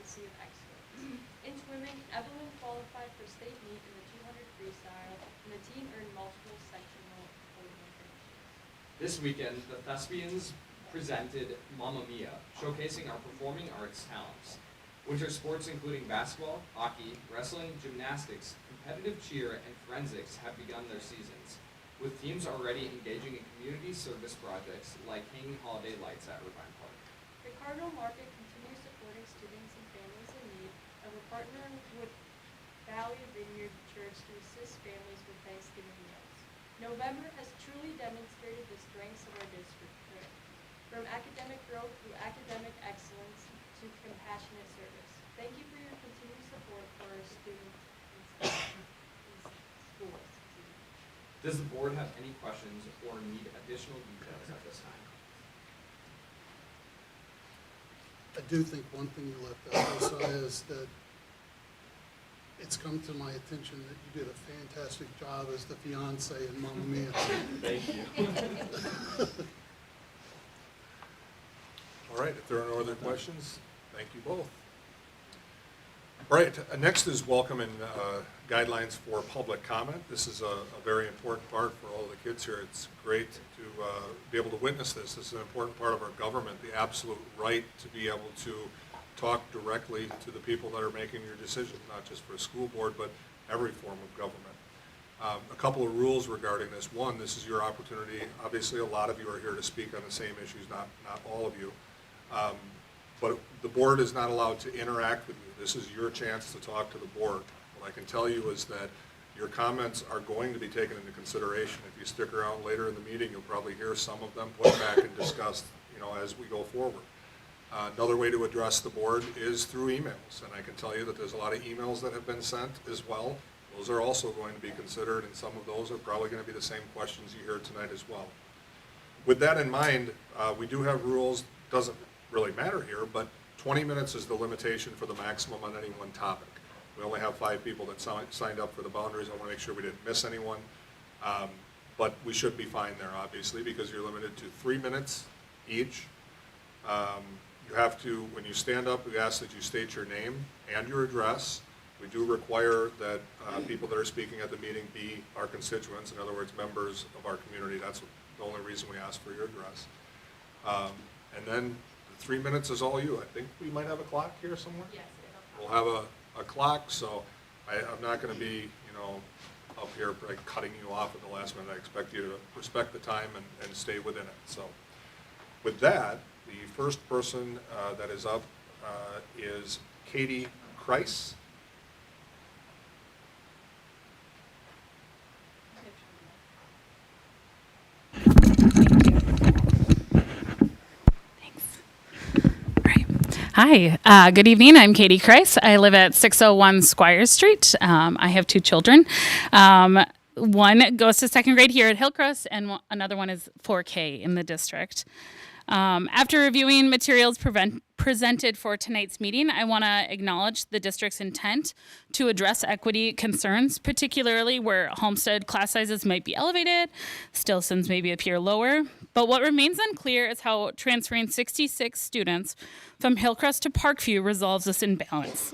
consistency of excellence. In swimming, Evelyn qualified for state meet in the 200 freestyle, and the team earned multiple sectional podium finishes. This weekend, the Thespians presented Mamma Mia, showcasing our performing arts talents. Winter sports including basketball, hockey, wrestling, gymnastics, competitive cheer, and forensics have begun their seasons, with teams already engaging in community service projects like hanging holiday lights at Irvine Park. The Cardinal Market continues supporting students and families in need, and we're partnering with Valley Vineyard Church to assist families with Thanksgiving meals. November has truly demonstrated the strengths of our district, from academic growth through academic excellence to compassionate service. Thank you for your continued support for our students and schools. Does the board have any questions or need additional details at this time? I do think one thing you left out, Josiah, is that it's come to my attention that you did a fantastic job as the fiance in Mamma Mia. Thank you. All right, if there are no other questions, thank you both. All right, next is welcome and guidelines for public comment. This is a very important part for all the kids here. It's great to be able to witness this. This is an important part of our government, the absolute right to be able to talk directly to the people that are making your decisions, not just for a school board, but every form of government. A couple of rules regarding this. One, this is your opportunity. Obviously, a lot of you are here to speak on the same issues, not all of you. But the board is not allowed to interact with you. This is your chance to talk to the board. What I can tell you is that your comments are going to be taken into consideration. If you stick around later in the meeting, you'll probably hear some of them put back and discussed, as we go forward. Another way to address the board is through emails, and I can tell you that there's a lot of emails that have been sent as well. Those are also going to be considered, and some of those are probably going to be the same questions you hear tonight as well. With that in mind, we do have rules. Doesn't really matter here, but 20 minutes is the limitation for the maximum on any one topic. We only have 5 people that signed up for the boundaries. I want to make sure we didn't miss anyone, but we should be fine there, obviously, because you're limited to 3 minutes each. You have to, when you stand up, we ask that you state your name and your address. We do require that people that are speaking at the meeting be our constituents, in other words, members of our community. That's the only reason we ask for your address. And then 3 minutes is all you. I think we might have a clock here somewhere. Yes, We'll have a clock, so I'm not going to be, up here like cutting you off at the last minute. I expect you to respect the time and stay within it. So with that, the first person that is up is Katie Kreis. Hi, good evening. I'm Katie Kreis. I live at 601 Squires Street. I have 2 children. One goes to 2nd grade here at Hillcrest, and another one is 4K in the district. After reviewing materials presented for tonight's meeting, I want to acknowledge the district's intent to address equity concerns, particularly where homestead class sizes might be elevated, Stilsons maybe appear lower. But what remains unclear is how transferring 66 students from Hillcrest to Parkview resolves this imbalance.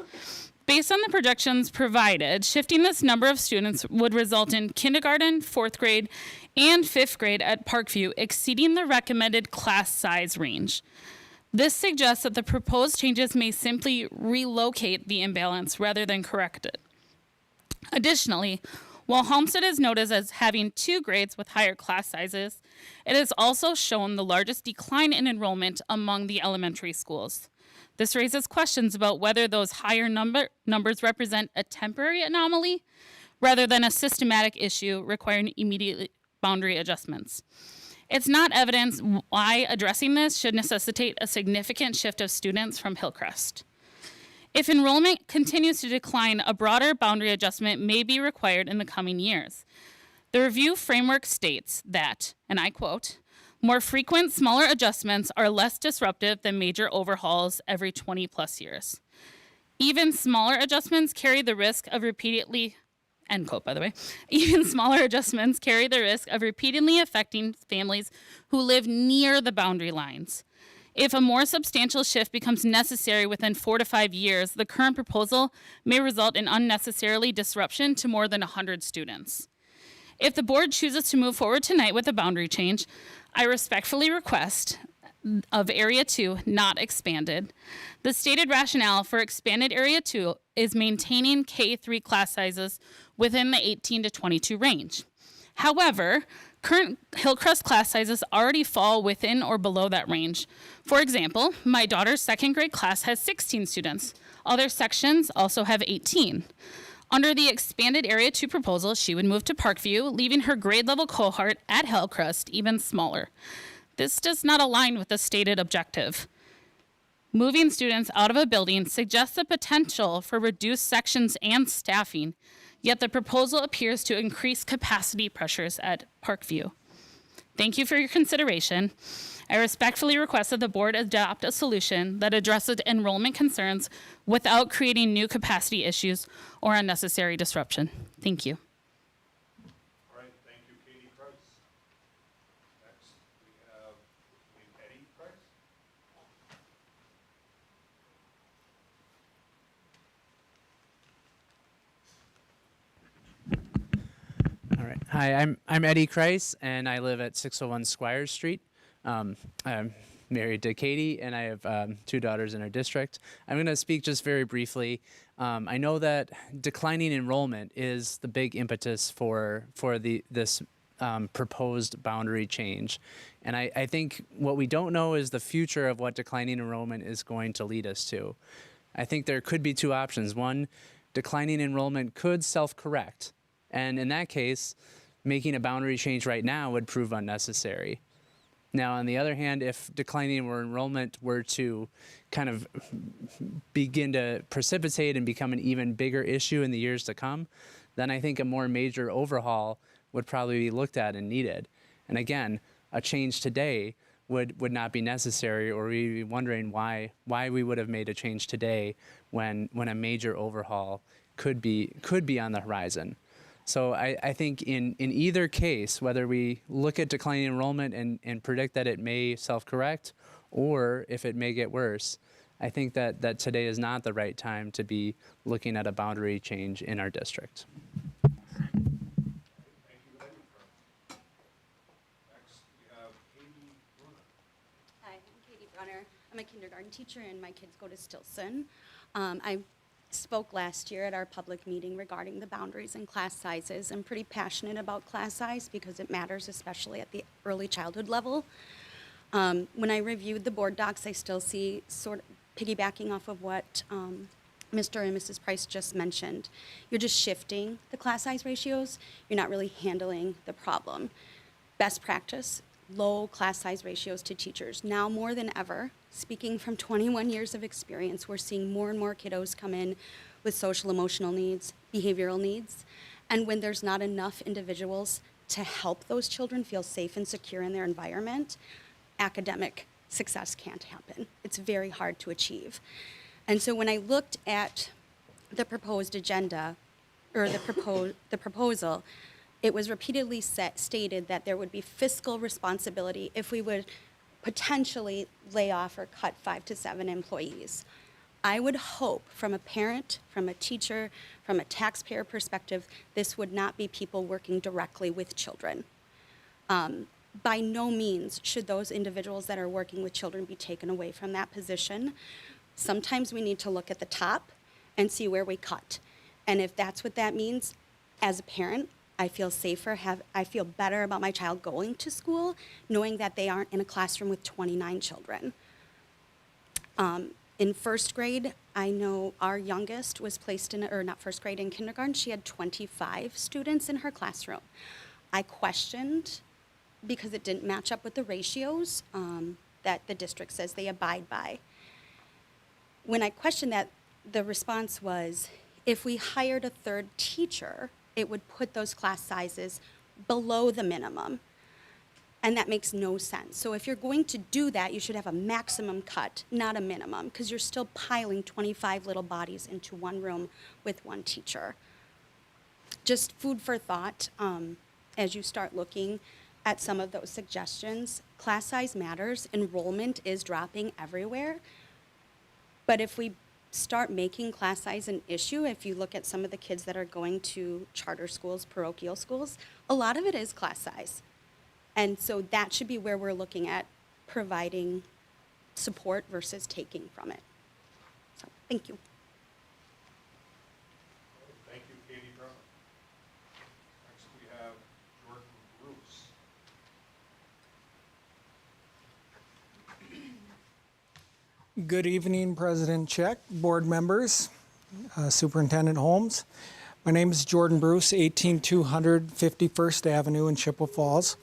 Based on the projections provided, shifting this number of students would result in kindergarten, 4th grade, and 5th grade at Parkview exceeding the recommended class size range. This suggests that the proposed changes may simply relocate the imbalance rather than correct it. Additionally, while Homestead is noted as having 2 grades with higher class sizes, it has also shown the largest decline in enrollment among the elementary schools. This raises questions about whether those higher numbers represent a temporary anomaly rather than a systematic issue requiring immediate boundary adjustments. It's not evidence why addressing this should necessitate a significant shift of students from Hillcrest. If enrollment continues to decline, a broader boundary adjustment may be required in the coming years. The review framework states that, and I quote, "More frequent, smaller adjustments are less disruptive than major overhauls every 20 plus years. Even smaller adjustments carry the risk of repeatedly," end quote, by the way, "even smaller adjustments carry the risk of repeatedly affecting families who live near the boundary lines. If a more substantial shift becomes necessary within 4 to 5 years, the current proposal may result in unnecessarily disruption to more than 100 students. If the board chooses to move forward tonight with a boundary change, I respectfully request of Area 2 not expanded. The stated rationale for expanded Area 2 is maintaining K-3 class sizes within the 18 to 22 range. However, current Hillcrest class sizes already fall within or below that range. For example, my daughter's second grade class has 16 students. Other sections also have 18. Under the expanded Area 2 proposal, she would move to Parkview, leaving her grade level cohort at Hillcrest even smaller. This does not align with the stated objective. Moving students out of a building suggests the potential for reduced sections and staffing, yet the proposal appears to increase capacity pressures at Parkview. Thank you for your consideration. I respectfully request that the board adopt a solution that addresses enrollment concerns without creating new capacity issues or unnecessary disruption. Thank you. All right, thank you, Katie Price. Next, we have Eddie Price. All right. Hi, I'm Eddie Kreis, and I live at 601 Squires Street. I'm married to Katie, and I have 2 daughters in our district. I'm going to speak just very briefly. I know that declining enrollment is the big impetus for this proposed boundary change. And I think what we don't know is the future of what declining enrollment is going to lead us to. I think there could be 2 options. One, declining enrollment could self-correct. And in that case, making a boundary change right now would prove unnecessary. Now, on the other hand, if declining enrollment were to kind of begin to precipitate and become an even bigger issue in the years to come, then I think a more major overhaul would probably be looked at and needed. And again, a change today would not be necessary, or we'd be wondering why we would have made a change today when a major overhaul could be on the horizon. So I think in either case, whether we look at declining enrollment and predict that it may self-correct, or if it may get worse, I think that today is not the right time to be looking at a boundary change in our district. Thank you, Eddie. Next, we have Katie Brunner. Hi, I'm Katie Brunner. I'm a kindergarten teacher, and my kids go to Stilson. I spoke last year at our public meeting regarding the boundaries and class sizes. I'm pretty passionate about class size because it matters, especially at the early childhood level. When I reviewed the board docs, I still see, sort of piggybacking off of what Mr. and Mrs. Price just mentioned, you're just shifting the class size ratios. You're not really handling the problem. Best practice, low class size ratios to teachers. Now more than ever, speaking from 21 years of experience, we're seeing more and more kiddos come in with social emotional needs, behavioral needs, and when there's not enough individuals to help those children feel safe and secure in their environment, academic success can't happen. It's very hard to achieve. And so when I looked at the proposed agenda, or the proposal, it was repeatedly stated that there would be fiscal responsibility if we would potentially lay off or cut 5 to 7 employees. I would hope from a parent, from a teacher, from a taxpayer perspective, this would not be people working directly with children. By no means should those individuals that are working with children be taken away from that position. Sometimes we need to look at the top and see where we cut. And if that's what that means, as a parent, I feel safer, I feel better about my child going to school, knowing that they aren't in a classroom with 29 children. In first grade, I know our youngest was placed in, or not first grade, in kindergarten, she had 25 students in her classroom. I questioned, because it didn't match up with the ratios that the district says they abide by. When I questioned that, the response was, if we hired a third teacher, it would put those class sizes below the minimum. And that makes no sense. So if you're going to do that, you should have a maximum cut, not a minimum, because you're still piling 25 little bodies into one room with one teacher. Just food for thought as you start looking at some of those suggestions. Class size matters, enrollment is dropping everywhere. But if we start making class size an issue, if you look at some of the kids that are going to charter schools, parochial schools, a lot of it is class size. And so that should be where we're looking at providing support versus taking from it. So, thank you. Thank you, Katie Brown. Next, we have Jordan Bruce. Good evening, President Check, board members, Superintendent Holmes. My name is Jordan Bruce, 18200 51st Avenue in Chippewa Falls.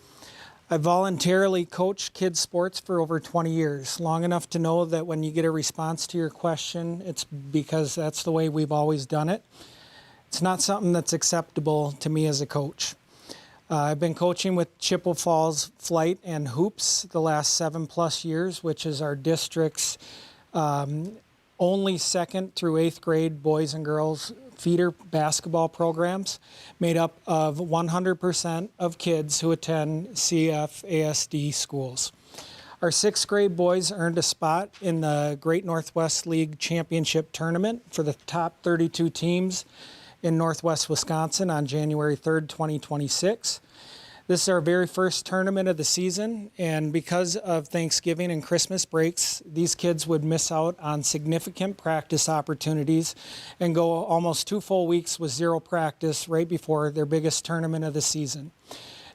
I voluntarily coached kids sports for over 20 years, long enough to know that when you get a response to your question, it's because that's the way we've always done it. It's not something that's acceptable to me as a coach. I've been coaching with Chippewa Falls Flight and Hoops the last 7+ years, which is our district's only 2nd through 8th grade boys and girls feeder basketball programs, made up of 100% of kids who attend CFAUSD schools. Our 6th grade boys earned a spot in the Great Northwest League Championship Tournament for the top 32 teams in Northwest Wisconsin on January 3rd, 2026. This is our very first tournament of the season, and because of Thanksgiving and Christmas breaks, these kids would miss out on significant practice opportunities and go almost 2 full weeks with 0 practice right before their biggest tournament of the season.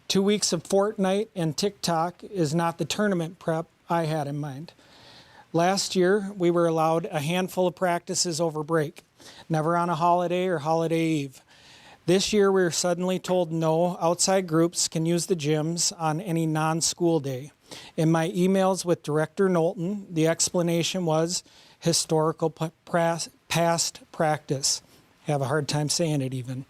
2 weeks of Fortnite and TikTok is not the tournament prep I had in mind. Last year, we were allowed a handful of practices over break, never on a holiday or holiday eve. This year, we were suddenly told no outside groups can use the gyms on any non-school day. In my emails with Director Knowlton, the explanation was historical past practice. I have a hard time saying it even.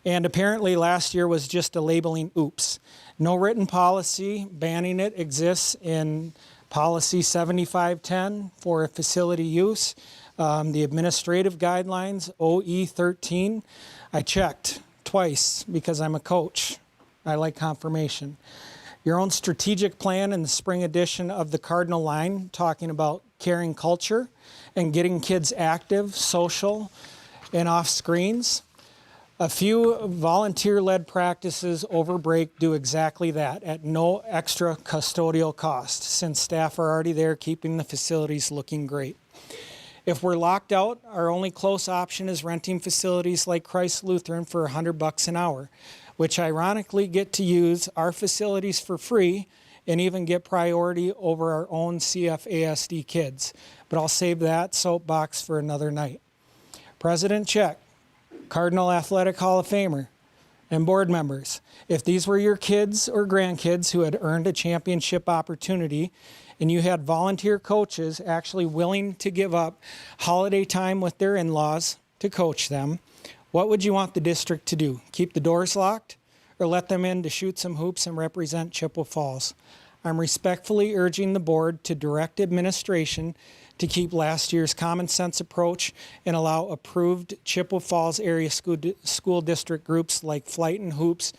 And apparently last year was just a labeling oops. No written policy banning it exists in Policy 7510 for facility use. The administrative guidelines, OE 13, I checked twice because I'm a coach. I like confirmation. Your own strategic plan in the spring edition of the Cardinal Line, talking about caring culture and getting kids active, social, and off screens. A few volunteer-led practices over break do exactly that at no extra custodial cost, since staff are already there keeping the facilities looking great. If we're locked out, our only close option is renting facilities like Christ Lutheran for $100 an hour, which ironically get to use our facilities for free and even get priority over our own CFASD kids. But I'll save that soapbox for another night. President Check, Cardinal Athletic Hall of Famer, and board members, if these were your kids or grandkids who had earned a championship opportunity and you had volunteer coaches actually willing to give up holiday time with their in-laws to coach them, what would you want the district to do? Keep the doors locked or let them in to shoot some hoops and represent Chippewa Falls? I'm respectfully urging the board to direct administration to keep last year's common sense approach and allow approved Chippewa Falls area school district groups like Flight and Hoops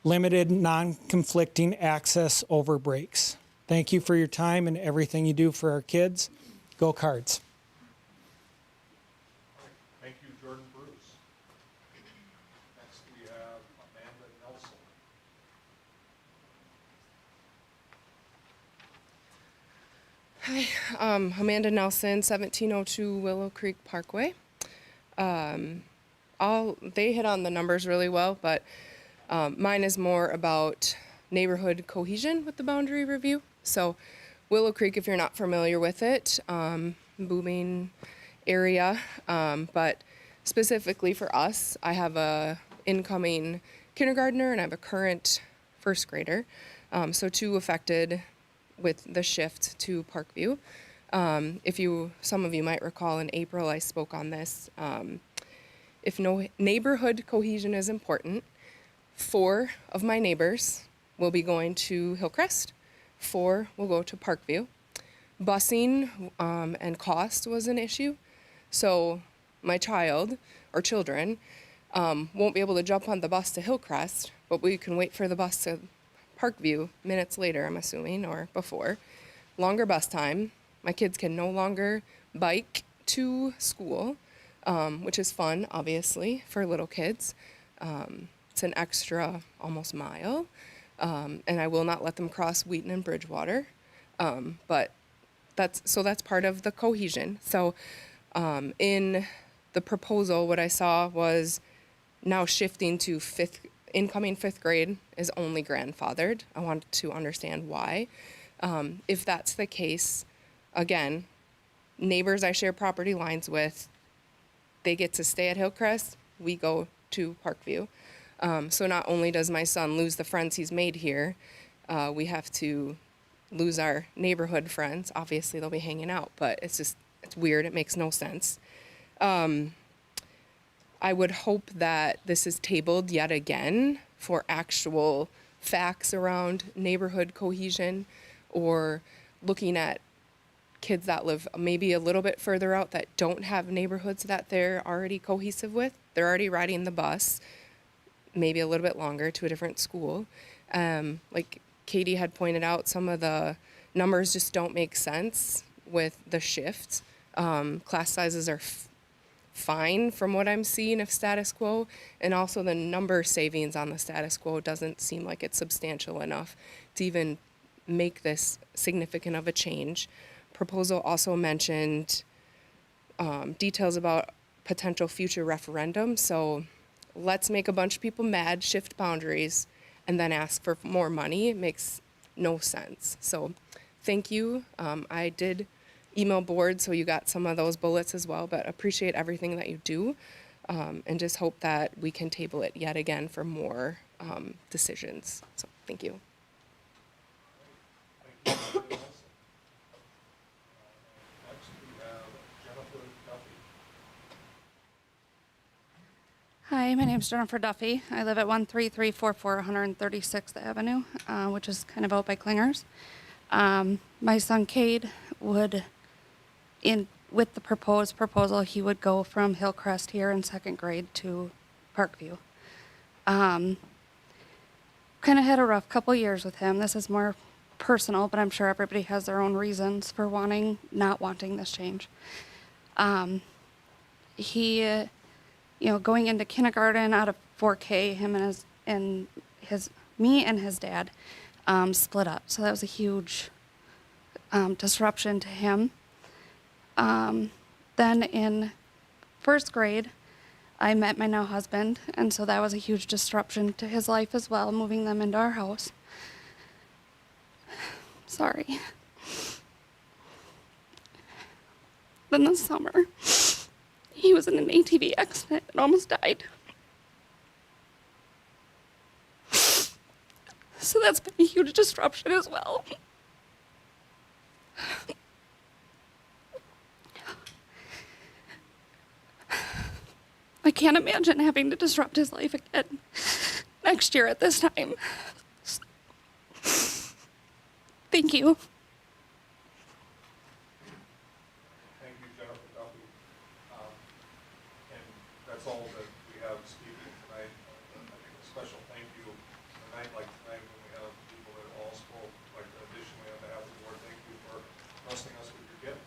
limited non-conflicting access over breaks. Thank you for your time and everything you do for our kids. Go Cards. Thank you, Jordan Bruce. Next, we have Amanda Nelson. Hi, Amanda Nelson, 1702 Willow Creek Parkway. They hit on the numbers really well, but mine is more about neighborhood cohesion with the boundary review. So Willow Creek, if you're not familiar with it, booming area, but specifically for us, I have a incoming kindergartner and I have a current first grader, so 2 affected with the shift to Parkview. Some of you might recall in April I spoke on this. If no neighborhood cohesion is important, 4 of my neighbors will be going to Hillcrest, 4 will go to Parkview. Busing and cost was an issue, so my child or children won't be able to jump on the bus to Hillcrest, but we can wait for the bus to Parkview minutes later, I'm assuming, or before. Longer bus time. My kids can no longer bike to school, which is fun, obviously, for little kids. It's an extra almost mile. And I will not let them cross Wheaton and Bridgewater. But that's part of the cohesion. So in the proposal, what I saw was now shifting to incoming fifth grade is only grandfathered. I wanted to understand why. If that's the case, again, neighbors I share property lines with, they get to stay at Hillcrest, we go to Parkview. So not only does my son lose the friends he's made here, we have to lose our neighborhood friends. Obviously they'll be hanging out, but it's weird, it makes no sense. I would hope that this is tabled yet again for actual facts around neighborhood cohesion, or looking at kids that live maybe a little bit further out that don't have neighborhoods that they're already cohesive with. They're already riding the bus, maybe a little bit longer to a different school. Like Katie had pointed out, some of the numbers just don't make sense with the shift. Class sizes are fine from what I'm seeing of status quo, and also the number savings on the status quo doesn't seem like it's substantial enough to even make this significant of a change. Proposal also mentioned details about potential future referendum. So let's make a bunch of people mad, shift boundaries, and then ask for more money. It makes no sense. So thank you. I did email board, so you got some of those bullets as well, but appreciate everything that you do, and just hope that we can table it yet again for more decisions. So thank you. Thank you. Next, we have Jennifer Duffy. Hi, my name is Jennifer Duffy. I live at 13344 136th Avenue, which is kind of out by Klingers. My son Cade would, with the proposed proposal, he would go from Hillcrest here in second grade to Parkview. Kind of had a rough couple years with him. This is more personal, but I'm sure everybody has their own reasons for not wanting this change. He, going into kindergarten out of 4K, me and his dad split up. So that was a huge disruption to him. Then in first grade, I met my now husband, and so that was a huge disruption to his life as well, moving them into our house. Sorry. Then this summer, he was in an ATV accident and almost died. So that's been a huge disruption as well. I can't imagine having to disrupt his life again next year at this time. Thank you. Thank you, Jennifer Duffy. And that's all that we have speaking tonight. I think a special thank you tonight, like tonight when we have people that all spoke, like additionally on behalf of the board, thank you for trusting us with your gift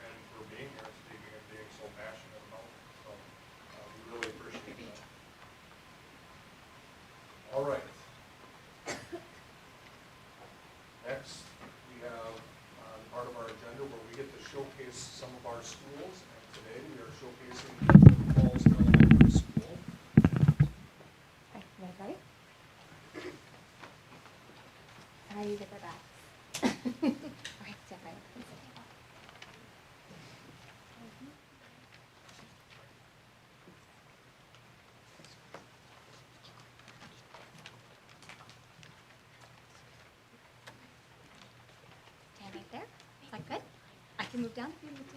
and for being here and speaking and being so passionate about it. So we really appreciate that. All right. Next, we have part of our agenda where we get to showcase some of our schools. And today we are showcasing Chippewa Falls Elementary School. Okay, you guys ready? How do you get their backs? All right, stand by. Stand right there. Is that good? I can move down if you need to.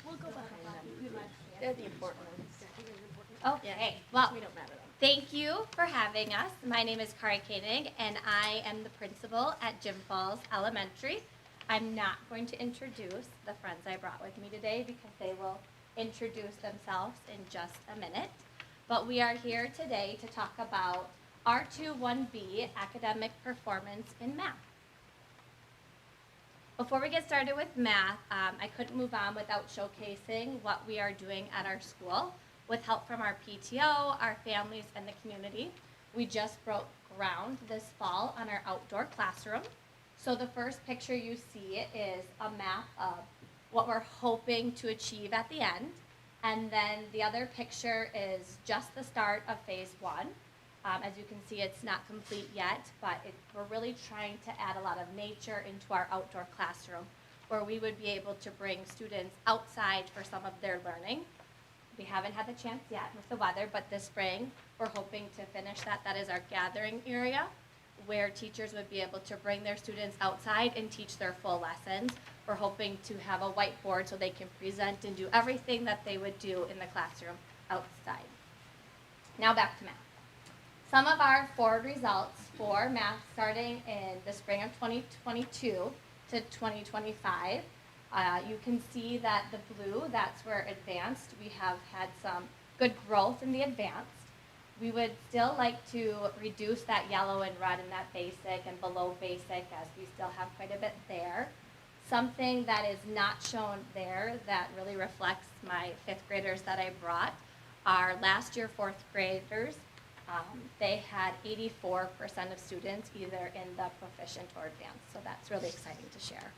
We'll go behind them. They're the important ones. Okay, well, thank you for having us. My name is Kari Koenig, and I am the principal at Jim Falls Elementary. I'm not going to introduce the friends I brought with me today because they will introduce themselves in just a minute. But we are here today to talk about R21B, academic performance in math. Before we get started with math, I couldn't move on without showcasing what we are doing at our school with help from our PTO, our families, and the community. We just broke ground this fall on our outdoor classroom. So the first picture you see is a map of what we're hoping to achieve at the end. And then the other picture is just the start of phase one. As you can see, it's not complete yet, but we're really trying to add a lot of nature into our outdoor classroom, where we would be able to bring students outside for some of their learning. We haven't had the chance yet with the weather, but this spring, we're hoping to finish that. That is our gathering area, where teachers would be able to bring their students outside and teach their full lessons. We're hoping to have a whiteboard so they can present and do everything that they would do in the classroom outside. Now back to math. Some of our forward results for math starting in the spring of 2022 to 2025. You can see that the blue, that's where advanced, we have had some good growth in the advanced. We would still like to reduce that yellow and red in that basic and below basic, as we still have quite a bit there. Something that is not shown there that really reflects my fifth graders that I brought are last year fourth graders. They had 84% of students either in the proficient or advanced, so that's really exciting to share.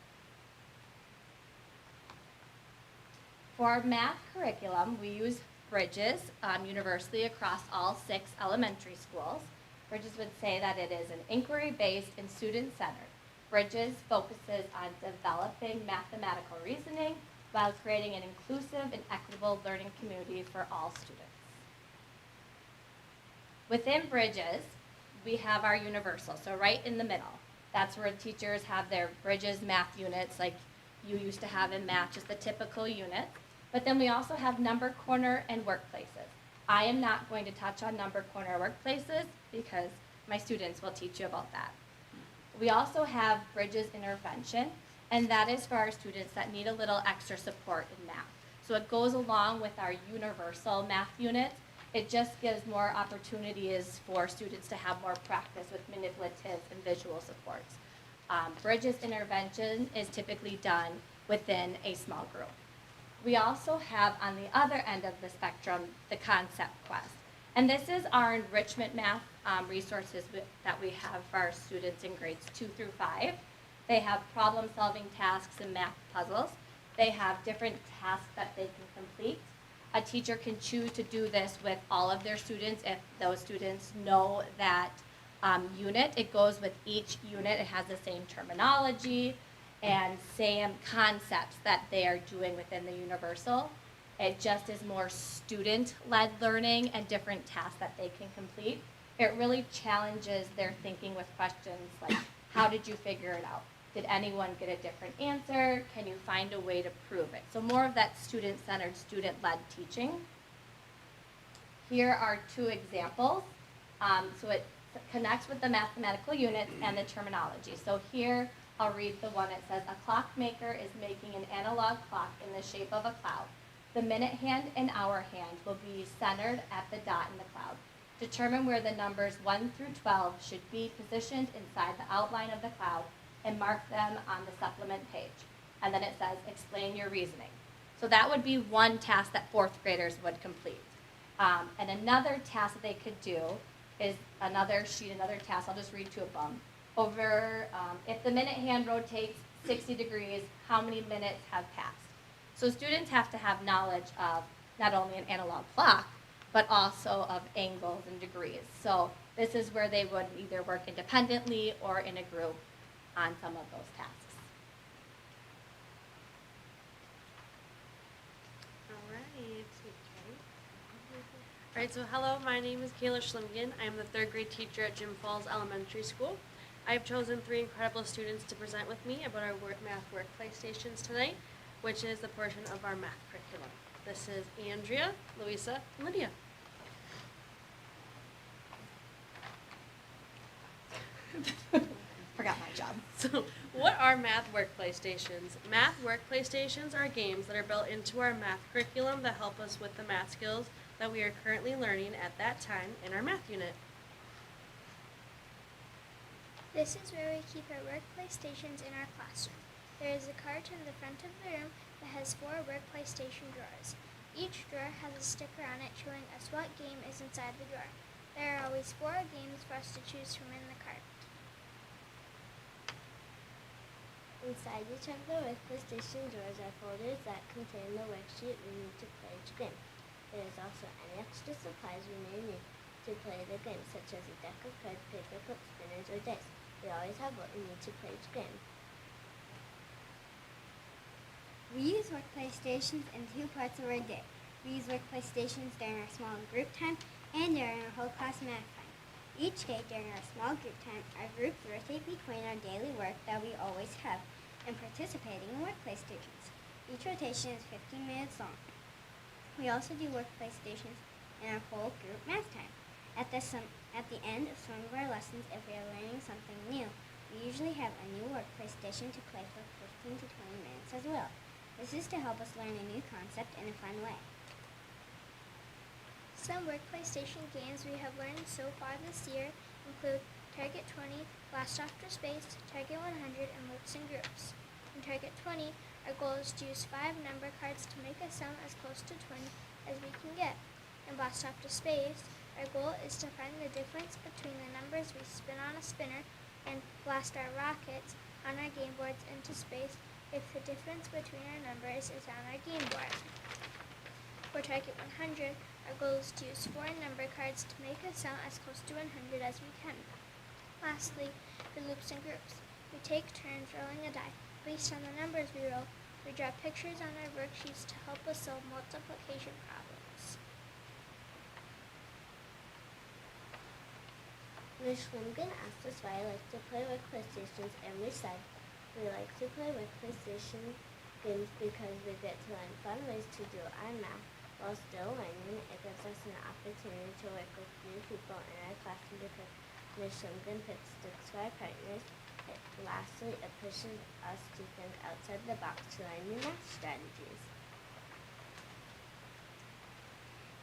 For our math curriculum, we use Bridges universally across all 6 elementary schools. Bridges would say that it is an inquiry-based and student-centered. Bridges focuses on developing mathematical reasoning while creating an inclusive and equitable learning community for all students. Within Bridges, we have our universal, so right in the middle. That's where teachers have their Bridges math units like you used to have in math, just the typical unit. But then we also have number corner and workplaces. I am not going to touch on number corner workplaces because my students will teach you about that. We also have Bridges intervention, and that is for our students that need a little extra support in math. So it goes along with our universal math unit. It just gives more opportunities for students to have more practice with manipulative and visual supports. Bridges intervention is typically done within a small group. We also have on the other end of the spectrum the Concept Quest. And this is our enrichment math resources that we have for our students in grades 2 through 5. They have problem solving tasks and math puzzles. They have different tasks that they can complete. A teacher can choose to do this with all of their students if those students know that unit. It goes with each unit. It has the same terminology and same concepts that they are doing within the universal. It just is more student-led learning and different tasks that they can complete. It really challenges their thinking with questions like, how did you figure it out? Did anyone get a different answer? Can you find a way to prove it? So more of that student-centered, student-led teaching. Here are 2 examples. So it connects with the mathematical units and the terminology. So here, I'll read the one that says, a clockmaker is making an analog clock in the shape of a cloud. The minute hand and hour hand will be centered at the dot in the cloud. Determine where the numbers 1 through 12 should be positioned inside the outline of the cloud and mark them on the supplement page. And then it says, explain your reasoning. So that would be one task that 4th graders would complete. And another task that they could do is another sheet, another task. I'll just read 2 of them. Over, if the minute hand rotates 60 degrees, how many minutes have passed? So students have to have knowledge of not only an analog clock, but also of angles and degrees. So this is where they would either work independently or in a group on some of those tasks. All right, so hello, my name is Kayla Schlimgen. I am the 3rd grade teacher at Jim Falls Elementary School. I have chosen 3 incredible students to present with me about our math workplace stations tonight, which is the portion of our math curriculum. This is Andrea, Louisa, and Lydia. Forgot my job. So, what are math workplace stations? Math workplace stations are games that are built into our math curriculum that help us with the math skills that we are currently learning at that time in our math unit. This is where we keep our workplace stations in our classroom. There is a cart in the front of the room that has 4 workplace station drawers. Each drawer has a sticker on it showing us what game is inside the drawer. There are always 4 games for us to choose from in the cart. Inside each of the workplace station drawers are folders that contain the worksheet we need to play each game. There is also any extra supplies we may need to play the game, such as a deck of cards, paper clips, spinners, or dice. We always have what we need to play each game. We use workplace stations in 2 parts of our day. We use workplace stations during our small group time and during our whole class math time. Each day during our small group time, our groups rotate between our daily work that we always have and participating in workplace stations. Each rotation is 15 minutes long. We also do workplace stations in our whole group math time. At the end of some of our lessons, if we are learning something new, we usually have a new workplace station to play for 15 to 20 minutes as well. This is to help us learn a new concept in a fun way. Some workplace station games we have learned so far this year include Target 20, Blast Off to Space, Target 100, and Loops and Groups. In Target 20, our goal is to use 5 number cards to make a sum as close to 20 as we can get. In Blast Off to Space, our goal is to find the difference between the numbers we spin on a spinner and blast our rockets on our game boards into space if the difference between our numbers is on our game board. For Target 100, our goal is to use 4 number cards to make a sum as close to 100 as we can. Lastly, for Loops and Groups, we take turns rolling a die. Based on the numbers we roll, we draw pictures on our worksheets to help us solve multiplication problems. Ms. Schlimgen asked us why I like to play workplace stations, and we said we like to play workplace station games because we get to learn fun ways to do our math while still learning. It gives us an opportunity to work with new people in our classroom because Ms. Schlimgen picks sticks for our partners. Lastly, it pushes us to think outside the box to learn new math strategies.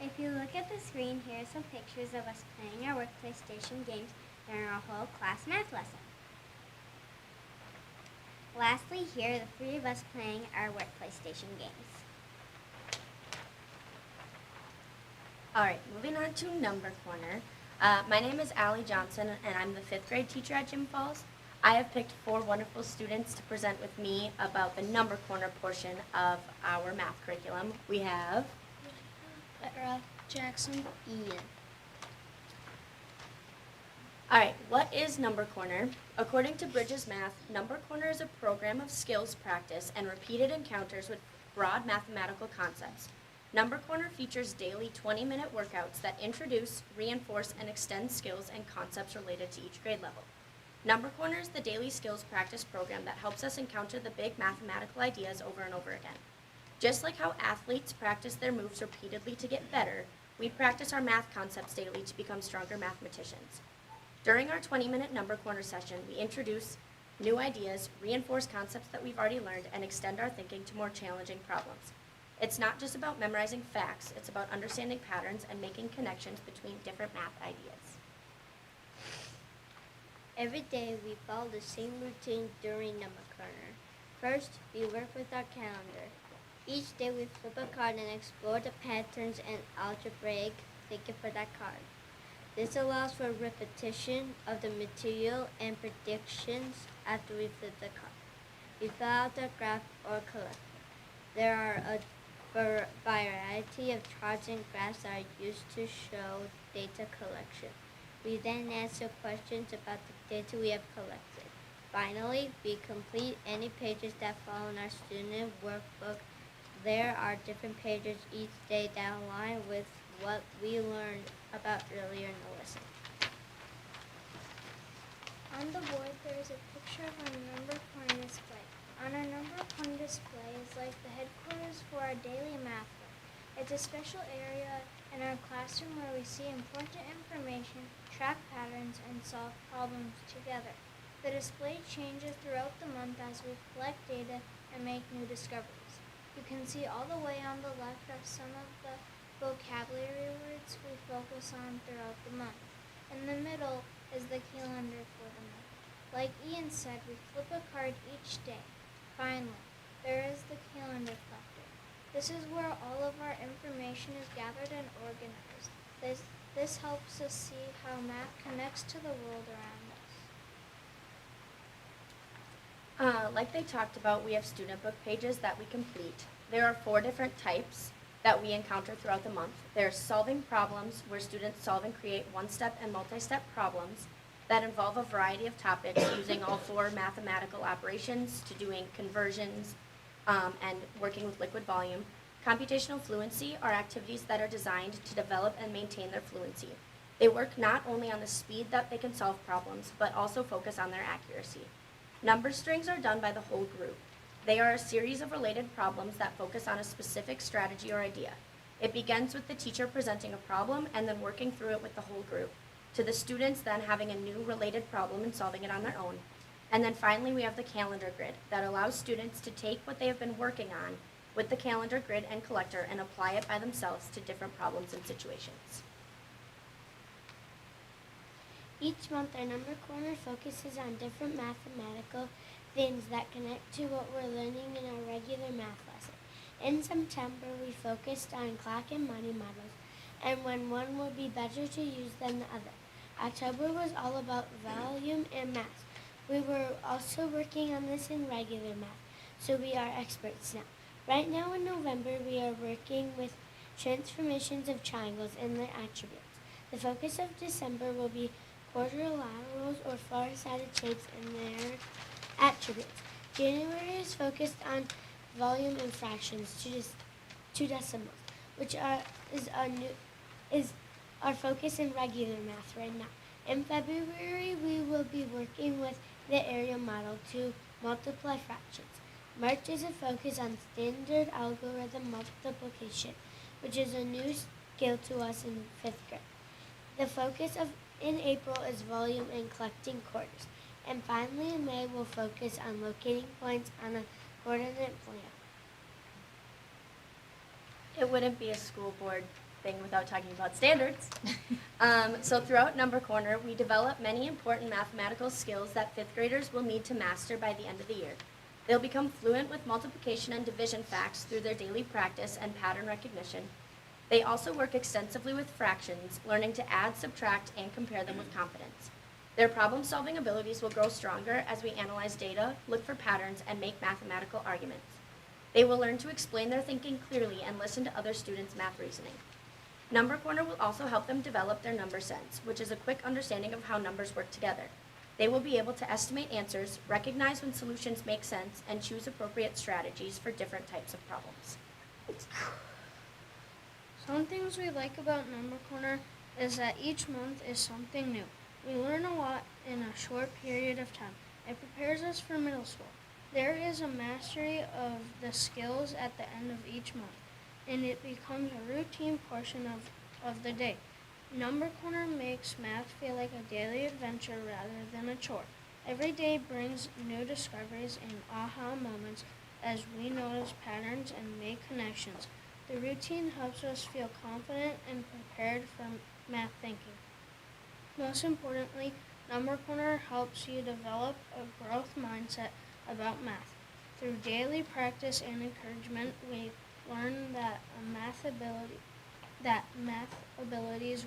If you look at the screen, here are some pictures of us playing our workplace station games during our whole class math lesson. Lastly, here are the 3 of us playing our workplace station games. Alright, moving on to Number Corner. My name is Allie Johnson, and I'm the 5th grade teacher at Jim Falls. I have picked 4 wonderful students to present with me about the Number Corner portion of our math curriculum. We have Clara, Jackson, Ian. Alright, what is Number Corner? According to Bridges Math, Number Corner is a program of skills practice and repeated encounters with broad mathematical concepts. Number Corner features daily 20-minute workouts that introduce, reinforce, and extend skills and concepts related to each grade level. Number Corner is the daily skills practice program that helps us encounter the big mathematical ideas over and over again. Just like how athletes practice their moves repeatedly to get better, we practice our math concepts daily to become stronger mathematicians. During our 20-minute Number Corner session, we introduce new ideas, reinforce concepts that we've already learned, and extend our thinking to more challenging problems. It's not just about memorizing facts, it's about understanding patterns and making connections between different math ideas. Every day we follow the same routine during Number Corner. First, we work with our calendar. Each day we flip a card and explore the patterns and algebraic thinking for that card. This allows for repetition of the material and predictions after we flip the card. We fill out the graph or collect. There are a variety of charts and graphs that are used to show data collection. We then answer questions about the data we have collected. Finally, we complete any pages that fall in our student workbook. There are different pages each day that align with what we learned about earlier in the lesson. On the board, there is a picture of our Number Corner display. On our Number Corner display is like the headquarters for our daily math work. It's a special area in our classroom where we see important information, track patterns, and solve problems together. The display changes throughout the month as we collect data and make new discoveries. You can see all the way on the left are some of the vocabulary words we focus on throughout the month. In the middle is the calendar for the month. Like Ian said, we flip a card each day. Finally, there is the calendar collector. This is where all of our information is gathered and organized. This helps us see how math connects to the world around us. Like they talked about, we have student book pages that we complete. There are 4 different types that we encounter throughout the month. There's solving problems, where students solve and create one-step and multi-step problems that involve a variety of topics using all 4 mathematical operations to doing conversions and working with liquid volume. Computational fluency are activities that are designed to develop and maintain their fluency. They work not only on the speed that they can solve problems, but also focus on their accuracy. Number strings are done by the whole group. They are a series of related problems that focus on a specific strategy or idea. It begins with the teacher presenting a problem and then working through it with the whole group, to the students then having a new related problem and solving it on their own. And then finally we have the calendar grid that allows students to take what they have been working on with the calendar grid and collector and apply it by themselves to different problems and situations. Each month, our number corner focuses on different mathematical things that connect to what we're learning in our regular math lesson. In September, we focused on clock and money models, and when one would be better to use than the other. October was all about volume and math. We were also working on this in regular math, so we are experts now. Right now in November, we are working with transformations of triangles and their attributes. The focus of December will be quadrilaterals or far-sided shapes and their attributes. January is focused on volume and fractions, 2 decimals, which is our focus in regular math right now. In February, we will be working with the area model to multiply fractions. March is a focus on standard algorithm multiplication, which is a new skill to us in 5th grade. The focus in April is volume and collecting quarters. And finally in May, we'll focus on locating points on a coordinate plan. It wouldn't be a school board thing without talking about standards. So throughout Number Corner, we develop many important mathematical skills that 5th graders will need to master by the end of the year. They'll become fluent with multiplication and division facts through their daily practice and pattern recognition. They also work extensively with fractions, learning to add, subtract, and compare them with confidence. Their problem-solving abilities will grow stronger as we analyze data, look for patterns, and make mathematical arguments. They will learn to explain their thinking clearly and listen to other students' math reasoning. Number Corner will also help them develop their number sense, which is a quick understanding of how numbers work together. They will be able to estimate answers, recognize when solutions make sense, and choose appropriate strategies for different types of problems. Some things we like about Number Corner is that each month is something new. We learn a lot in a short period of time. It prepares us for middle school. There is a mastery of the skills at the end of each month, and it becomes a routine portion of the day. Number Corner makes math feel like a daily adventure rather than a chore. Every day brings new discoveries and aha moments as we notice patterns and make connections. The routine helps us feel confident and prepared for math thinking. Most importantly, Number Corner helps you develop a growth mindset about math. Through daily practice and encouragement, we learn that math abilities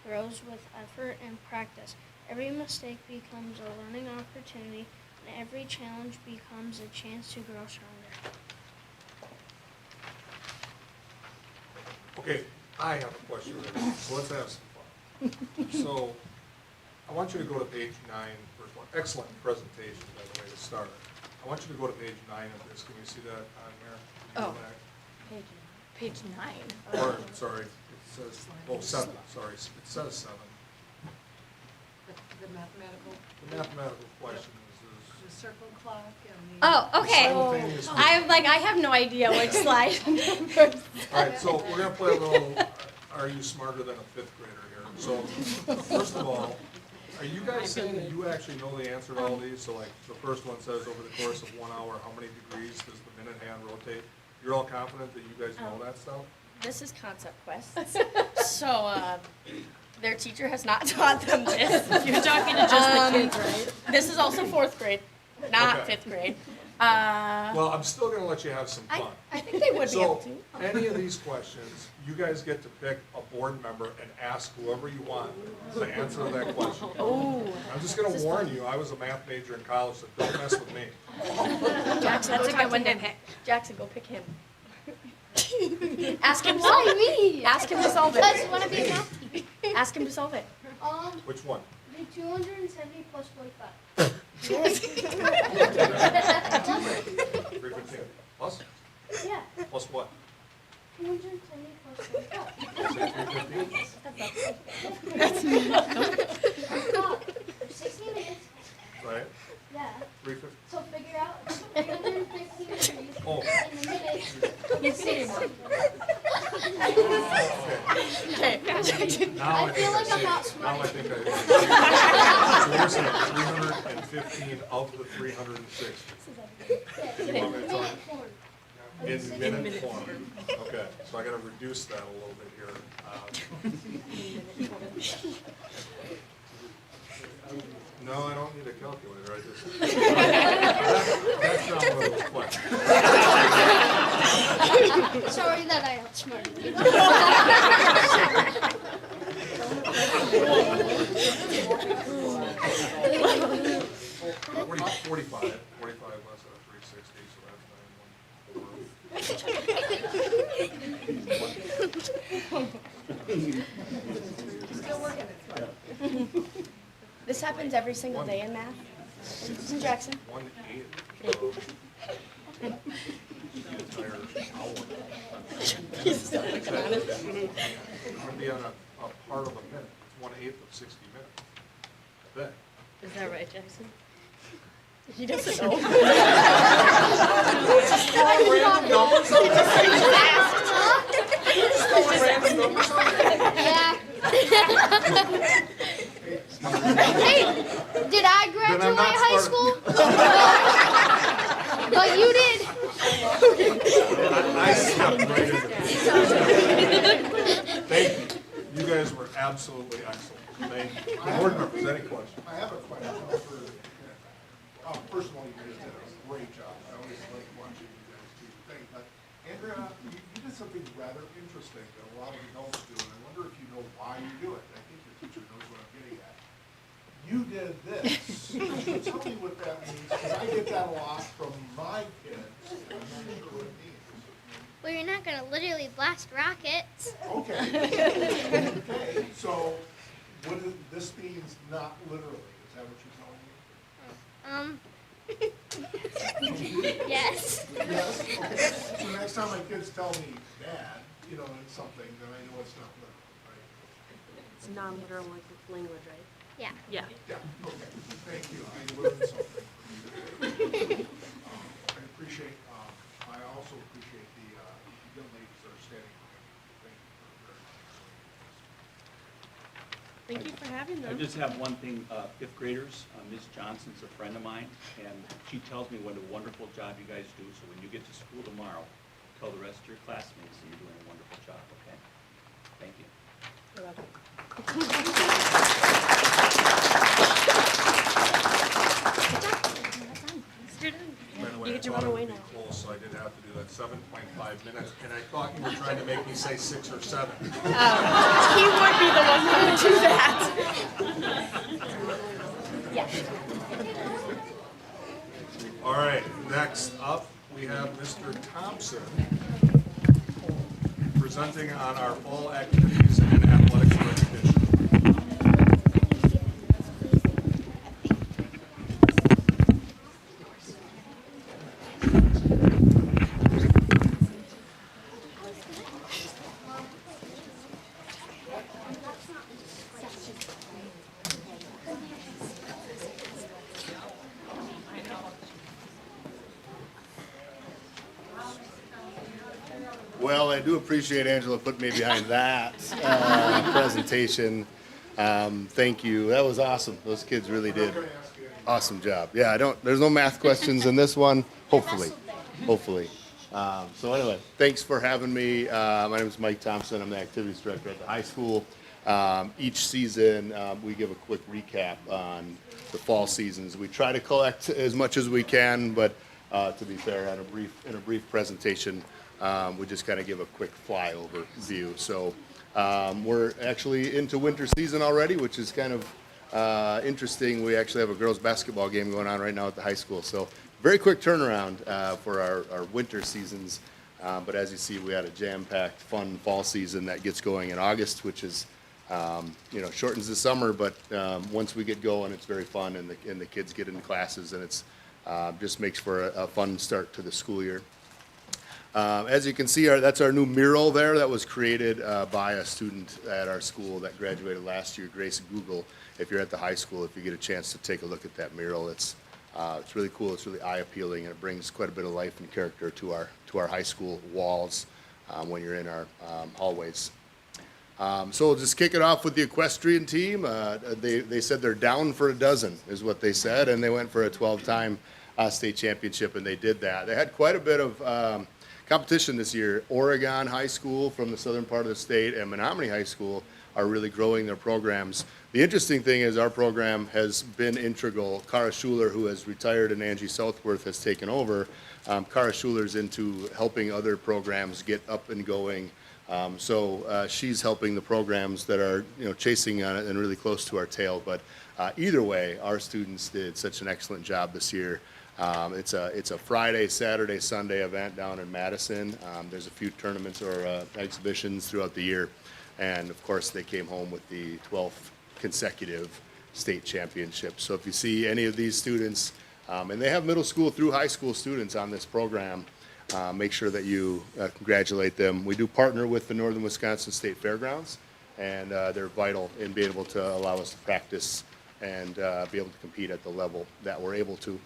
grows with effort and practice. Every mistake becomes a learning opportunity, and every challenge becomes a chance to grow stronger. Okay, I have a question already, so let's have some fun. So, I want you to go to page 9, first one. Excellent presentation, by the way, to start. I want you to go to page 9 of this. Can you see that on there? Can you go back? Page 9. Or, sorry, it says, 7, sorry, it says 7. The mathematical, The mathematical question the circle clock and the. Oh, okay. Simultaneous- I'm like, I have no idea which slide numbers. All right, so we're gonna play a little, are you smarter than a 5th grader here? So, first of all, are you guys saying that you actually know the answer to all these? So like, the first one says, over the course of 1 hour, how many degrees does the minute hand rotate? You're all confident that you guys know that stuff? This is Concept Quest. So, Their teacher has not taught them this. You're talking to just the kids, right? This is also 4th grade, not Okay. 5th grade. Well, I'm still gonna let you have some fun. I think they would be able So, to. any of these questions, you guys get to pick a board member and ask whoever you want to answer that question. Oh. I'm just gonna warn you, I was a math major in college, so don't mess with me. Jackson, That's go a talk good one to to him. pick. Jackson, go pick him. Ask him. Why me? Ask him to solve I just it. want to be a math teacher. Ask him to solve it. Which one? The 270 plus 45. 315. Plus? Yeah, Plus what? 270 plus 45. Say 315? 60 minutes. Right? Yeah. 350. So figure out 315 degrees Oh. in the minutes. It's 60. Okay. Now I feel like see I'm not it. smart. Now I think I So we're saying 315 of the 360. You want me to talk in minute form? Okay, so I gotta reduce that a little bit here. No, I don't need a calculator, I just. That's not one of those questions. Sorry that I outsmarted you. 45 less than 360, so that's 914. This happens every single day in math. In Jackson. 1/8 of the entire hour. He's still looking at it. It's gonna be on a part of a minute. It's 1/8 of 60 minutes. I bet. Is that right, Jackson? He doesn't know. Just throwing random numbers out there. Just throwing random numbers out there. Yeah. Hey, did I graduate not high school? But you did. I stepped right into it. Thank you. You guys were absolutely excellent. Thank you. Board members, any questions? I have a question first of all, you guys did a great job. I always like watching you guys do your thing. But Andrea, you did something rather interesting that a lot of adults do, and I wonder if you know why you do it. I think your teacher knows what I'm getting at. You did this. Could you tell me what that means? Because I get that a lot from my kids, and I'm not sure what it means. Well, you're not going to literally blast rockets. Okay. Okay, so what is, this means not literally, is that what you're telling me? Yes. Yes, okay. So next time my kids tell me, Dad, it's something, then I know it's not literal, right? It's non-literal language, right? Yeah. Yeah. Yeah, okay, thank you, I learned something from you. I appreciate, I also appreciate the young ladies that are standing behind me. Thank you for very much. Thank you for having I them. just have one thing, fifth graders, Ms. Johnson's a friend of mine, and she tells me what a wonderful job you guys do, so when you get to school tomorrow, tell the rest of your classmates that you're doing a wonderful job, okay? Thank you. You're welcome. You're done. By the way, You I get to thought run it away would be now. close, so I did have to do that 7.5 minutes, and I thought you were trying to make me say 6 or 7. He would be the one that would do that. Yes. All right, next up, we have Mr. Thompson presenting on our fall activities and athletics recognition. Well, I do appreciate Angela putting me behind that presentation. Thank you. That was awesome. Those kids really did. Awesome job. Yeah, there's no math questions in this one, hopefully. So anyway, thanks for having me. My name is Mike Thompson. I'm the activities director at the high school. Each season, we give a quick recap on the fall seasons. We try to collect as much as we can, but to be fair, in a brief presentation, we just kind of give a quick flyover view. So we're actually into winter season already, which is kind of interesting. We actually have a girls basketball game going on right now at the high school. So very quick turnaround for our winter seasons. But as you see, we had a jam-packed, fun fall season that gets going in August, which is, shortens the summer. But once we get going, it's very fun, and the kids get into classes, and it's just makes for a fun start to the school year. As you can see, that's our new mural there that was created by a student at our school that graduated last year, Grace Google. If you're at the high school, if you get a chance to take a look at that mural, it's really cool. It's really eye-appealing, and it brings quite a bit of life and character to our high school walls when you're in our hallways. So we'll just kick it off with the equestrian team. They said they're down for a dozen, is what they said, and they went for a 12-time state championship, and they did that. They had quite a bit of competition this year. Oregon High School from the southern part of the state and Menominee High School are really growing their programs. The interesting thing is our program has been integral. Cara Schuler, who has retired, and Angie Southworth has taken over. Cara Schuler's into helping other programs get up and going. So she's helping the programs that are chasing on it and really close to our tail. But either way, our students did such an excellent job this year. It's a Friday, Saturday, Sunday event down in Madison. There's a few tournaments or exhibitions throughout the year. And of course, they came home with the 12th consecutive state championship. So if you see any of these students, and they have middle school through high school students on this program, make sure that you congratulate them. We do partner with the Northern Wisconsin State Fairgrounds, and they're vital in being able to allow us to practice and be able to compete at the level that we're able to.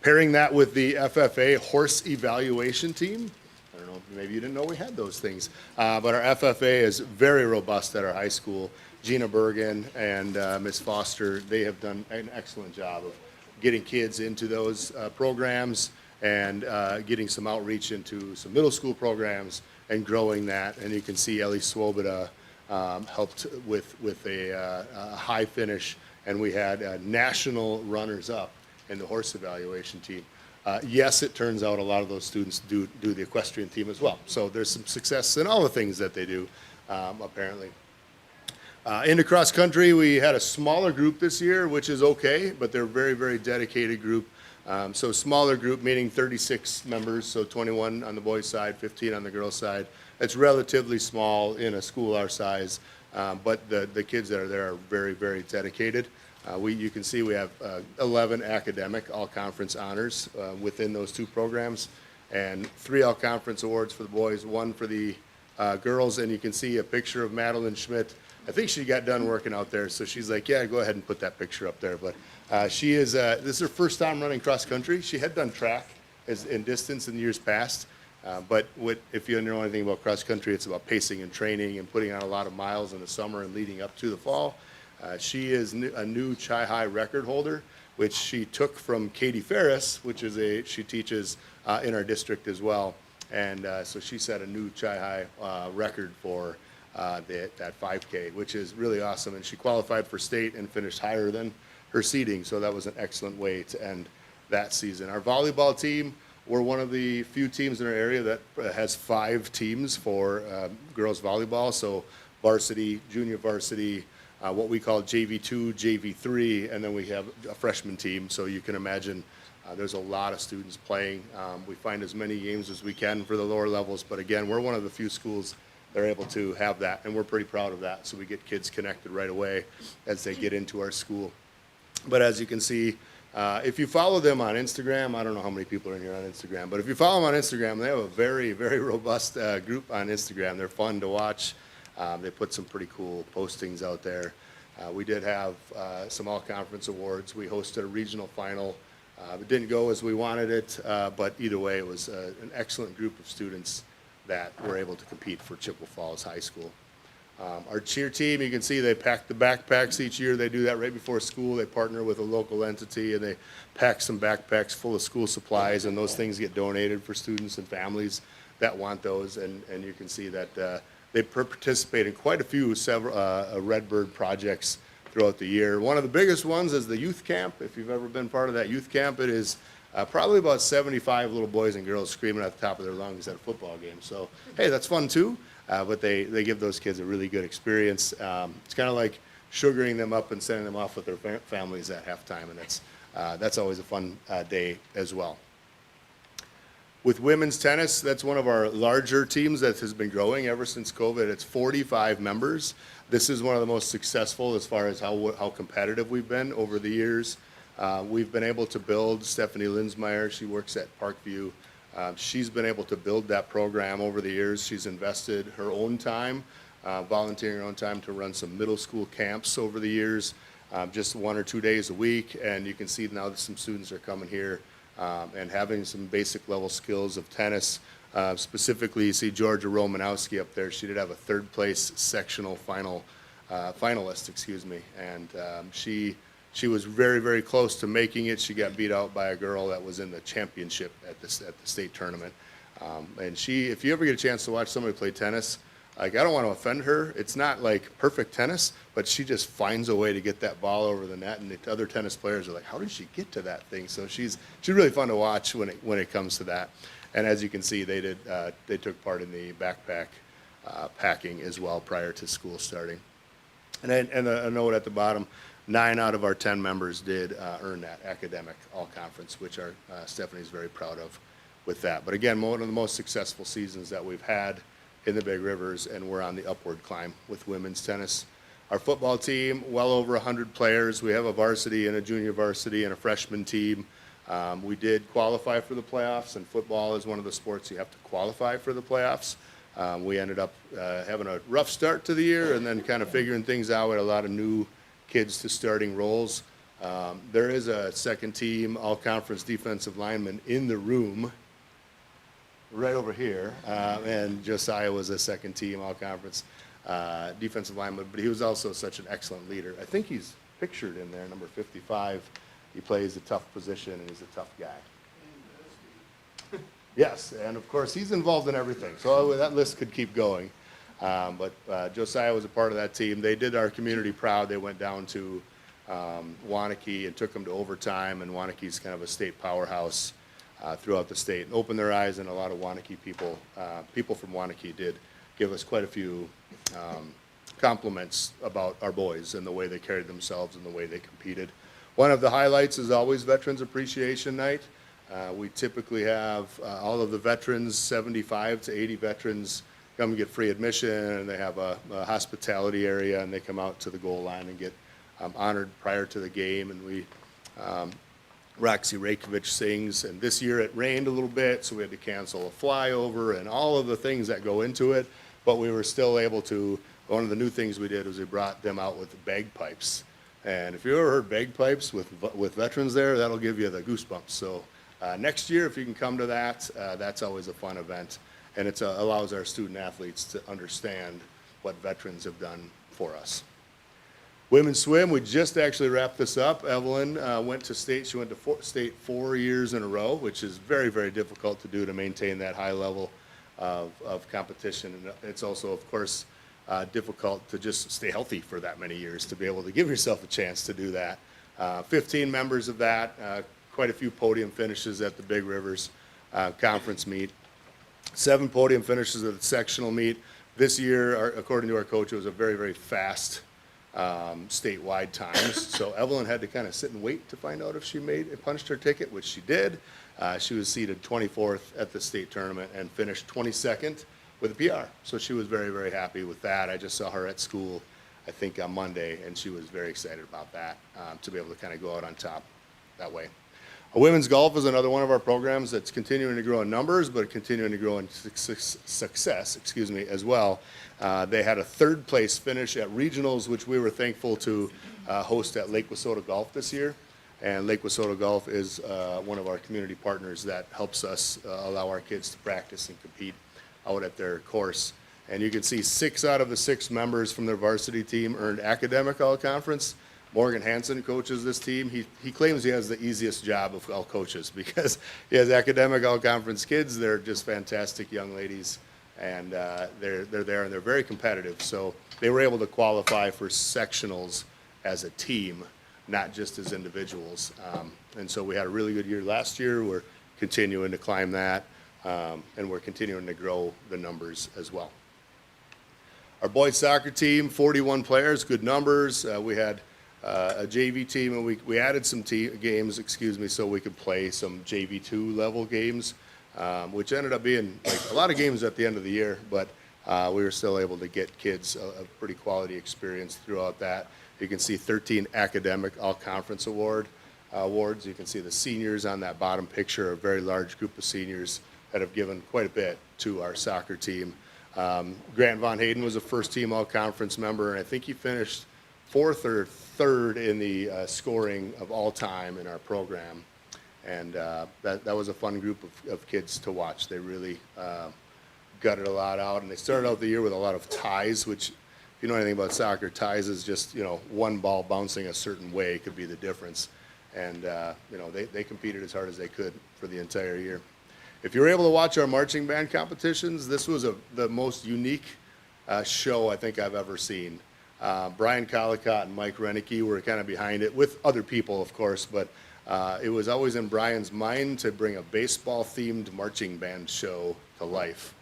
Pairing that with the FFA horse evaluation team. I don't know, maybe you didn't know we had those things, but our FFA is very robust at our high school. Gina Bergen and Ms. Foster, they have done an excellent job of getting kids into those programs and getting some outreach into some middle school programs and growing that. And you can see Ellie Swoboda helped with a high finish, and we had national runners-up in the horse evaluation team. Yes, it turns out a lot of those students do the equestrian team as well. So there's some success in all the things that they do, apparently. Into cross country, we had a smaller group this year, which is okay, but they're a very, very dedicated group. So smaller group, meaning 36 members, so 21 on the boys' side, 15 on the girls' side. It's relatively small in a school our size, but the kids that are there are very, very dedicated. You can see we have 11 academic all-conference honors within those two programs, and 3 all-conference awards for the boys, 1 for the girls, and you can see a picture of Madeline Schmidt. I think she got done working out there, so she's like, yeah, go ahead and put that picture up there. But this is her first time running cross-country. She had done track in distance in years past, but if you know anything about cross-country, it's about pacing and training and putting on a lot of miles in the summer and leading up to the fall. She is a new Chi-High record holder, which she took from Katie Ferris, she teaches in our district as well. And so she set a new Chi-High record for that 5K, which is really awesome. And she qualified for state and finished higher than her seeding. So that was an excellent way to end that season. Our volleyball team, we're one of the few teams in our area that has 5 teams for girls volleyball. So varsity, junior varsity, what we call JV2, JV3, and then we have a freshman team. So you can imagine there's a lot of students playing. We find as many games as we can for the lower levels, but again, we're one of the few schools that are able to have that, and we're pretty proud of that. So we get kids connected right away as they get into our school. But as you can see, if you follow them on Instagram, I don't know how many people are in here on Instagram, but if you follow them on Instagram, they have a very, very robust group on Instagram. They're fun to watch. They put some pretty cool postings out there. We did have some all-conference awards. We hosted a regional final. It didn't go as we wanted it, but either way, it was an excellent group of students that were able to compete for Chippewa Falls High School. Our cheer team, you can see they pack the backpacks each year. They do that right before school. They partner with a local entity, and they pack some backpacks full of school supplies, and those things get donated for students and families that want those. And you can see that they participate in quite a few Redbird projects throughout the year. One of the biggest ones is the youth camp. If you've ever been part of that youth camp, it is probably about 75 little boys and girls screaming at the top of their lungs at a football game. So, hey, that's fun too, but they give those kids a really good experience. It's kind of like sugaring them up and sending them off with their families at halftime, and that's always a fun day as well. With women's tennis, that's one of our larger teams that has been growing ever since COVID. It's 45 members. This is one of the most successful as far as how competitive we've been over the years. We've been able to build Stephanie Linsmeyer. She works at Parkview. She's been able to build that program over the years. She's invested her own time, volunteering her own time to run some middle school camps over the years, just 1 or 2 days a week. And you can see now that some students are coming here and having some basic level skills of tennis. Specifically, you see Georgia Romanowski up there. She did have a third place sectional finalist, and she was very, very close to making it. She got beat out by a girl that was in the championship at the state tournament. And if you ever get a chance to watch somebody play tennis, like, I don't want to offend her. It's not like perfect tennis, but she just finds a way to get that ball over the net, and the other tennis players are like, how did she get to that thing? So she's really fun to watch when it comes to that. And as you can see, they took part in the backpack packing as well prior to school starting. And a note at the bottom, 9 out of our 10 members did earn that academic all-conference, which Stephanie's very proud of with that. But again, one of the most successful seasons that we've had in the Big Rivers, and we're on the upward climb with women's tennis. Our football team, well over 100 players. We have a varsity and a junior varsity and a freshman team. We did qualify for the playoffs, and football is one of the sports you have to qualify for the playoffs. We ended up having a rough start to the year and then kind of figuring things out with a lot of new kids to starting roles. There is a second team all-conference defensive lineman in the room right over here, and Josiah was a second team all-conference defensive lineman, but he was also such an excellent leader. I think he's pictured in there, number 55. He plays a tough position, and he's a tough guy. Yes, and of course, he's involved in everything, so that list could keep going. But Josiah was a part of that team. They did our community proud. They went down to Waunakee and took them to overtime, and Waunakee's kind of a state powerhouse throughout the state, and opened their eyes, and a lot of Waunakee people from Waunakee did give us quite a few compliments about our boys and the way they carried themselves and the way they competed. One of the highlights is always Veterans Appreciation Night. We typically have all of the veterans, 75 to 80 veterans, come and get free admission, and they have a hospitality area, and they come out to the goal line and get honored prior to the game. And we Roxy Rakovich sings, and this year it rained a little bit, so we had to cancel a flyover and all of the things that go into it, but we were still able to. One of the new things we did was we brought them out with bagpipes, and if you ever heard bagpipes with veterans there, that'll give you the goosebumps. So next year, if you can come to that, that's always a fun event, and it allows our student athletes to understand what veterans have done for us. Women's swim, we just actually wrapped this up. Evelyn went to state. She went to state 4 years in a row, which is very, very difficult to do to maintain that high level of competition. And it's also, of course, difficult to just stay healthy for that many years, to be able to give yourself a chance to do that. 15 members of that, quite a few podium finishes at the Big Rivers conference meet. 7 podium finishes at the sectional meet. This year, according to our coach, it was a very, very fast statewide times. So Evelyn had to kind of sit and wait to find out if she punched her ticket, which she did. She was seated 24th at the state tournament and finished 22nd with a PR. So she was very, very happy with that. I just saw her at school, I think on Monday, and she was very excited about that, to be able to kind of go out on top that way. Women's golf is another one of our programs that's continuing to grow in numbers, but continuing to grow in success, as well. They had a 3rd place finish at regionals, which we were thankful to host at Lake Wissota Golf this year. And Lake Wissota Golf is one of our community partners that helps us allow our kids to practice and compete out at their course. And you can see 6 out of the 6 members from their varsity team earned academic all-conference. Morgan Hansen coaches this team. He claims he has the easiest job of all coaches because he has academic all-conference kids. They're just fantastic young ladies, and they're there and they're very competitive. So they were able to qualify for sectionals as a team, not just as individuals. And so we had a really good year last year. We're continuing to climb that, and we're continuing to grow the numbers as well. Our boys soccer team, 41 players, good numbers. We had a JV team, and we added some games, so we could play some JV2 level games, which ended up being like a lot of games at the end of the year, but we were still able to get kids a pretty quality experience throughout that. You can see 13 academic all-conference awards. You can see the seniors on that bottom picture, a very large group of seniors that have given quite a bit to our soccer team. Grant Von Hayden was a first-team all-conference member, and I think he finished 4th or 3rd in the scoring of all time in our program. And that was a fun group of kids to watch. They really gutted a lot out, and they started out the year with a lot of ties, which, if you know anything about soccer, ties is just, one ball bouncing a certain way could be the difference. And, they competed as hard as they could for the entire year. If you were able to watch our marching band competitions, this was the most unique show I think I've ever seen. Brian Collicott and Mike Renicky were kind of behind it, with other people, of course, but it was always in Brian's mind to bring a baseball-themed marching band show to life.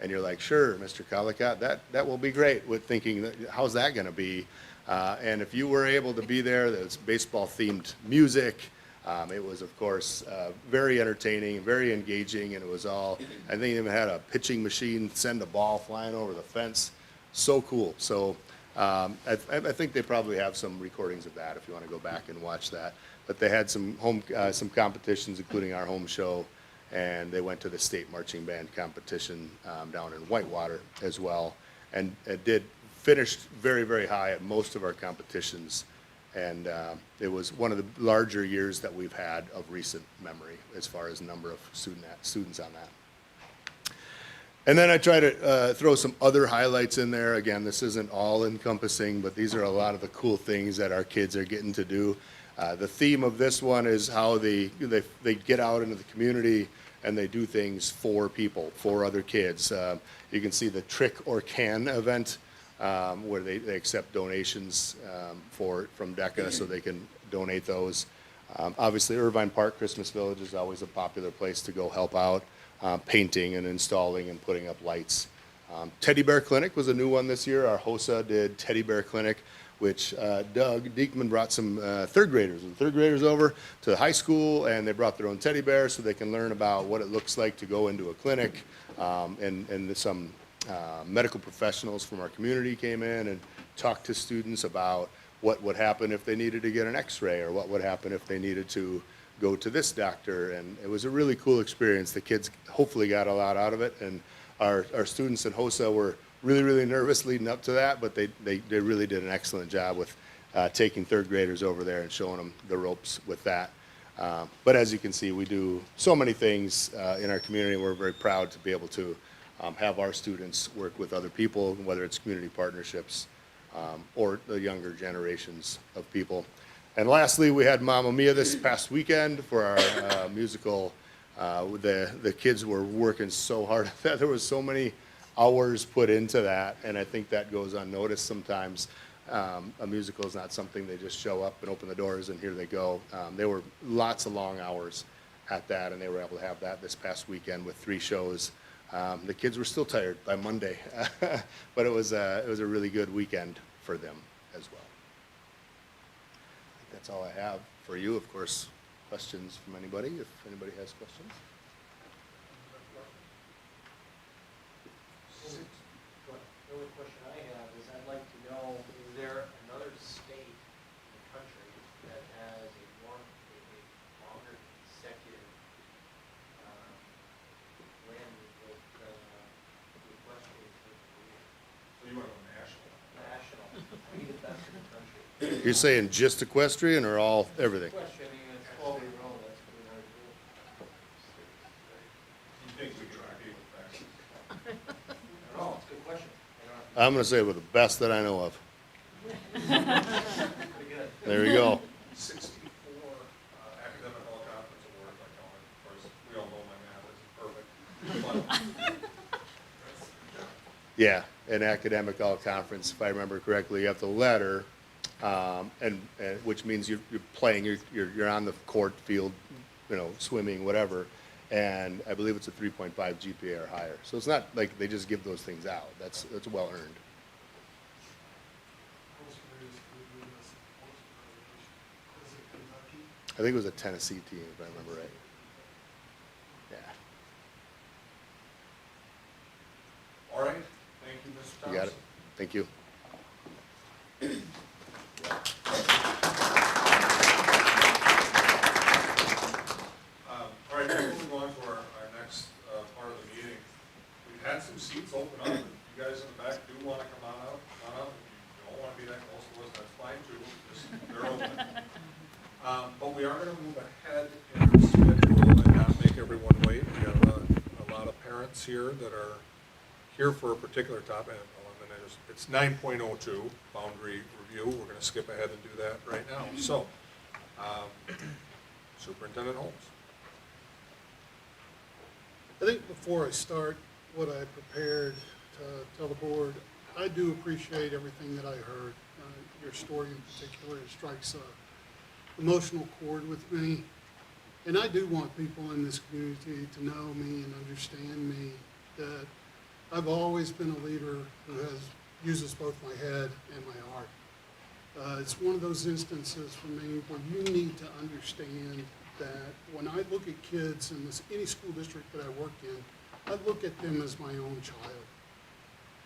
And you're like, sure, Mr. Collicott, that will be great, with thinking, how's that going to be? And if you were able to be there, there's baseball-themed music. It was, of course, very entertaining, very engaging, and it was all, I think they even had a pitching machine send a ball flying over the fence. So cool. So I think they probably have some recordings of that if you want to go back and watch that. But they had some competitions, including our home show, and they went to the state marching band competition down in Whitewater as well, and it finished very, very high at most of our competitions. And it was one of the larger years that we've had of recent memory as far as number of students on that. And then I try to throw some other highlights in there. Again, this isn't all encompassing, but these are a lot of the cool things that our kids are getting to do. The theme of this one is how they get out into the community and they do things for people, for other kids. You can see the Trick or Can event, where they accept donations from DECA, so they can donate those. Obviously, Irvine Park Christmas Village is always a popular place to go help out, painting and installing and putting up lights. Teddy Bear Clinic was a new one this year. Our HOSA did Teddy Bear Clinic, which Doug Diekman brought some third graders over to the high school, and they brought their own teddy bear so they can learn about what it looks like to go into a clinic, and some medical professionals from our community came in and talked to students about what would happen if they needed to get an x-ray, or what would happen if they needed to go to this doctor. And it was a really cool experience. The kids hopefully got a lot out of it, and our students in HOSA were really, really nervous leading up to that, but they really did an excellent job with taking third graders over there and showing them the ropes with that. But as you can see, we do so many things in our community. We're very proud to be able to have our students work with other people, whether it's community partnerships or the younger generations of people. And lastly, we had Mamma Mia this past weekend for our musical. The kids were working so hard at that. There was so many hours put into that, and I think that goes unnoticed sometimes. A musical is not something they just show up and open the doors and here they go. There were lots of long hours at that, and they were able to have that this past weekend with 3 shows. The kids were still tired by Monday, but it was a really good weekend for them as well. I think that's all I have for you. Of course, questions from anybody, if anybody has questions. The only question I have is, I'd like to know, is there another state in the country that has a longer consecutive win with equestrian team of the year? So you want to go national? National. Be the best in the country. You're saying just equestrian or everything? Equestrian, I mean, it's 12 in a row, that's pretty hard to do. You think we could compete with Texas? I don't know, it's a good question. I'm going to say we're the best that I know of. Pretty good. There you go. 64 academic all-conference awards. I counted. Of course, we all know my math isn't perfect. But Yeah, an academic all-conference, if I remember correctly. You have the letter, and which means you're playing, you're on the court, field, you know, swimming, whatever. And I believe it's a 3.5 GPA or higher. So it's not like they just give those things out. That's well earned. I think it was a Tennessee team, if I remember right. Yeah. All right, thank you, Mr. Thompson. You got it. Thank you. All right, moving on to our next part of the meeting. We've had some seats open up. If you guys in the back do want to come on up. If you don't want to be that close to us, that's fine too. Just, they're open. But we are going to move ahead in the schedule and not make everyone wait. We have a lot of parents here that are here for a particular topic. It's 9.02, boundary review. We're going to skip ahead and do that right now. So, Superintendent Holmes. I think before I start what I prepared to tell the board, I do appreciate everything that I heard. Your story in particular strikes a emotional chord with me. And I do want people in this community to know me and understand me, that I've always been a leader who uses both my head and my heart. It's one of those instances for me where you need to understand that when I look at kids in any school district that I work in, I look at them as my own child.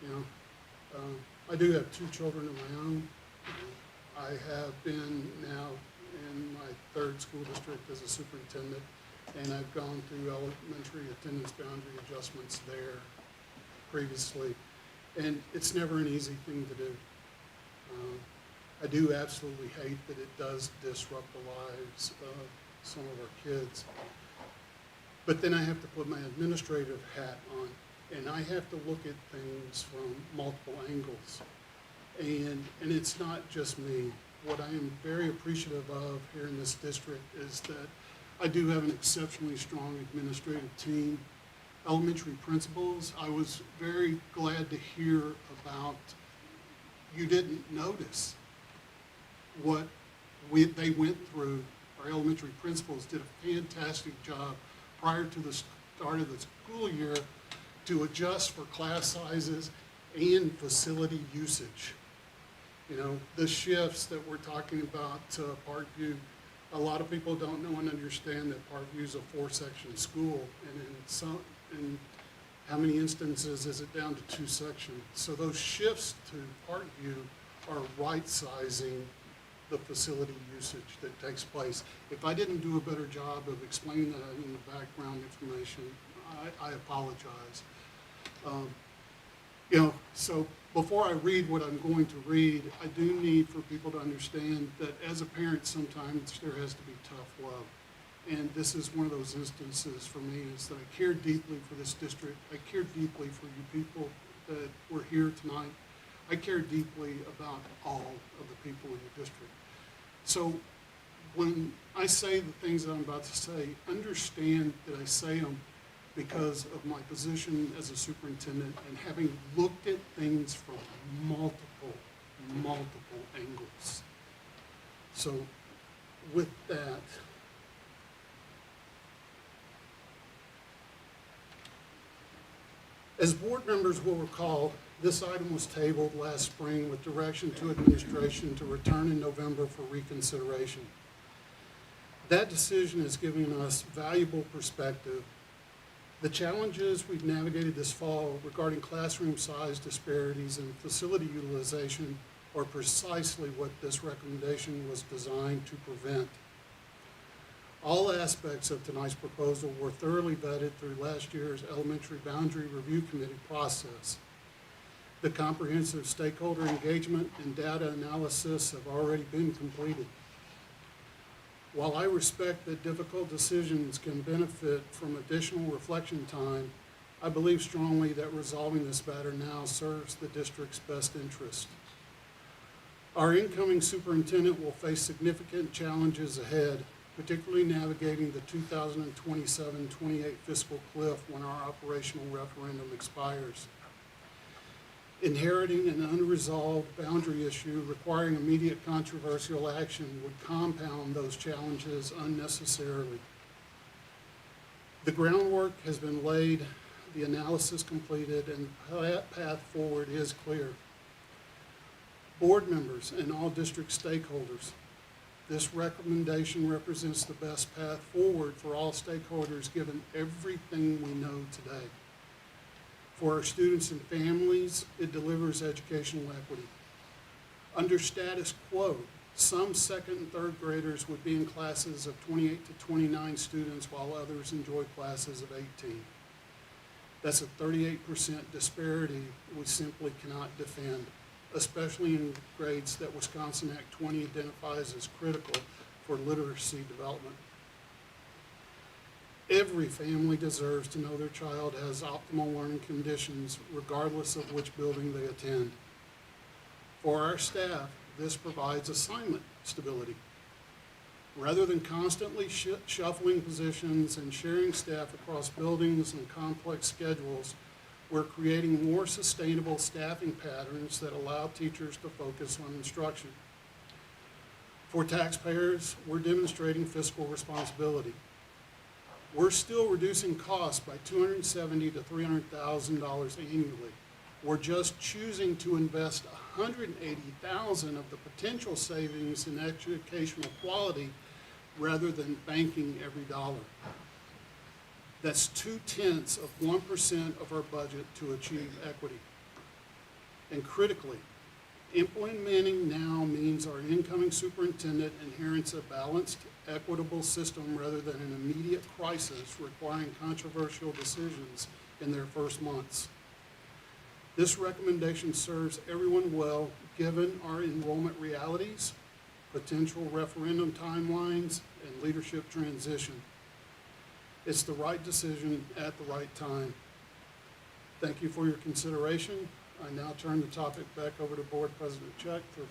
You know, I do have 2 children of my own. I have been now in my 3rd school district as a superintendent, and I've gone through elementary attendance boundary adjustments there previously, and it's never an easy thing to do. I do absolutely hate that it does disrupt the lives of some of our kids, but then I have to put my administrative hat on, and I have to look at things from multiple angles, and it's not just me. What I am very appreciative of here in this district is that I do have an exceptionally strong administrative team. Elementary principals, I was very glad to hear about you didn't notice what they went through. Our elementary principals did a fantastic job prior to the start of the school year to adjust for class sizes and facility usage. You know, the shifts that we're talking about Parkview, a lot of people don't know and understand that Parkview is a 4-section school, and in how many instances is it down to 2 sections? So those shifts to Parkview are right-sizing the facility usage that takes place. If I didn't do a better job of explaining that in the background information, I apologize. You know, so before I read what I'm going to read, I do need for people to understand that as a parent, sometimes there has to be tough love. And this is one of those instances for me, is that I care deeply for this district. I care deeply for you people that were here tonight. I care deeply about all of the people in the district. So when I say the things that I'm about to say, understand that I say them because of my position as a superintendent and having looked at things from multiple angles. So with that, as board members will recall, this item was tabled last spring with direction to administration to return in November for reconsideration. That decision has given us valuable perspective. The challenges we've navigated this fall regarding classroom size disparities and facility utilization are precisely what this recommendation was designed to prevent. All aspects of tonight's proposal were thoroughly vetted through last year's Elementary Boundary Review Committee process. The comprehensive stakeholder engagement and data analysis have already been completed. While I respect that difficult decisions can benefit from additional reflection time, I believe strongly that resolving this matter now serves the district's best interest. Our incoming superintendent will face significant challenges ahead, particularly navigating the 2027-28 fiscal cliff when our operational referendum expires. Inheriting an unresolved boundary issue requiring immediate controversial action would compound those challenges unnecessarily. The groundwork has been laid, the analysis completed, and the path forward is clear. Board members and all district stakeholders, this recommendation represents the best path forward for all stakeholders given everything we know today. For our students and families, it delivers educational equity. Under status quo, some second and third graders would be in classes of 28 to 29 students while others enjoy classes of 18. That's a 38% disparity we simply cannot defend, especially in grades that Wisconsin Act 20 identifies as critical for literacy development. Every family deserves to know their child has optimal learning conditions regardless of which building they attend. For our staff, this provides assignment stability. Rather than constantly shuffling positions and sharing staff across buildings and complex schedules, we're creating more sustainable staffing patterns that allow teachers to focus on instruction. For taxpayers, we're demonstrating fiscal responsibility. We're still reducing costs by $270,000 to $300,000 annually. We're just choosing to invest $180,000 of the potential savings in educational quality rather than banking every dollar. That's 0.2% of our budget to achieve equity. And critically, implementing now means our incoming superintendent inherits a balanced, equitable system rather than an immediate crisis requiring controversial decisions in their first months. This recommendation serves everyone well given our enrollment realities, potential referendum timelines, and leadership transition. It's the right decision at the right time. Thank you for your consideration. I now turn the topic back over to Board President Check for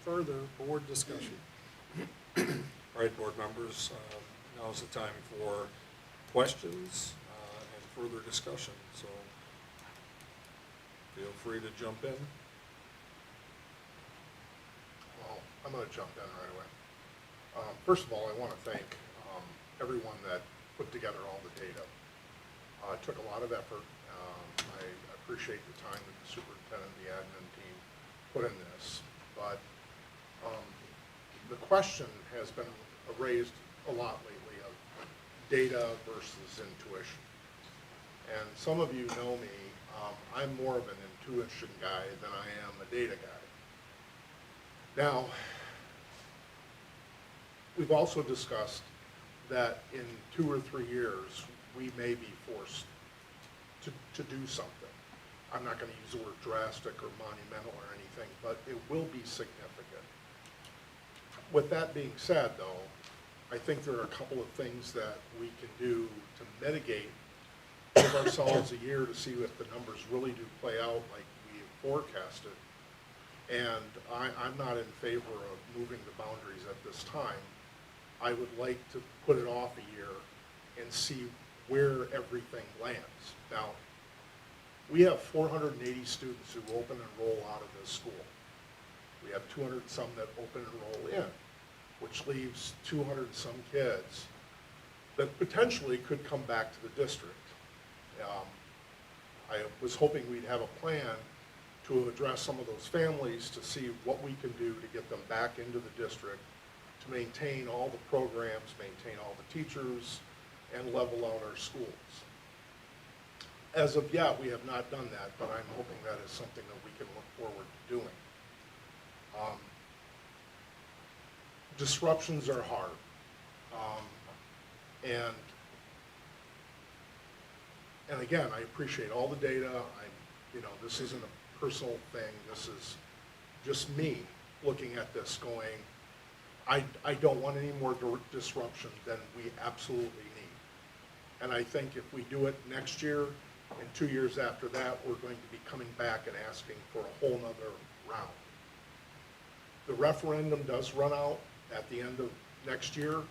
further board discussion. All right, board members, now is the time for questions and further discussion. So feel free to jump in. Well, I'm going to jump in right away. First of all, I want to thank everyone that put together all the data. It took a lot of effort. I appreciate the time that the superintendent and the admin team put in this. But the question has been raised a lot lately of data versus intuition. And some of you know me, I'm more of an intuition guy than I am a data guy. Now, we've also discussed that in 2 or 3 years, we may be forced to do something. I'm not going to use the word drastic or monumental or anything, but it will be significant. With that being said, though, I think there are a couple of things that we can do to mitigate, give ourselves a year to see if the numbers really do play out like we forecasted. And I'm not in favor of moving the boundaries at this time. I would like to put it off a year and see where everything lands. Now, we have 480 students who open and roll out of this school. We have 200 and some that open and roll in, which leaves 200 and some kids that potentially could come back to the district. I was hoping we'd have a plan to address some of those families to see what we can do to get them back into the district, to maintain all the programs, maintain all the teachers, and level out our schools. As of yet, we have not done that, but I'm hoping that is something that we can look forward to doing. Disruptions are hard. And again, I appreciate all the data. This isn't a personal thing. This is just me looking at this going, I don't want any more disruption than we absolutely need. And I think if we do it next year and 2 years after that, we're going to be coming back and asking for a whole nother round. The referendum does run out at the end of next year.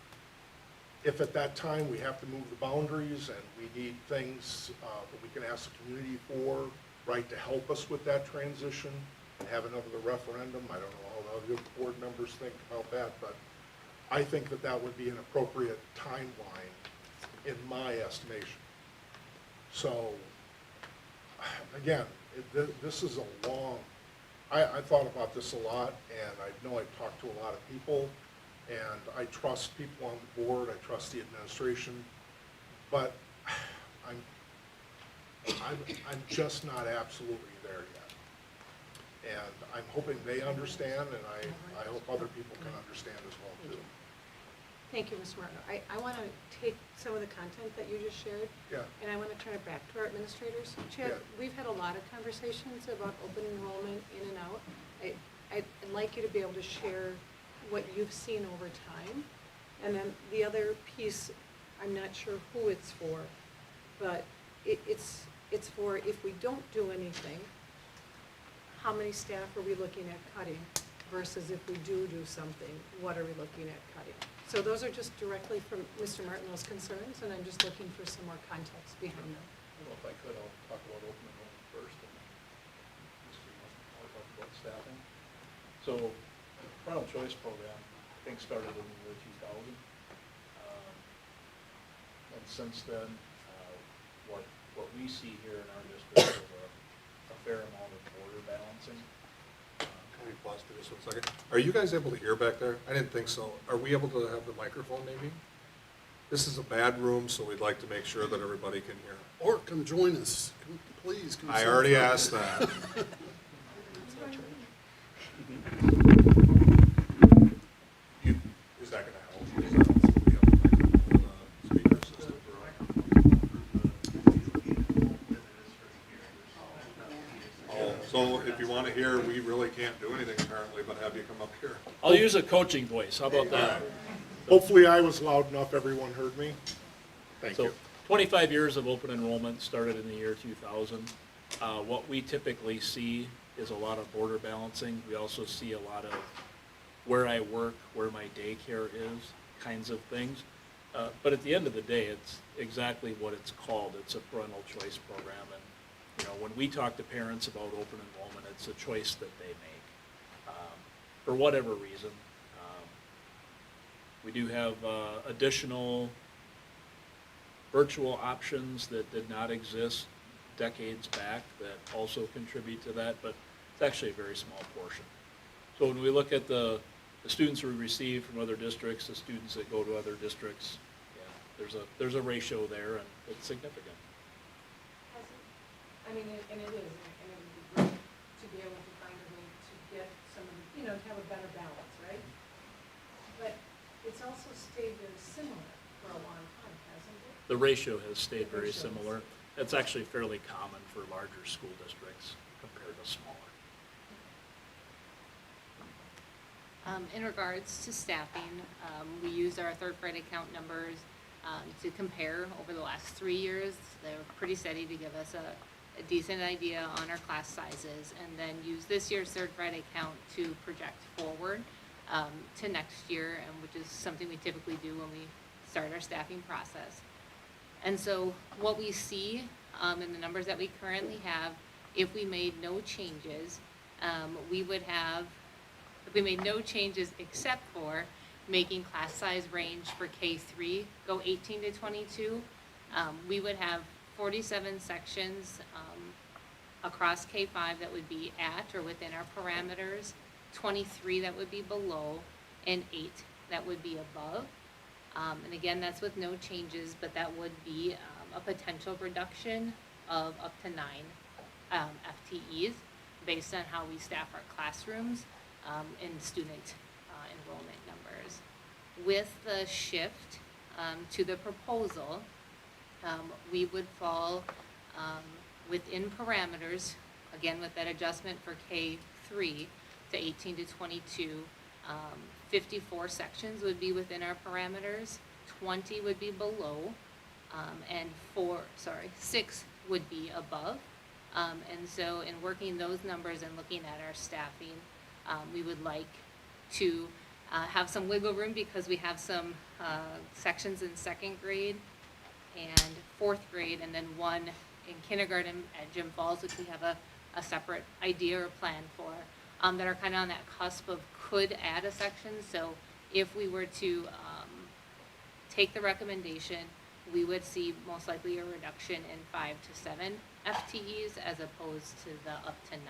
If at that time we have to move the boundaries and we need things that we can ask the community for, right, to help us with that transition and have another referendum. I don't know how the other board members think about that, but I think that that would be an appropriate timeline in my estimation. So, again, this is a long, I thought about this a lot, and I know I've talked to a lot of people, and I trust people on the board, I trust the administration, but I'm just not absolutely there yet. And I'm hoping they understand, and I hope other people can understand as well, too. Thank you, Mr. Martin. I want to take some of the content that you just shared, and I want to turn it back to our administrators. Chad, we've had a lot of conversations about open enrollment in and out. I'd like you to be able to share what you've seen over time. And then the other piece, I'm not sure who it's for, but it's for if we don't do anything, how many staff are we looking at cutting versus if we do something, what are we looking at cutting? So those are just directly from Mr. Martineau's concerns, and I'm just looking for some more context behind them. Well, if I could, I'll talk about open enrollment first, and then I'll talk about staffing. So, the parental choice program, I think, started in the year 2000. And since then, what we see here in our district is a fair amount of border balancing. Can we pause for just 1 second? Are you guys able to hear back there? I didn't think so. Are we able to have the microphone maybe? This is a bad room, so we'd like to make sure that everybody can hear. Or come join us, please. Come I already asked that. Is that going to help? Is that also we have the speaker system? Oh, so if you want to hear, we really can't do anything apparently, but have you come up here. I'll use a coaching voice. How about that? Hopefully I was loud enough, everyone heard me. Thank you. 25 years of open enrollment, started in the year 2000. What we typically see is a lot of border balancing. We also see a lot of where I work, where my daycare is, kinds of things. But at the end of the day, it's exactly what it's called. It's a parental choice program. And you know, when we talk to parents about open enrollment, it's a choice that they make for whatever reason. We do have additional virtual options that did not exist decades back that also contribute to that, but it's actually a very small portion. So when we look at the students we receive from other districts, the students that go to other districts, yeah, there's a ratio there, and it's significant. I mean, and it is, and it would be great to be able to find a way to get some of the, you know, to have a better balance, right? But it's also stayed very similar for a long time, hasn't it? The ratio has stayed very similar. It's actually fairly common for larger school districts compared to smaller. In regards to staffing, we used our third grade account numbers to compare over the last 3 years. They were pretty steady to give us a decent idea on our class sizes, and then use this year's third grade account to project forward to next year, and which is something we typically do when we start our staffing process. And so what we see in the numbers that we currently have, if we made no changes, we would have, if we made no changes except for making class size range for K3 go 18 to 22, we would have 47 sections across K5 that would be at or within our parameters, 23 that would be below, and 8 that would be above. And again, that's with no changes, but that would be a potential reduction of up to 9 FTEs based on how we staff our classrooms and student enrollment numbers. With the shift to the proposal, we would fall within parameters, again with that adjustment for K3 to 18 to 22, 54 sections would be within our parameters, 20 would be below, and 6 would be above. And so in working those numbers and looking at our staffing, we would like to have some wiggle room because we have some sections in second grade and fourth grade, and then one in kindergarten at Jim Falls, which we have a separate idea or plan for, that are kind of on that cusp of could add a section. So if we were to take the recommendation, we would see most likely a reduction in 5 to 7 FTEs as opposed to the up to 9.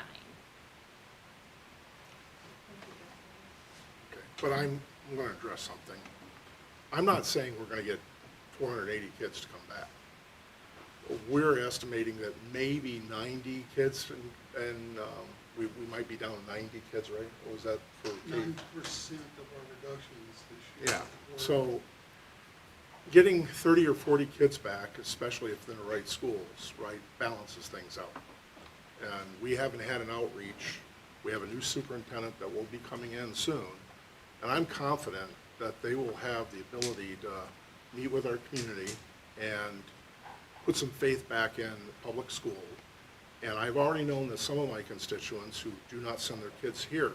Okay, but I'm going to address something. I'm not saying we're going to get 480 kids to come back. We're estimating that maybe 90 kids, and we might be down to 90 kids, right? Or was that for K? 90% of our reductions this year. Yeah, so getting 30 or 40 kids back, especially if they're in the right schools, right, balances things out. And we haven't had an outreach. We have a new superintendent that will be coming in soon. And I'm confident that they will have the ability to meet with our community and put some faith back in public school. And I've already known that some of my constituents who do not send their kids here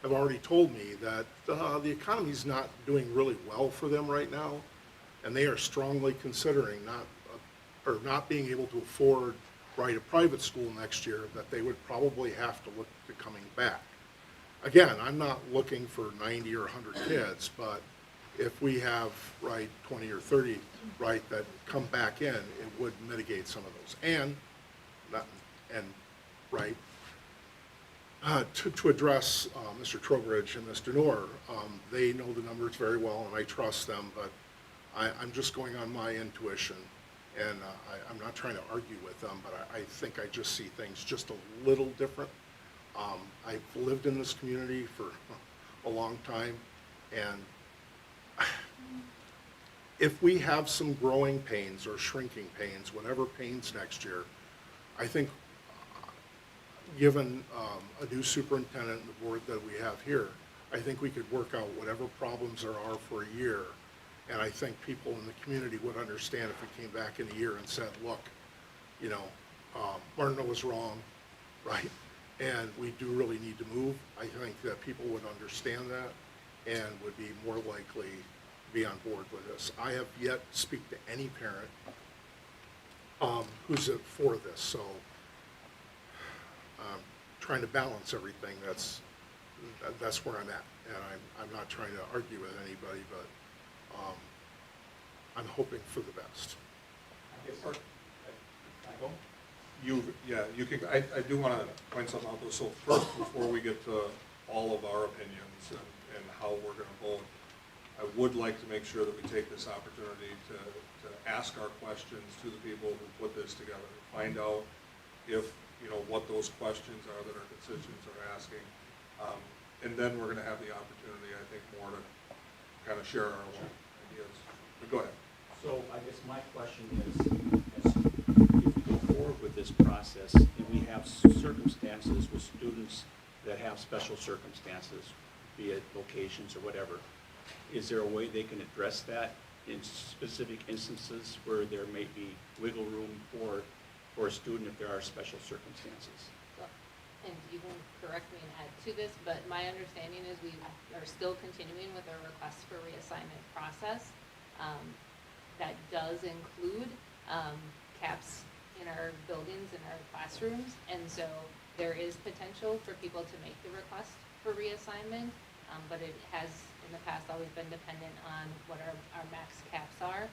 have already told me that the economy's not doing really well for them right now, and they are strongly considering not being able to afford a private school next year, that they would probably have to look to coming back. Again, I'm not looking for 90 or 100 kids, but if we have 20 or 30 that come back in, it would mitigate some of those. To address Mr. Trowbridge and Mr. Noor, they know the numbers very well, and I trust them, but I'm just going on my intuition, and I'm not trying to argue with them, but I think I just see things just a little different. I've lived in this community for a long time, and if we have some growing pains or shrinking pains, whatever pains next year, I think given a new superintendent and the board that we have here, I think we could work out whatever problems there are for a year. And I think people in the community would understand if we came back in a year and said, look, Martineau was wrong, right? And we do really need to move. I think that people would understand that and would be more likely to be on board with this. I have yet to speak to any parent who's for this, so trying to balance everything, that's where I'm at. And I'm not trying to argue with anybody, but I'm hoping for the best. You can. I do want to point something out though. So first, before we get to all of our opinions and how we're going to vote, I would like to make sure that we take this opportunity to ask our questions to the people who put this together, find out if what those questions are that our constituents are asking, and then we're going to have the opportunity, I think, more to kind of share our own ideas. But go ahead. So I guess my question is, if we go forward with this process and we have circumstances with students that have special circumstances, be it locations or whatever, is there a way they can address that in specific instances where there may be wiggle room for a student if there are special circumstances? And you can correct me and add to this, but my understanding is we are still continuing with our request for reassignment process. That does include caps in our buildings and our classrooms, and so there is potential for people to make the request for reassignment, but it has in the past always been dependent on what our max caps are.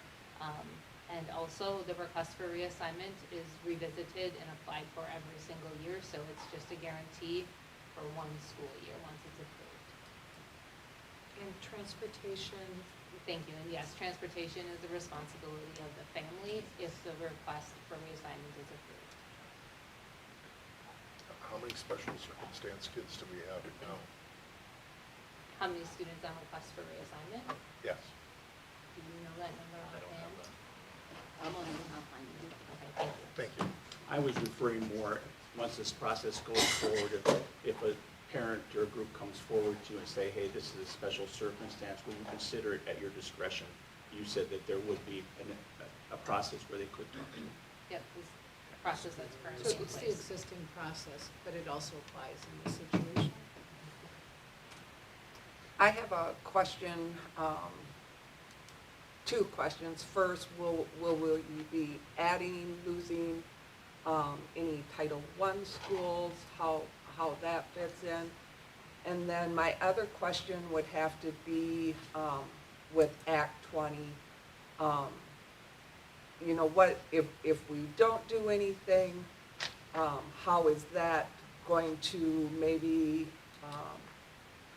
And also the request for reassignment is revisited and applied for every single year, so it's just a guarantee for one school year once it's approved. And transportation. Thank you, and yes, transportation is the responsibility of the family if the request for reassignment is approved. How many special circumstance kids do we have now? How many students on request for reassignment? Yes. Do you know that number offhand? I'll find it. Okay, thank you. Thank you. I was referring more, once this process goes forward, if a parent or a group comes forward to you and say, hey, this is a special circumstance, will you consider it at your discretion? You said that there would be a process where they could talk to you. Yep, this process that's currently So in it's the place. existing process, but it also applies in this situation. I have a question, two questions. First, will you be adding, losing any Title I schools, how that fits in. And then my other question would have to be with Act 20. You know, what if we don't do anything, how is that going to maybe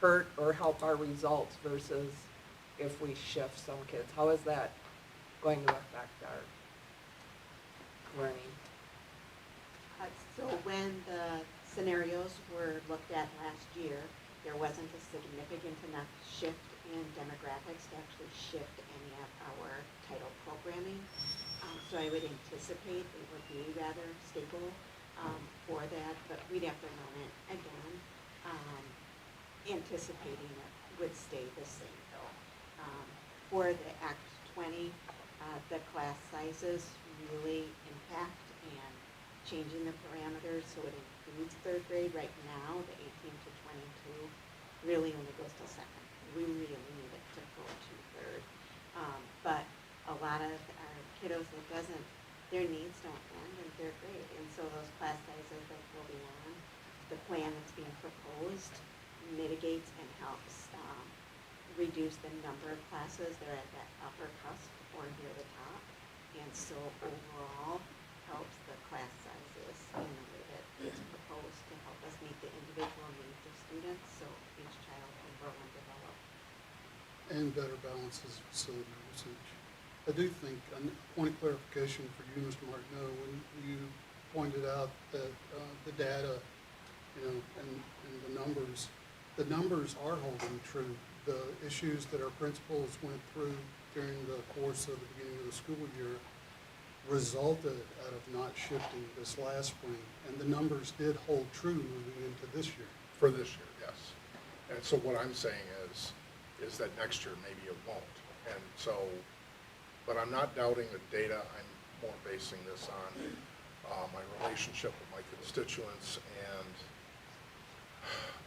hurt or help our results versus if we shift some kids? How is that going to affect our learning? So when the scenarios were looked at last year, there wasn't a significant enough shift in demographics to actually shift any of our title programming. So I would anticipate it would be rather stable for that, but we'd have to run it again, anticipating it would stay the same though. For the Act 20, the class sizes really impact and changing the parameters, so it includes third grade. Right now, the 18 to 22 really only goes to second. We really need it to go to third. But a lot of our kiddos, their needs don't end in third grade. And so those class sizes that go beyond the plan that's being proposed mitigates and helps reduce the number of classes that are at that upper cusp or near the top. And so overall helps the class sizes in the way that it's proposed to help us meet the individual needs of students, so each child can grow and develop. And better balances facility usage. I do think, a point of clarification for you, Mr. Martineau, when you pointed out that the data, you know, and the numbers are holding true. The issues that our principals went through during the course of the beginning of the school year resulted out of not shifting this last spring, and the numbers did hold true moving into this year. For this year, yes. And so what I'm saying is that next year maybe it won't. And so, but I'm not doubting the data. I'm more basing this on my relationship with my constituents and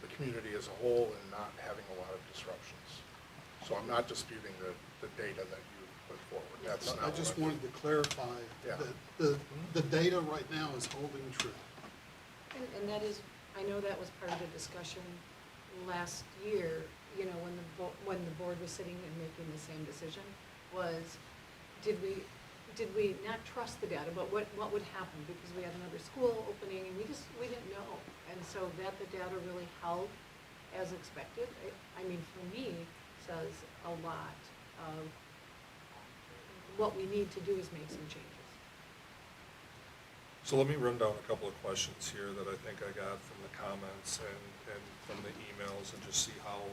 the community as a whole, and not having a lot of disruptions. So I'm not disputing the data that you put forward. That's not I just wanted to clarify that the data right now is holding true. And that is, I know that was part of the discussion last year, you know, when the board was sitting and making the same decision, was did we not trust the data, but what would happen, because we had another school opening and we didn't know. And so that the data really held as expected, I mean, for me, says a lot of what we need to do is make some changes. So let me run down a couple of questions here that I think I got from the comments and from the emails, and just see how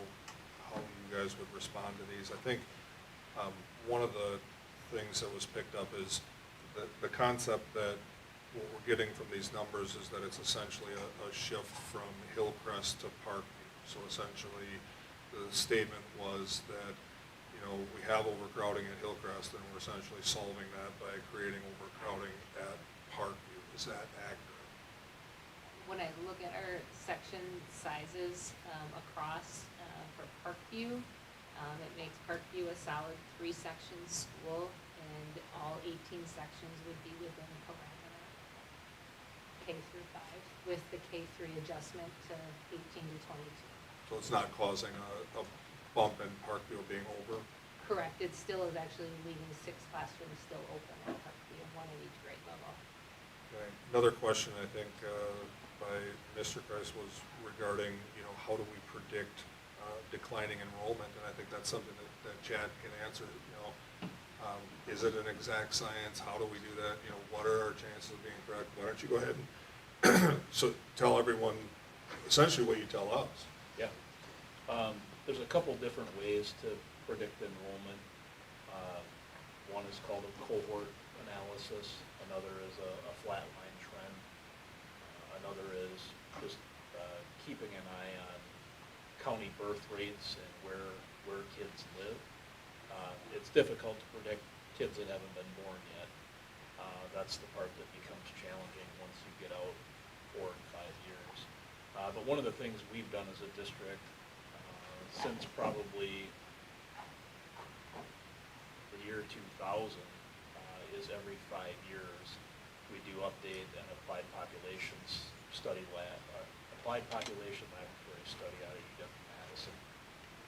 you guys would respond to these. I think one of the things that was picked up is the concept that what we're getting from these numbers is that it's essentially a shift from Hillcrest to Parkview. So essentially, the statement was that, you know, we have overcrowding at Hillcrest, and we're essentially solving that by creating overcrowding at Parkview. Is that accurate? When I look at our section sizes across for Parkview, it makes Parkview a solid 3-section school, and all 18 sections would be within parameter K through 5, with the K3 adjustment to 18 to 22. So it's not causing a bump in Parkview being over? Correct. It still is actually leaving 6 classrooms still open at Parkview, 1 at each grade level. Okay. Another question, I think, by Mr. Kreis was regarding, you know, how do we predict declining enrollment? And I think that's something that Chad can answer. You know, is it an exact science? How do we do that? You know, what are our chances of being correct? Why don't you go ahead and so tell everyone essentially what you tell us. Yeah. There's a couple different ways to predict enrollment. One is called a cohort analysis. Another is a flat line trend. Another is just keeping an eye on county birth rates and where kids live. It's difficult to predict kids that haven't been born yet. That's the part that becomes challenging once you get out 4 and 5 years. But one of the things we've done as a district since probably the year 2000 is every 5 years we do update an applied populations study applied population laboratory study out of UW-Madison.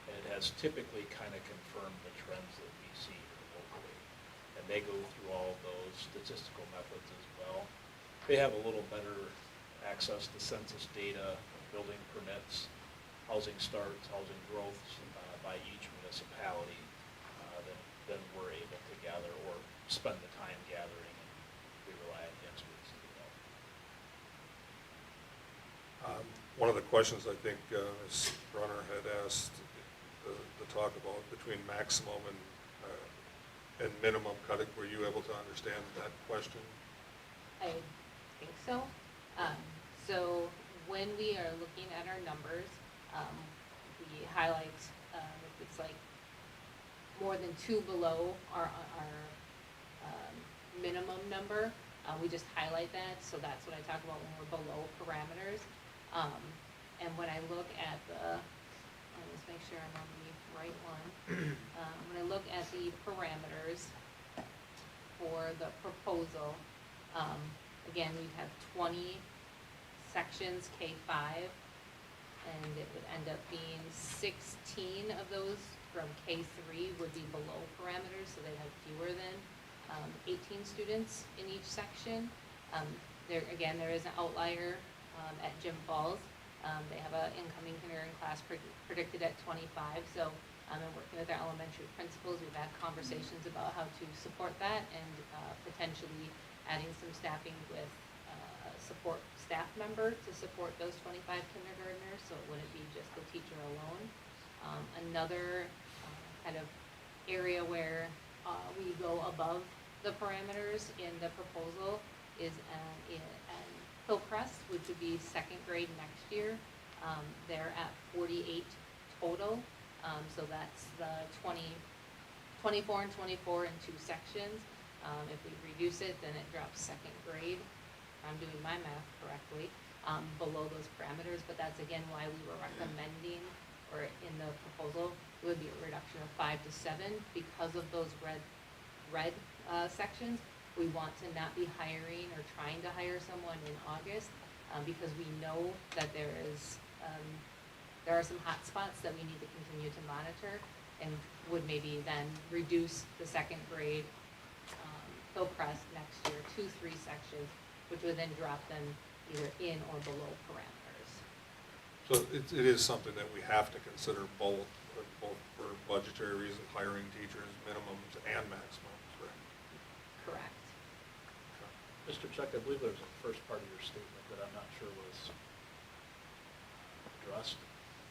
And it has typically kind of confirmed the trends that we see here locally. And they go through all of those statistical methods as well. They have a little better access to census data, building permits, housing starts, housing growths by each municipality than we're able to gather or spend the time gathering, and we rely on the experts to do that. One of the questions I think Ms. Brunner had asked to talk about between maximum and minimum cutting, were you able to understand that question? I think so. So when we are looking at our numbers, we highlight if it's like more than 2 below our minimum number, we just highlight that. So that's what I talk about when we're below parameters. And when I look at let's make sure I'm on the right one. When I look at the parameters for the proposal, again, we'd have 20 sections K-5, and it would end up being 16 of those from K-3 would be below parameters, so they'd have fewer than 18 students in each section. There is an outlier at Jim Falls. They have an incoming kindergarten class predicted at 25, so in working with our elementary principals, we've had conversations about how to support that and potentially adding some staffing with support staff member to support those 25 kindergartners, so it wouldn't be just the teacher alone. Another kind of area where we go above the parameters in the proposal is in Hillcrest, which would be second grade next year. They're at 48 total, so that's the 24 and 24 in 2 sections. If we reduce it, then it drops second grade. I'm doing my math correctly, below those parameters, but that's again why we were recommending, or in the proposal, it would be a reduction of 5 to 7 because of those red sections. We want to not be hiring or trying to hire someone in August because we know that there are some hot spots that we need to continue to monitor, and would maybe then reduce the second grade Hillcrest next year to 3 sections, which would then drop them either in or below parameters. So it is something that we have to consider both for budgetary reasons, hiring teachers, minimums and maximums, right? Correct. Mr. Chuck, I believe there's a first part of your statement that I'm not sure was addressed.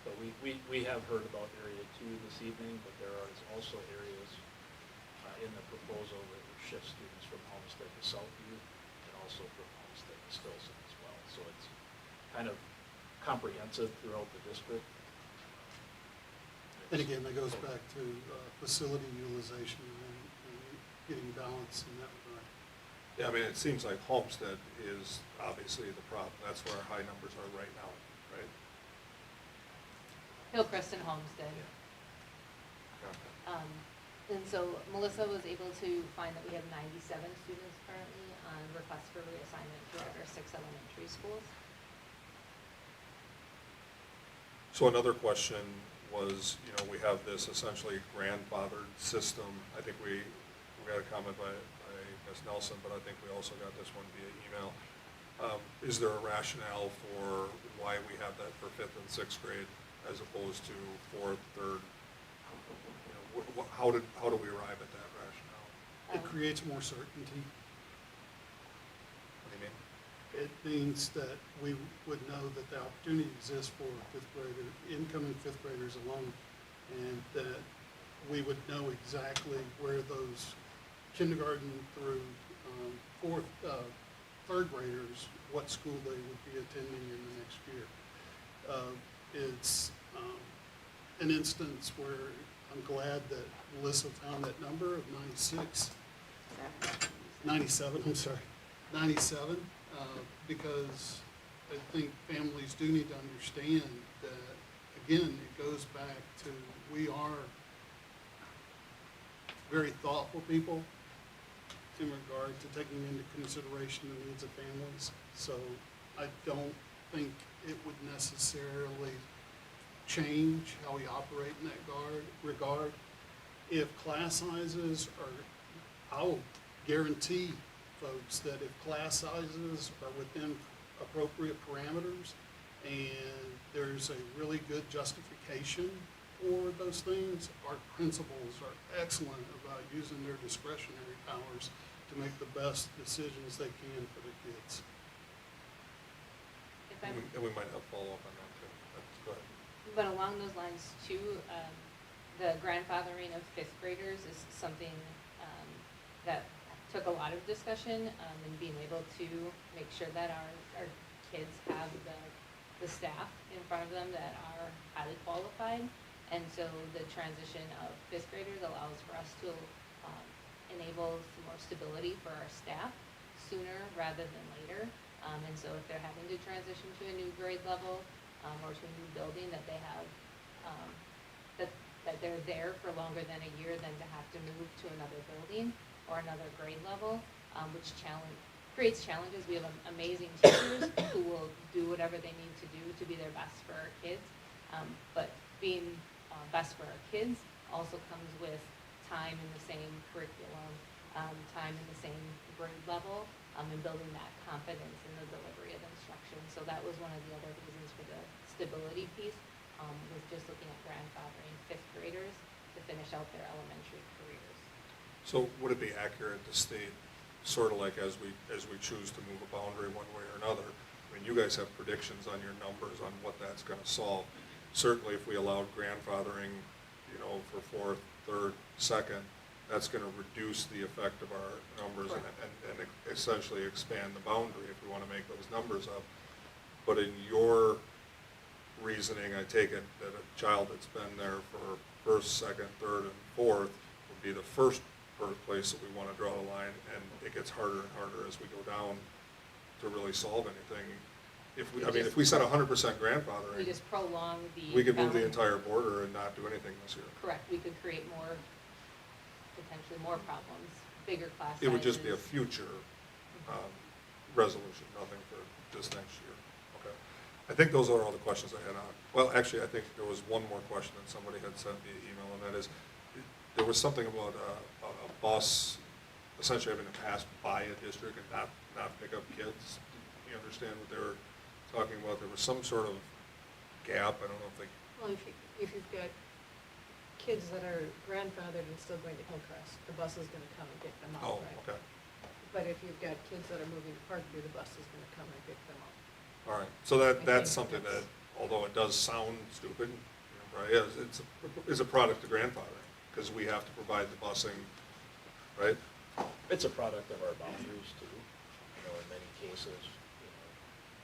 But we have heard about Area 2 this evening, but there are also areas in the proposal that would shift students from Homestead to Southview and also from Homestead to Stilson as well. So it's kind of comprehensive throughout the district. And again, that goes back to facility utilization and getting balance in that regard. Yeah, I mean, it seems like Homestead is obviously the problem. That's where our high numbers are right now, right? Hillcrest and Homestead. Yeah. And so Melissa was able to find that we have 97 students currently on request for reassignment throughout our 6 elementary schools. So another question was, we have this essentially grandfathered system. I think we got a comment by Ms. Nelson, but I think we also got this one via email. Is there a rationale for why we have that for 5th and 6th grade as opposed to 4th, 3rd? How do we arrive at that rationale? It creates more certainty. What do you mean? It means that we would know that the opportunity exists for incoming 5th graders alone, and that we would know exactly where those kindergarten through 3rd graders, what school they would be attending in the next year. It's an instance where I'm glad that Melissa found that number of 97, because I think families do need to understand that, again, it goes back to we are very thoughtful people, in regard to taking into consideration the needs of families. So I don't think it would necessarily change how we operate in that regard. If class sizes are, I'll guarantee folks that if class sizes are within appropriate parameters and there's a really good justification for those things, our principals are excellent about using their discretionary powers to make the best decisions they can for their kids. And we might have follow-up on that too. Go ahead. But along those lines too, the grandfathering of fifth graders is something that took a lot of discussion, and being able to make sure that our kids have the staff in front of them that are highly qualified. And so the transition of fifth graders allows for us to enable some more stability for our staff sooner rather than later. And so if they're having to transition to a new grade level or to a new building, that they have that they're there for longer than a year than to have to move to another building or another grade level, which creates challenges. We have amazing teachers who will do whatever they need to do to be their best for our kids, but being best for our kids also comes with time in the same curriculum, time in the same grade level, and building that confidence in the delivery of instruction. So that was one of the other reasons for the stability piece, was just looking at grandfathering fifth graders to finish out their elementary careers. So would it be accurate to state, sort of like as we choose to move a boundary one way or another, I mean, you guys have predictions on your numbers on what that's going to solve. Certainly if we allowed grandfathering, for fourth, third, second, that's going to reduce the effect of our numbers and essentially expand the boundary if we want to make those numbers up. But in your reasoning, I take it that a child that's been there for first, second, third, and fourth would be the first place that we want to draw the line, and it gets harder and harder as we go down to really solve anything. If we set 100% grandfathering, We just prolong the. we could move the boundary. entire border and not do anything this year. Correct, we could create potentially more problems, bigger class sizes. It would just be a future resolution, nothing for just next year. Okay. I think those are all the questions I had on. Well, actually, I think there was one more question that somebody had sent via email, and that is, there was something about a bus essentially having to pass by a district and not pick up kids. You understand what they were talking about? There was some sort of gap. I don't know if they. Well, if you've got kids that are grandfathered and still going to Hillcrest, the bus is gonna come and pick them up, right? Okay. But if you've got kids that are moving to Parkview, the bus is gonna come and pick them up. All right. So that's something that, although it does sound stupid, right, it's a product of grandfathering because we have to provide the busing, right? It's a product of our boundaries too. In many cases,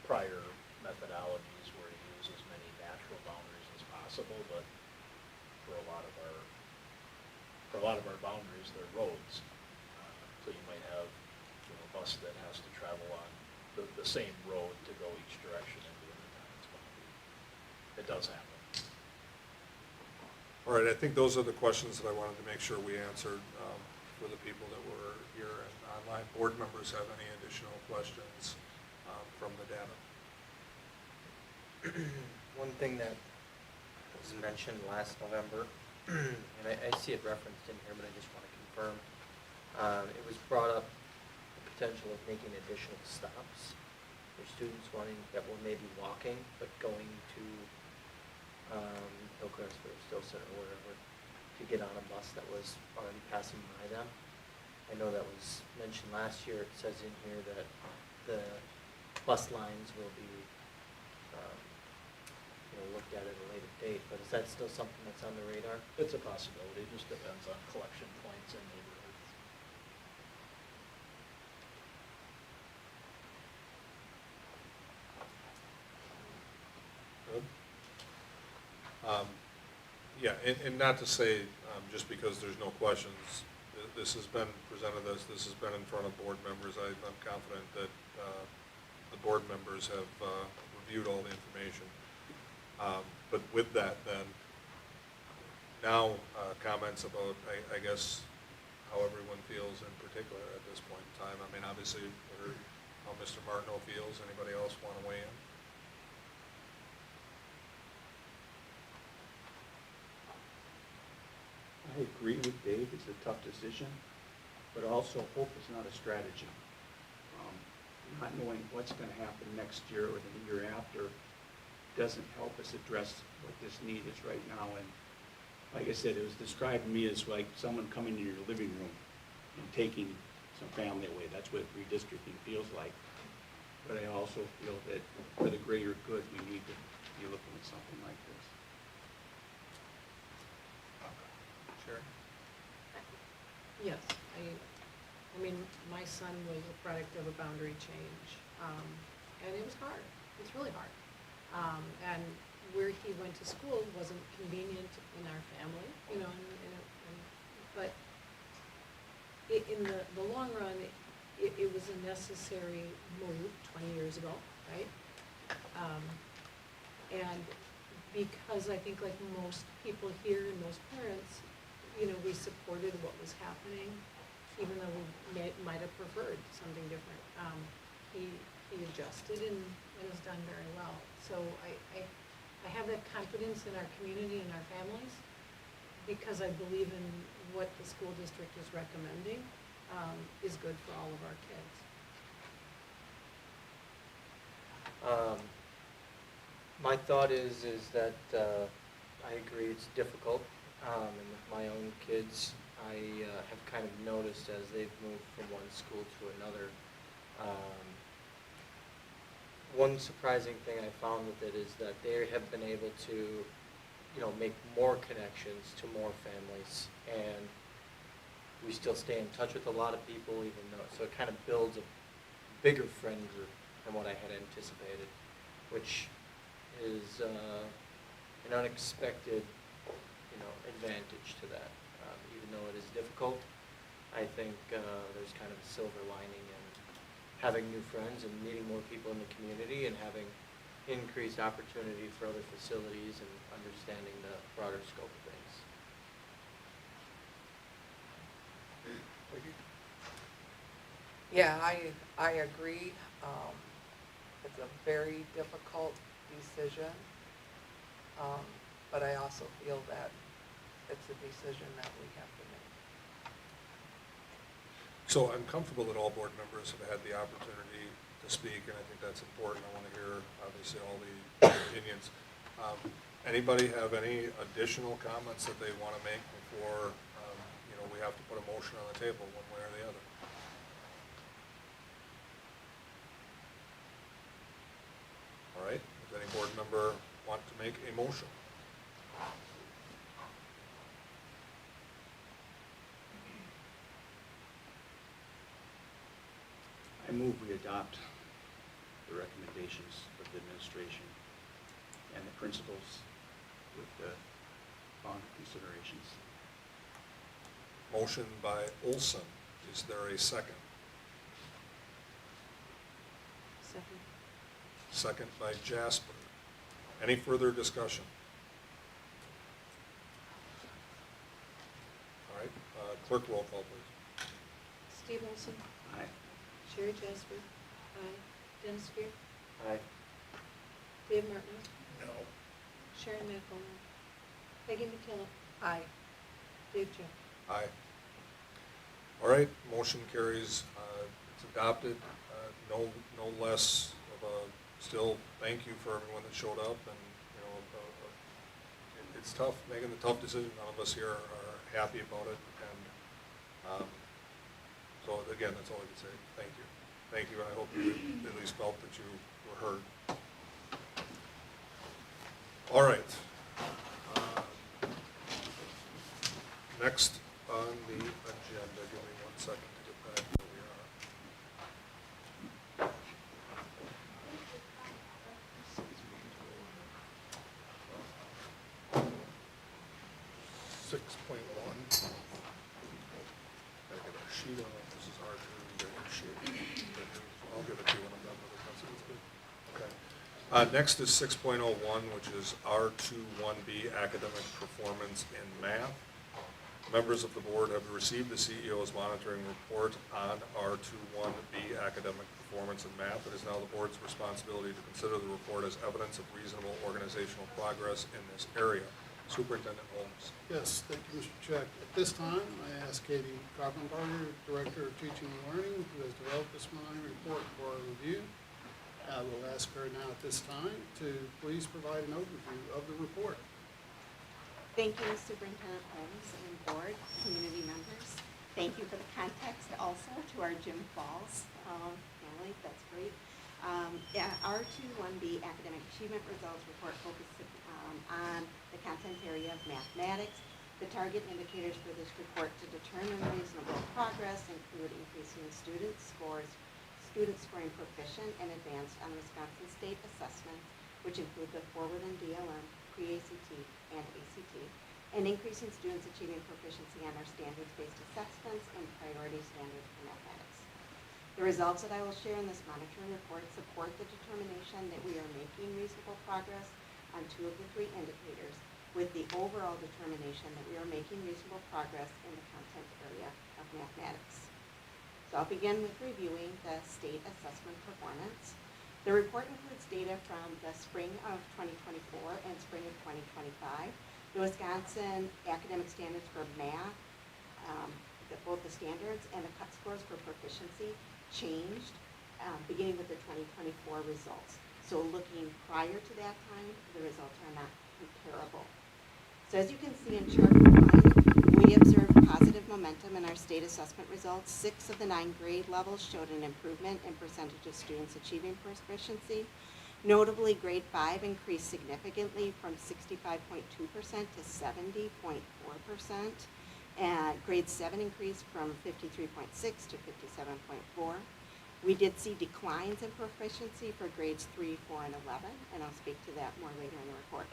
prior methodologies were to use as many natural boundaries as possible, but for a lot of our boundaries, they're roads. So you might have, a bus that has to travel on the same road to go each direction and do it. It does happen. All right, I think those are the questions that I wanted to make sure we answered for the people that were here and online. Board members have any additional questions from the data? One thing that was mentioned last November, and I see it referenced in here, but I just want to confirm, it was brought up the potential of making additional stops for students that were maybe walking, but going to Hillcrest or Stilson or wherever, to get on a bus that was already passing by them. I know that was mentioned last year. It says in here that the bus lines will be looked at a later date, but is that still something that's on the radar? It's a possibility. It just depends on collection points and neighborhoods. Good. Yeah, and not to say, just because there's no questions, this has been presented as, this has been in front of board members. I'm confident that the board members have reviewed all the information. But with that then, now comments about, I guess, how everyone feels in particular at this point in time. I mean, obviously, we heard how Mr. Martineau feels. Anybody else want to weigh in? I agree with Dave, it's a tough decision, but also hope is not a strategy. Not knowing what's gonna happen next year or the year after doesn't help us address what this need is right now. And like I said, it was described to me as like someone coming into your living room and taking some family away. That's what redistricting feels like. But I also feel that for the greater good, we need to be looking at something like this. Sure. Yes, I mean, my son was a product of a boundary change, and it was hard. It's really hard. And where he went to school wasn't convenient in our family, you know, but in the long run, it was a necessary move 20 years ago, right? And because I think like most people here and most parents, you know, we supported what was happening, even though we might have preferred something different. He adjusted and has done very well. So I have that confidence in our community and our families because I believe in what the school district is recommending is good for all of our kids. My thought is that I agree it's difficult, and with my own kids, I have kind of noticed as they've moved from one school to another. One surprising thing I found with it is that they have been able to, you know, make more connections to more families, and we still stay in touch with a lot of people, even though, so it kind of builds a bigger friend group than what I had anticipated, which is an unexpected, you know, advantage to that. Even though it is difficult, I think there's kind of a silver lining in having new friends and meeting more people in the community and having increased opportunity for other facilities and understanding the broader scope of things. Yeah, I agree. It's a very difficult decision, but I also feel that it's a decision that we have to make. So I'm comfortable that all board members have had the opportunity to speak, and I think that's important. I want to hear, obviously, all the opinions. Anybody have any additional comments that they want to make before, you know, we have to put a motion on the table one way or the other? All right, does any board member want to make a motion? I move we adopt the recommendations of the administration and the principals with the following considerations. Motion by Olson. Is there a second? Second. Second by Jasper. Any further discussion? All right, clerk roll call, please. Steve Olson. Aye. Sherry Jasper. Aye. Dennis Spear. Aye. Dave Martin. No. Sharon McElroy. Peggy McKillop. Aye. Dave Jeff. Aye. All right, motion carries. It's adopted. No less of a, still, thank you for everyone that showed up. And, you know, it's tough, making the tough decision. None of us here are happy about it. And so, again, that's all I can say. Thank you. Thank you. I hope you at least felt that you were heard. All right. Next on the agenda, give me 1 second to get back to where we are. 6.1. Gotta get our sheet on. This is hard to read your sheet. I'll give it to you when I'm done with it. That's good. Okay. Next is 6.01, which is R21B, academic performance in math. Members of the board have received the CEO's monitoring report on our 2-1B academic performance in math. It is now the board's responsibility to consider the report as evidence of reasonable organizational progress in this area. Superintendent Holmes. Yes, thank you, Mr. Check. At this time, I ask Katie Carpenbarger, Director of Teaching and Learning, who has developed this monitoring report for our review. I will ask her now at this time to please provide an overview of the report. Thank you, Superintendent Holmes and board, community members. Thank you for the context also to our Jim Falls family. That's great. Our 2-1B academic achievement results report focuses on the content area of mathematics. The target indicators for this report to determine reasonable progress include increasing student scoring proficient and advanced on Wisconsin state assessments, which include the forward and DLM, pre-ACT, and ACT, and increasing students achieving proficiency on our standards-based assessments and priority standards for mathematics. The results that I will share in this monitoring report support the determination that we are making reasonable progress on 2 of the 3 indicators, with the overall determination that we are making reasonable progress in the content area of mathematics. So I'll begin with reviewing the state assessment performance. The report includes data from the spring of 2024 and spring of 2025. The Wisconsin academic standards for math, both the standards and the cut scores for proficiency changed beginning with the 2024 results. So looking prior to that time, the results are not comparable. So as you can see in chart 1, we observed positive momentum in our state assessment results. 6 of the 9 grade levels showed an improvement in percentage of students achieving proficiency. Notably, grade 5 increased significantly from 65.2% to 70.4%. And grade 7 increased from 53.6 to 57.4. We did see declines in proficiency for grades 3, 4, and 11, and I'll speak to that more later in the report.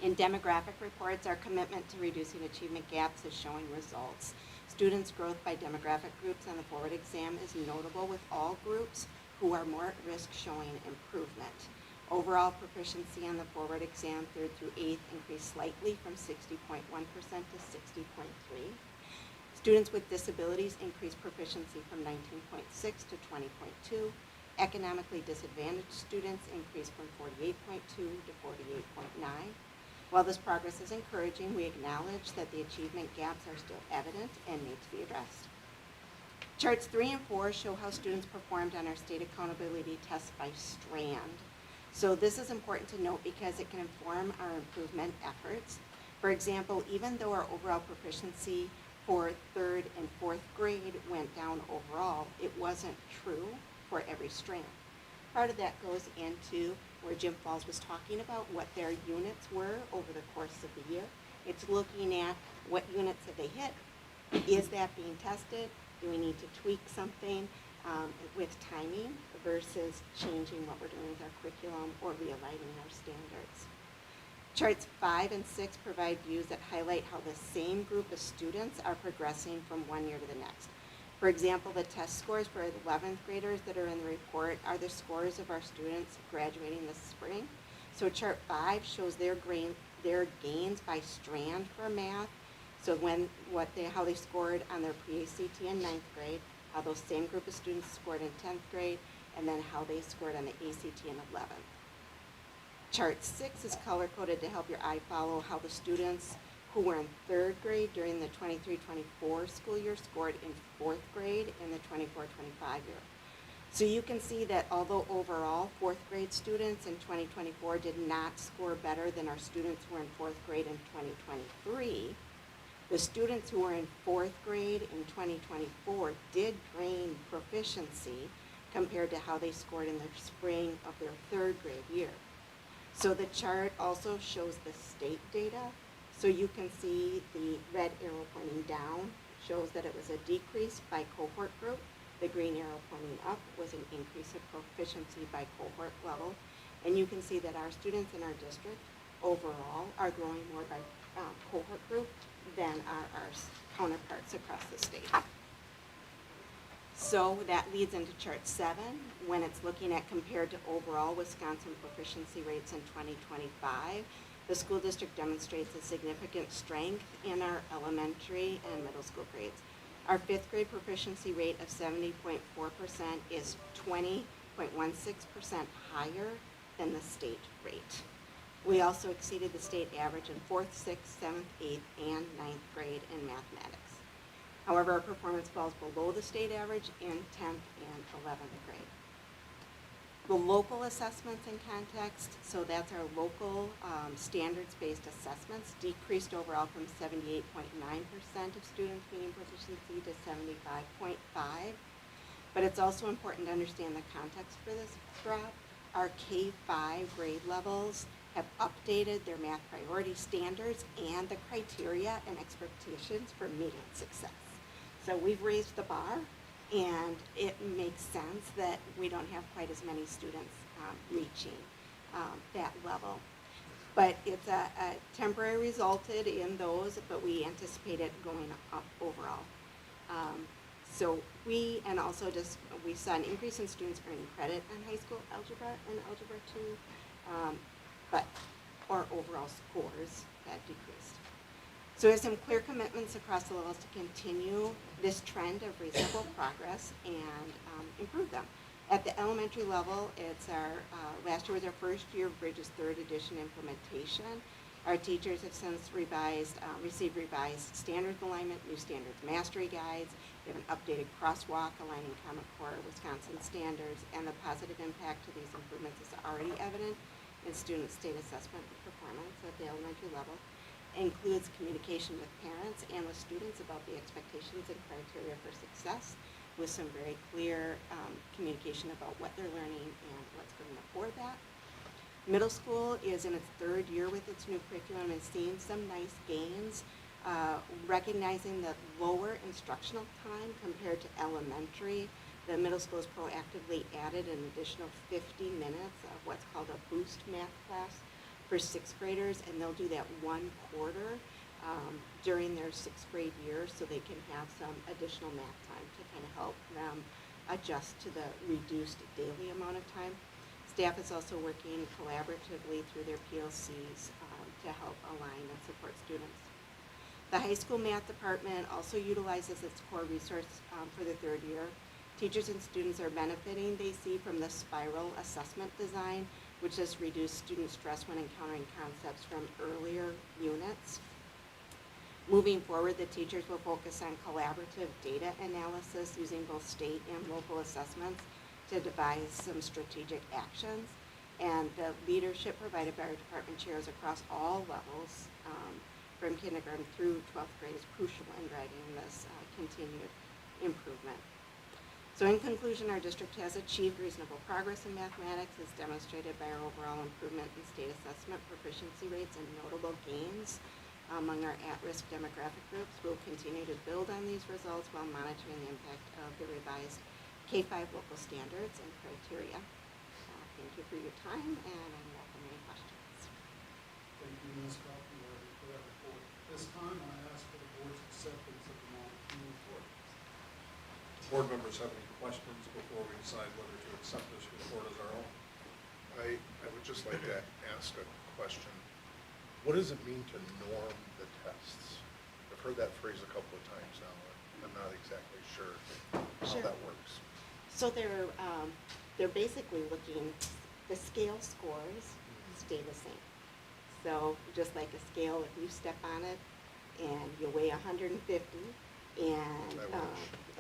In demographic reports, our commitment to reducing achievement gaps is showing results. Students' growth by demographic groups on the forward exam is notable, with all groups who are more at risk showing improvement. Overall proficiency on the forward exam 3rd through 8th increased slightly from 60.1% to 60.3%. Students with disabilities increased proficiency from 19.6 to 20.2. Economically disadvantaged students increased from 48.2 to 48.9. While this progress is encouraging, we acknowledge that the achievement gaps are still evident and need to be addressed. Charts 3 and 4 show how students performed on our state accountability tests by strand. So this is important to note because it can inform our improvement efforts. For example, even though our overall proficiency for 3rd and 4th grade went down overall, it wasn't true for every strand. Part of that goes into where Jim Falls was talking about what their units were over the course of the year. It's looking at what units have they hit. Is that being tested? Do we need to tweak something with timing versus changing what we're doing with our curriculum or realigning our standards? Charts 5 and 6 provide views that highlight how the same group of students are progressing from one year to the next. For example, the test scores for 11th graders that are in the report are the scores of our students graduating this spring. So chart 5 shows their gains by strand for math. So how they scored on their pre-ACT in 9th grade, how those same group of students scored in 10th grade, and then how they scored on the ACT in 11th. Chart 6 is color-coded to help your eye follow how the students who were in 3rd grade during the 23-24 school year scored in 4th grade in the 24-25 year. So you can see that although overall 4th grade students in 2024 did not score better than our students who were in 4th grade in 2023, the students who were in 4th grade in 2024 did gain proficiency compared to how they scored in the spring of their 3rd grade year. So the chart also shows the state data. So you can see the red arrow pointing down shows that it was a decrease by cohort group. The green arrow pointing up was an increase of proficiency by cohort level. And you can see that our students in our district overall are growing more by cohort group than our counterparts across the state. So that leads into chart 7 when it's looking at compared to overall Wisconsin proficiency rates in 2025. The school district demonstrates a significant strength in our elementary and middle school grades. Our fifth grade proficiency rate of 70.4% is 20.16% higher than the state rate. We also exceeded the state average in 4th, 6th, 7th, 8th, and 9th grade in mathematics. However, our performance falls below the state average in 10th and 11th grade. The local assessments in context, so that's our local standards-based assessments, decreased overall from 78.9% of students meeting proficiency to 75.5%. But it's also important to understand the context for this drop. Our K-5 grade levels have updated their math priority standards and the criteria and expectations for meeting success. So we've raised the bar, and it makes sense that we don't have quite as many students reaching that level. But it's a temporary resulted in those, but we anticipate it going up overall. So we saw an increase in students earning credit on high school algebra and algebra 2, but our overall scores had decreased. So we have some clear commitments across the levels to continue this trend of reasonable progress and improve them. At the elementary level, it's last year was our first year of Bridges 3rd edition implementation. Our teachers have since received revised standards alignment, new standards mastery guides. We have an updated crosswalk aligning Common Core Wisconsin standards, and the positive impact to these improvements is already evident in student state assessment performance at the elementary level. Includes communication with parents and with students about the expectations and criteria for success, with some very clear communication about what they're learning and what's going for that. Middle school is in its 3rd year with its new curriculum and seeing some nice gains, recognizing that lower instructional time compared to elementary. The middle school has proactively added an additional 50 minutes of what's called a boost math class for 6th graders, and they'll do that 1 quarter during their 6th grade year, so they can have some additional math time to kind of help them adjust to the reduced daily amount of time. Staff is also working collaboratively through their PLCs to help align and support students. The high school math department also utilizes its core resource for the 3rd year. Teachers and students are benefiting, they see, from the spiral assessment design, which has reduced student stress when encountering concepts from earlier units. Moving forward, the teachers will focus on collaborative data analysis using both state and local assessments to devise some strategic actions. And the leadership provided by our department chairs across all levels, from kindergarten through 12th grade, is crucial in driving this continued improvement. So in conclusion, our district has achieved reasonable progress in mathematics, as demonstrated by our overall improvement in state assessment proficiency rates and notable gains among our at-risk demographic groups. We'll continue to build on these results while monitoring the impact of the revised K-5 local standards and criteria. Thank you for your time, and I'm welcome any questions. Thank you, Ms. Coffey, for that report. This time, I ask for the board's acceptance of the monitoring report. Board members have any questions before we decide whether to accept this report as our own? I would just like to ask a question. What does it mean to norm the tests? I've heard that phrase a couple of times now. I'm not exactly sure how that works. So they're basically looking, the scale scores stay the same. So just like a scale, if you step on it and you weigh 150, and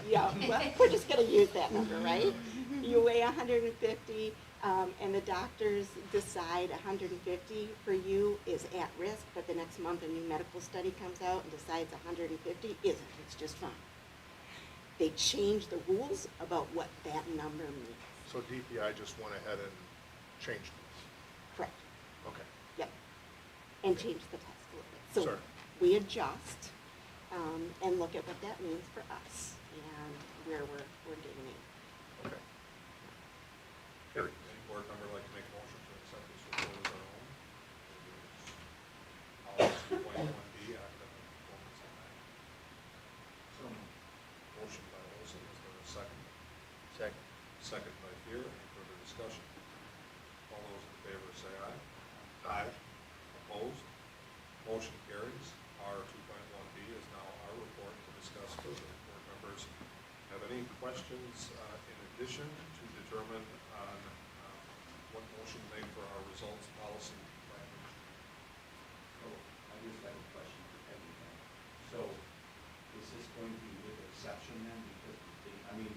yeah, well, we're just going to use that number, right? You weigh 150, and the doctors decide 150 for you is at risk, but the next month a new medical study comes out and decides 150 isn't. It's just fine. They change the rules about what that number means. So DPI just went ahead and changed this? Correct. Okay. Yep. And change the test a little bit. So Sorry. we adjust and look at what that means for us and where we're getting in. Okay. Any board member like to make a motion to accept this report as our own? Policy 21B, academic performance and math. Motion by Olson, is there a second? Second. Second by Fear. Any further discussion? All those in favor say aye. Aye. Opposed? Motion carries. R 2.1B is now our report to discuss further. Board members have any questions in addition to determine on what motion to make for our results policy language? So I just have a question for Peggy then. So is this going to be with exception then? Because we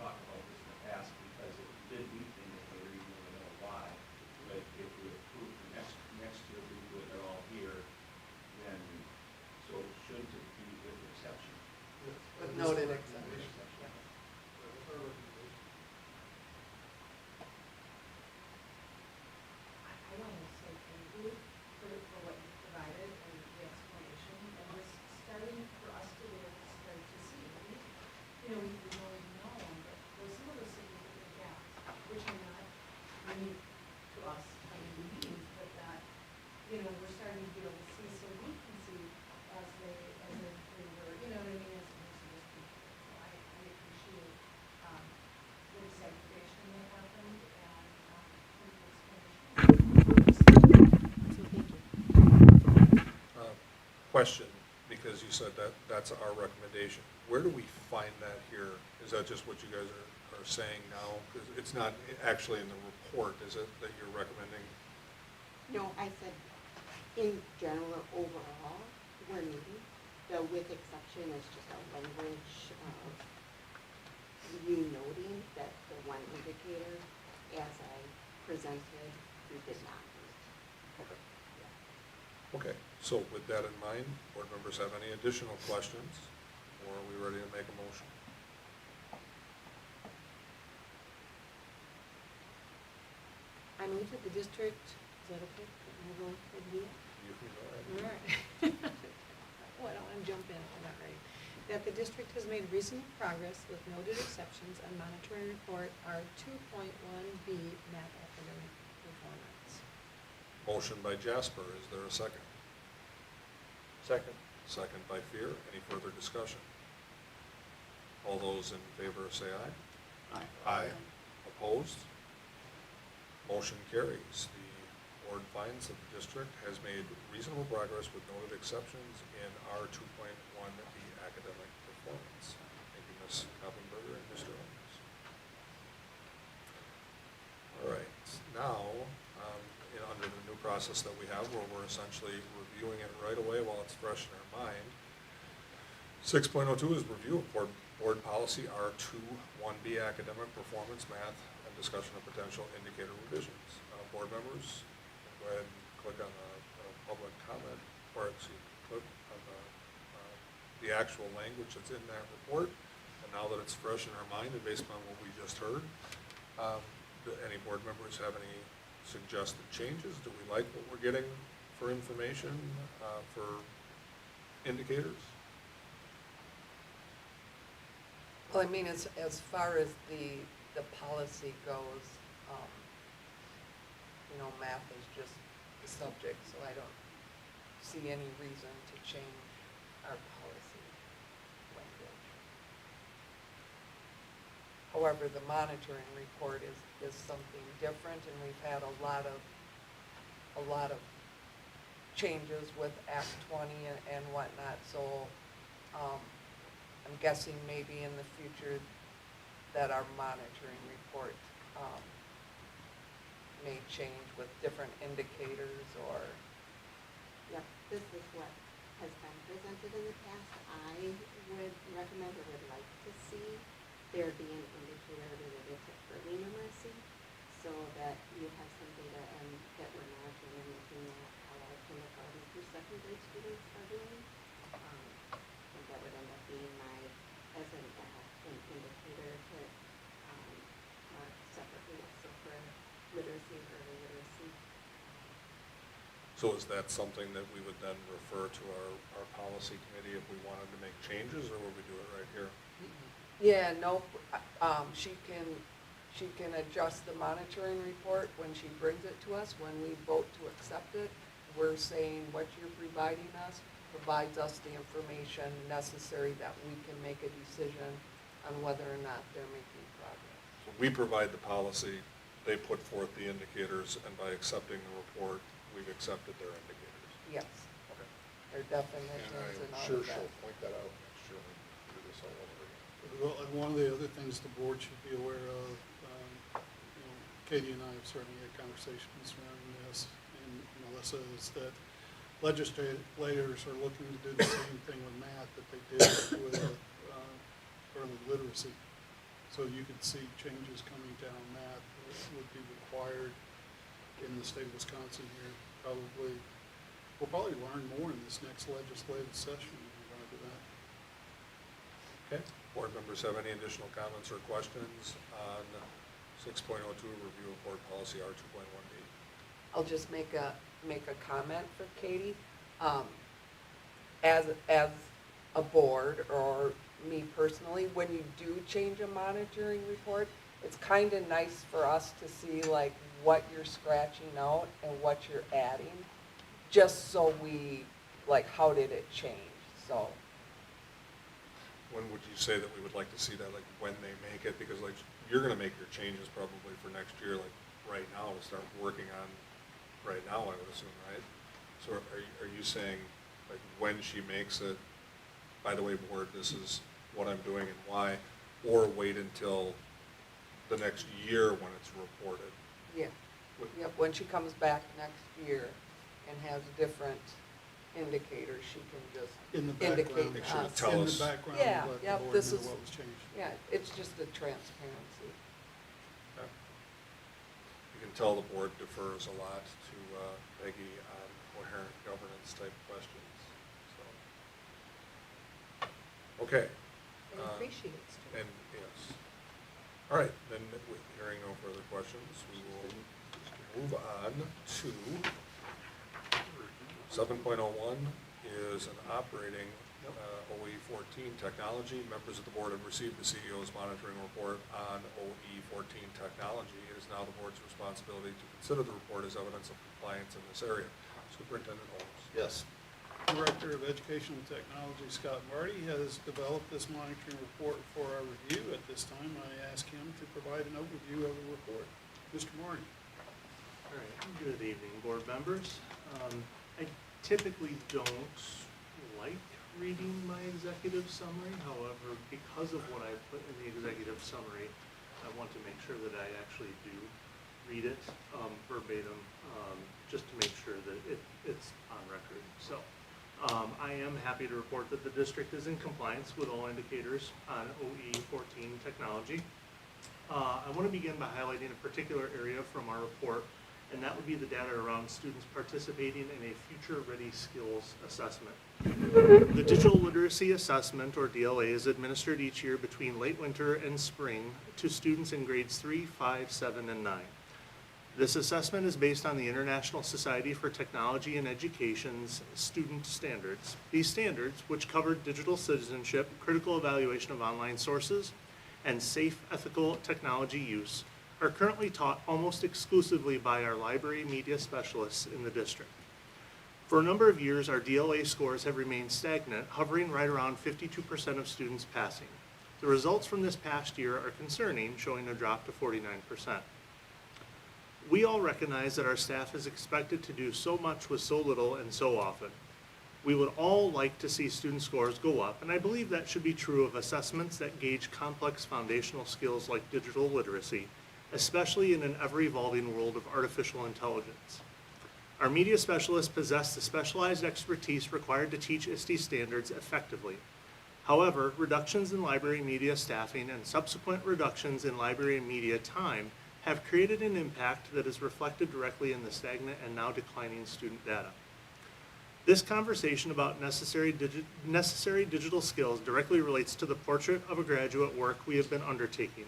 talked about this in the past because if we did meet the indicator, you never know why. But if we approve the next year, we do it all here, then, so shouldn't it be with exception? With noted exception. Yeah. I want to say thank you for what you provided and the explanation, and just starting for us to be able to start to see. We've always known, but there's some of those significant gaps, which are not unique to us by any means, but that, we're starting to be able to see, so we can see as they were, as opposed to just people. So I appreciate the segregation that happened and Question, because you said that's our recommendation. Where do we find that here? Is that just what you guys are saying now? Because it's not actually in the report, is it, that you're recommending? No, I said in general or overall, we're meeting. The with exception is just a language of you noting that the one indicator, as I presented, we did not meet. Okay. Okay, so with that in mind, board members have any additional questions, or are we ready to make a motion? I move that the district, is that okay? Can I go ahead and do that? You can go ahead. All right. Well, I don't want to jump in if I'm not ready. That the district has made reasonable progress with noted exceptions on monitoring report R 2.1B math academic performance. Motion by Jasper, is there a second? Second. Second by Fear, any further discussion? All those in favor say aye. Aye. Aye. Opposed? Motion carries. The board finds that the district has made reasonable progress with noted exceptions in R 2.1, the academic performance. Thank you, Ms. Koppenberger and Mr. Owens. All right, now, under the new process that we have, where we're essentially reviewing it right away while it's fresh in our mind, 6.02 is review of board policy R2.1B academic performance math and discussion of potential indicator revisions. Board members, go ahead and click on the public comment, or click on the actual language that's in that report. And now that it's fresh in our mind and based on what we just heard, do any board members have any suggested changes? Do we like what we're getting for information, for indicators? Well, as far as the policy goes, math is just the subject, so I don't see any reason to change our policy language. However, the monitoring report is something different, and we've had a lot of changes with Act 20 and whatnot, so I'm guessing maybe in the future that our monitoring report may change with different indicators or. Yep, this is what has been presented in the past. I would recommend or would like to see there be an indicator related to early numeracy so that you have some data and that we're monitoring and looking at how our kindergarten through second grade students are doing. And that would end up being as an indicator to mark separately, so for literacy and early literacy. So is that something that we would then refer to our policy committee if we wanted to make changes, or would we do it right here? Yeah, no, she can adjust the monitoring report when she brings it to us. When we vote to accept it, we're saying what you're providing us provides us the information necessary that we can make a decision on whether or not they're making progress. So we provide the policy, they put forth the indicators, and by accepting the report, we've accepted their indicators. Yes, Okay. their definitions and And I'm all sure of that. she'll point that out next year when we do this all over again. Well, and one of the other things the board should be aware of, Katie and I have certainly had conversations surrounding this, and Melissa, is that legislators are looking to do the same thing with math that they did with early literacy. So you could see changes coming down math that would be required in the state of Wisconsin here. We'll probably learn more in this next legislative session in regard to that. Okay, board members have any additional comments or questions on 6.02, review of board policy R2.1D? I'll just make a comment for Katie. As a board, or me personally, when you do change a monitoring report, it's kind of nice for us to see like what you're scratching out and what you're adding, just so we, like, how did it change, so. When would you say that we would like to see that, like when they make it? Because like you're gonna make your changes probably for next year, like right now, to start working on right now, I would assume, right? So are you saying like when she makes it, by the way, board, this is what I'm doing and why, or wait until the next year when it's reported? Yeah, yep, when she comes back next year and has different indicators, she can just In the indicate background, to sure to us. tell in us. the background, Yeah, let the yep, board this know is- what was changed. Yeah, it's just a transparency. Okay. You can tell the board defers a lot to Peggy on coherent governance type questions, so. Okay. And appreciates too. And, yes. All right, then with hearing no further questions, we will move on to 7.01 is an operating OE 14 technology. Members of the board have received the CEO's monitoring report on OE 14 technology. It is now the board's responsibility to consider the report as evidence of compliance in this area. Superintendent Holmes. Yes. Director of Educational Technology, Scott Marty, has developed this monitoring report for our review. At this time, I ask him to provide an overview of the report. Mr. Marty. All right, good evening, board members. I typically don't like reading my executive summary. However, because of what I put in the executive summary, I want to make sure that I actually do read it verbatim, just to make sure that it's on record. So I am happy to report that the district is in compliance with all indicators on OE 14 technology. I want to begin by highlighting a particular area from our report, and that would be the data around students participating in a Future Ready Skills assessment. The Digital Literacy Assessment, or DLA, is administered each year between late winter and spring to students in grades 3, 5, 7, and 9. This assessment is based on the International Society for Technology and Education's student standards. These standards, which cover digital citizenship, critical evaluation of online sources, and safe, ethical technology use, are currently taught almost exclusively by our library media specialists in the district. For a number of years, our DLA scores have remained stagnant, hovering right around 52% of students passing. The results from this past year are concerning, showing a drop to 49%. We all recognize that our staff is expected to do so much with so little and so often. We would all like to see student scores go up, and I believe that should be true of assessments that gauge complex foundational skills like digital literacy, especially in an ever-evolving world of artificial intelligence. Our media specialists possess the specialized expertise required to teach ISTE standards effectively. However, reductions in library media staffing and subsequent reductions in library media time have created an impact that is reflected directly in the stagnant and now declining student data. This conversation about necessary digital skills directly relates to the portrait of a graduate work we have been undertaking.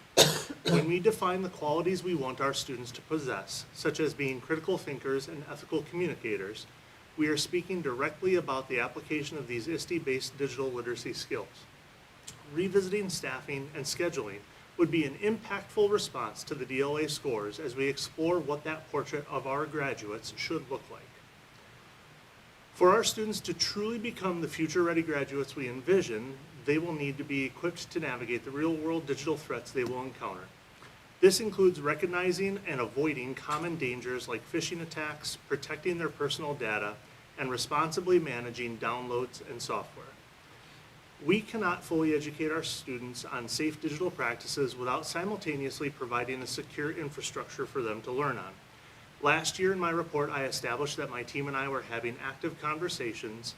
When we define the qualities we want our students to possess, such as being critical thinkers and ethical communicators, we are speaking directly about the application of these ISTE-based digital literacy skills. Revisiting staffing and scheduling would be an impactful response to the DLA scores as we explore what that portrait of our graduates should look like. For our students to truly become the future-ready graduates we envision, they will need to be equipped to navigate the real-world digital threats they will encounter. This includes recognizing and avoiding common dangers like phishing attacks, protecting their personal data, and responsibly managing downloads and software. We cannot fully educate our students on safe digital practices without simultaneously providing a secure infrastructure for them to learn on. Last year in my report, I established that my team and I were having active conversations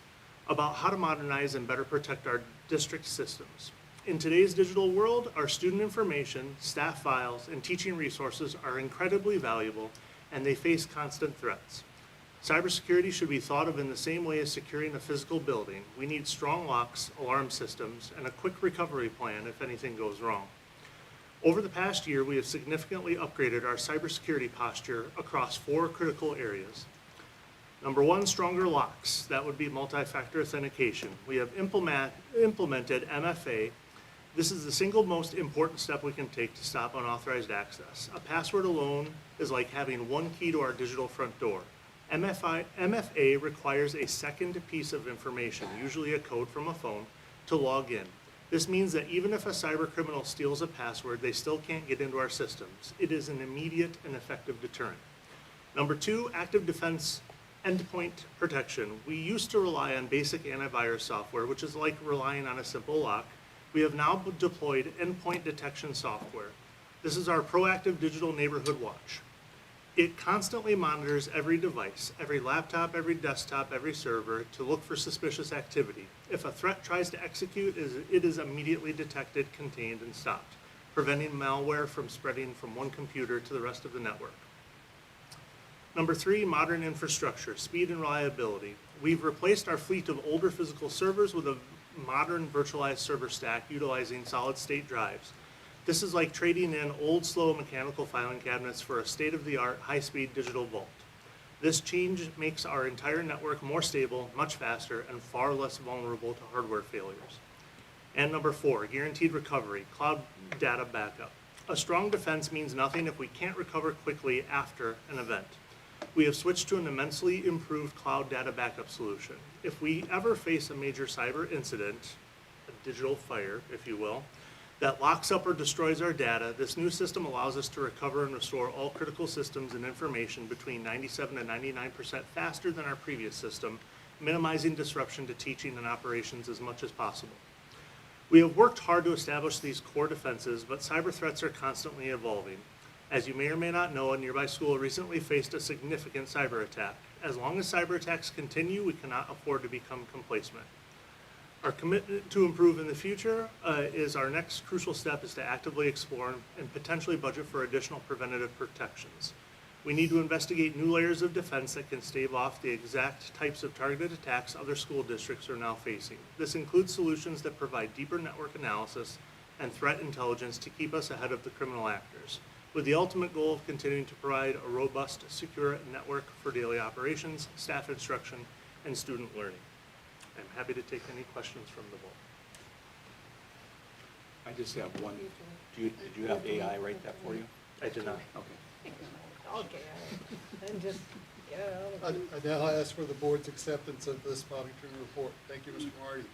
about how to modernize and better protect our district systems. In today's digital world, our student information, staff files, and teaching resources are incredibly valuable, and they face constant threats. Cybersecurity should be thought of in the same way as securing a physical building. We need strong locks, alarm systems, and a quick recovery plan if anything goes wrong. Over the past year, we have significantly upgraded our cybersecurity posture across 4 critical areas. Number 1, stronger locks. That would be multi-factor authentication. We have implemented MFA. This is the single most important step we can take to stop unauthorized access. A password alone is like having one key to our digital front door. MFA requires a second piece of information, usually a code from a phone, to log in. This means that even if a cyber criminal steals a password, they still can't get into our systems. It is an immediate and effective deterrent. Number 2, active defense endpoint protection. We used to rely on basic antivirus software, which is like relying on a simple lock. We have now deployed endpoint detection software. This is our proactive digital neighborhood watch. It constantly monitors every device, every laptop, every desktop, every server to look for suspicious activity. If a threat tries to execute, it is immediately detected, contained, and stopped, preventing malware from spreading from one computer to the rest of the network. Number 3, modern infrastructure, speed and reliability. We've replaced our fleet of older physical servers with a modern virtualized server stack utilizing solid-state drives. This is like trading in old, slow mechanical filing cabinets for a state-of-the-art, high-speed digital vault. This change makes our entire network more stable, much faster, and far less vulnerable to hardware failures. And number 4, guaranteed recovery, cloud data backup. A strong defense means nothing if we can't recover quickly after an event. We have switched to an immensely improved cloud data backup solution. If we ever face a major cyber incident, a digital fire, if you will, that locks up or destroys our data, this new system allows us to recover and restore all critical systems and information between 97 and 99% faster than our previous system, minimizing disruption to teaching and operations as much as possible. We have worked hard to establish these core defenses, but cyber threats are constantly evolving. As you may or may not know, a nearby school recently faced a significant cyber attack. As long as cyber attacks continue, we cannot afford to become complacent. Our commitment to improve in the future is our next crucial step is to actively explore and potentially budget for additional preventative protections. We need to investigate new layers of defense that can stave off the exact types of targeted attacks other school districts are now facing. This includes solutions that provide deeper network analysis and threat intelligence to keep us ahead of the criminal actors, with the ultimate goal of continuing to provide a robust, secure network for daily operations, staff instruction, and student learning. I'm happy to take any questions from the board. I just have one. Did you have AI write that for you? I did not. Okay. Okay, all right. Then just get it out of the way. I now ask for the board's acceptance of this monitoring report. Thank you, Mr. Marty.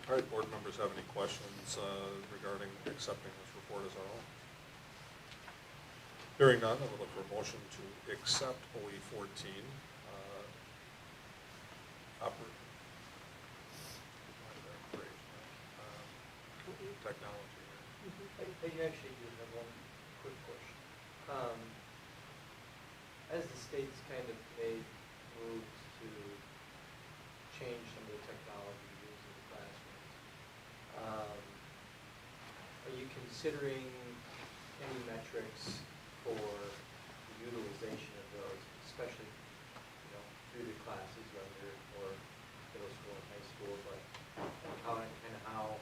All right, board members have any questions regarding accepting this report as our own? Hearing none, I would look for a motion to accept OE 14. Technology. I actually do have one quick question. As the state's kind of made moves to change some of the technology used in the classrooms, are you considering any metrics for the utilization of those, especially, through the classes, whether or middle school and high school, but how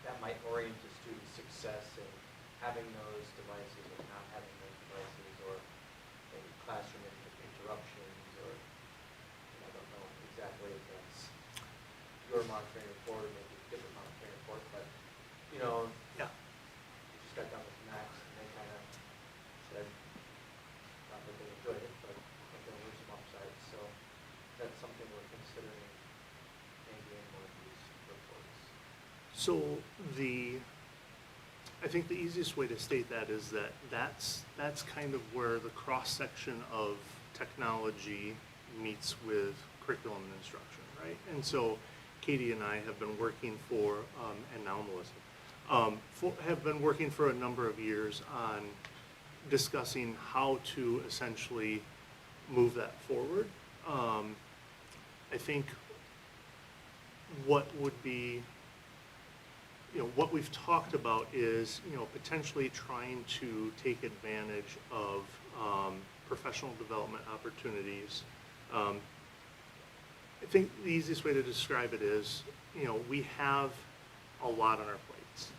that might orient a student's success in having those devices or not having those devices, or maybe classroom interruptions, or I don't know exactly if that's your monitoring report or maybe a different monitoring report, but Yeah. you just got done with Max and they kind of said, not that they enjoyed it, but I think there were some upsides, so that's something we're considering maybe in one of these reports. So the I think the easiest way to state that is that that's kind of where the cross-section of technology meets with curriculum and instruction, right? And so Katie and I have been working for, and now Melissa, have been working for a number of years on discussing how to essentially move that forward. I think what would be, what we've talked about is, potentially trying to take advantage of professional development opportunities. I think the easiest way to describe it is, we have a lot on our plates.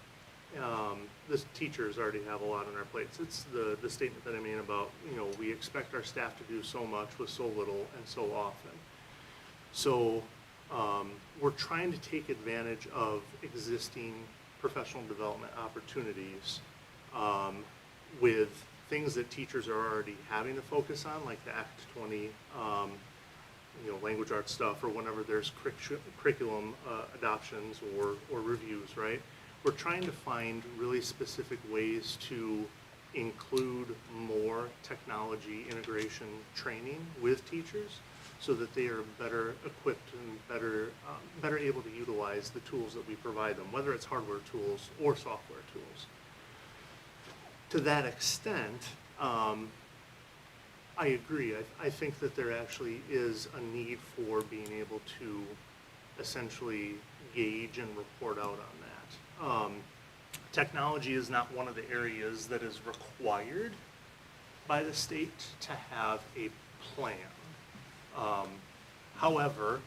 The teachers already have a lot on our plates. It's the statement that I made about, we expect our staff to do so much with so little and so often. So we're trying to take advantage of existing professional development opportunities with things that teachers are already having to focus on, like the Act 20 language arts stuff, or whenever there's curriculum adoptions or reviews, right? We're trying to find really specific ways to include more technology integration training with teachers so that they are better equipped and better able to utilize the tools that we provide them, whether it's hardware tools or software tools. To that extent, I agree. I think that there actually is a need for being able to essentially gauge and report out on that. Technology is not one of the areas that is required by the state to have a plan. However,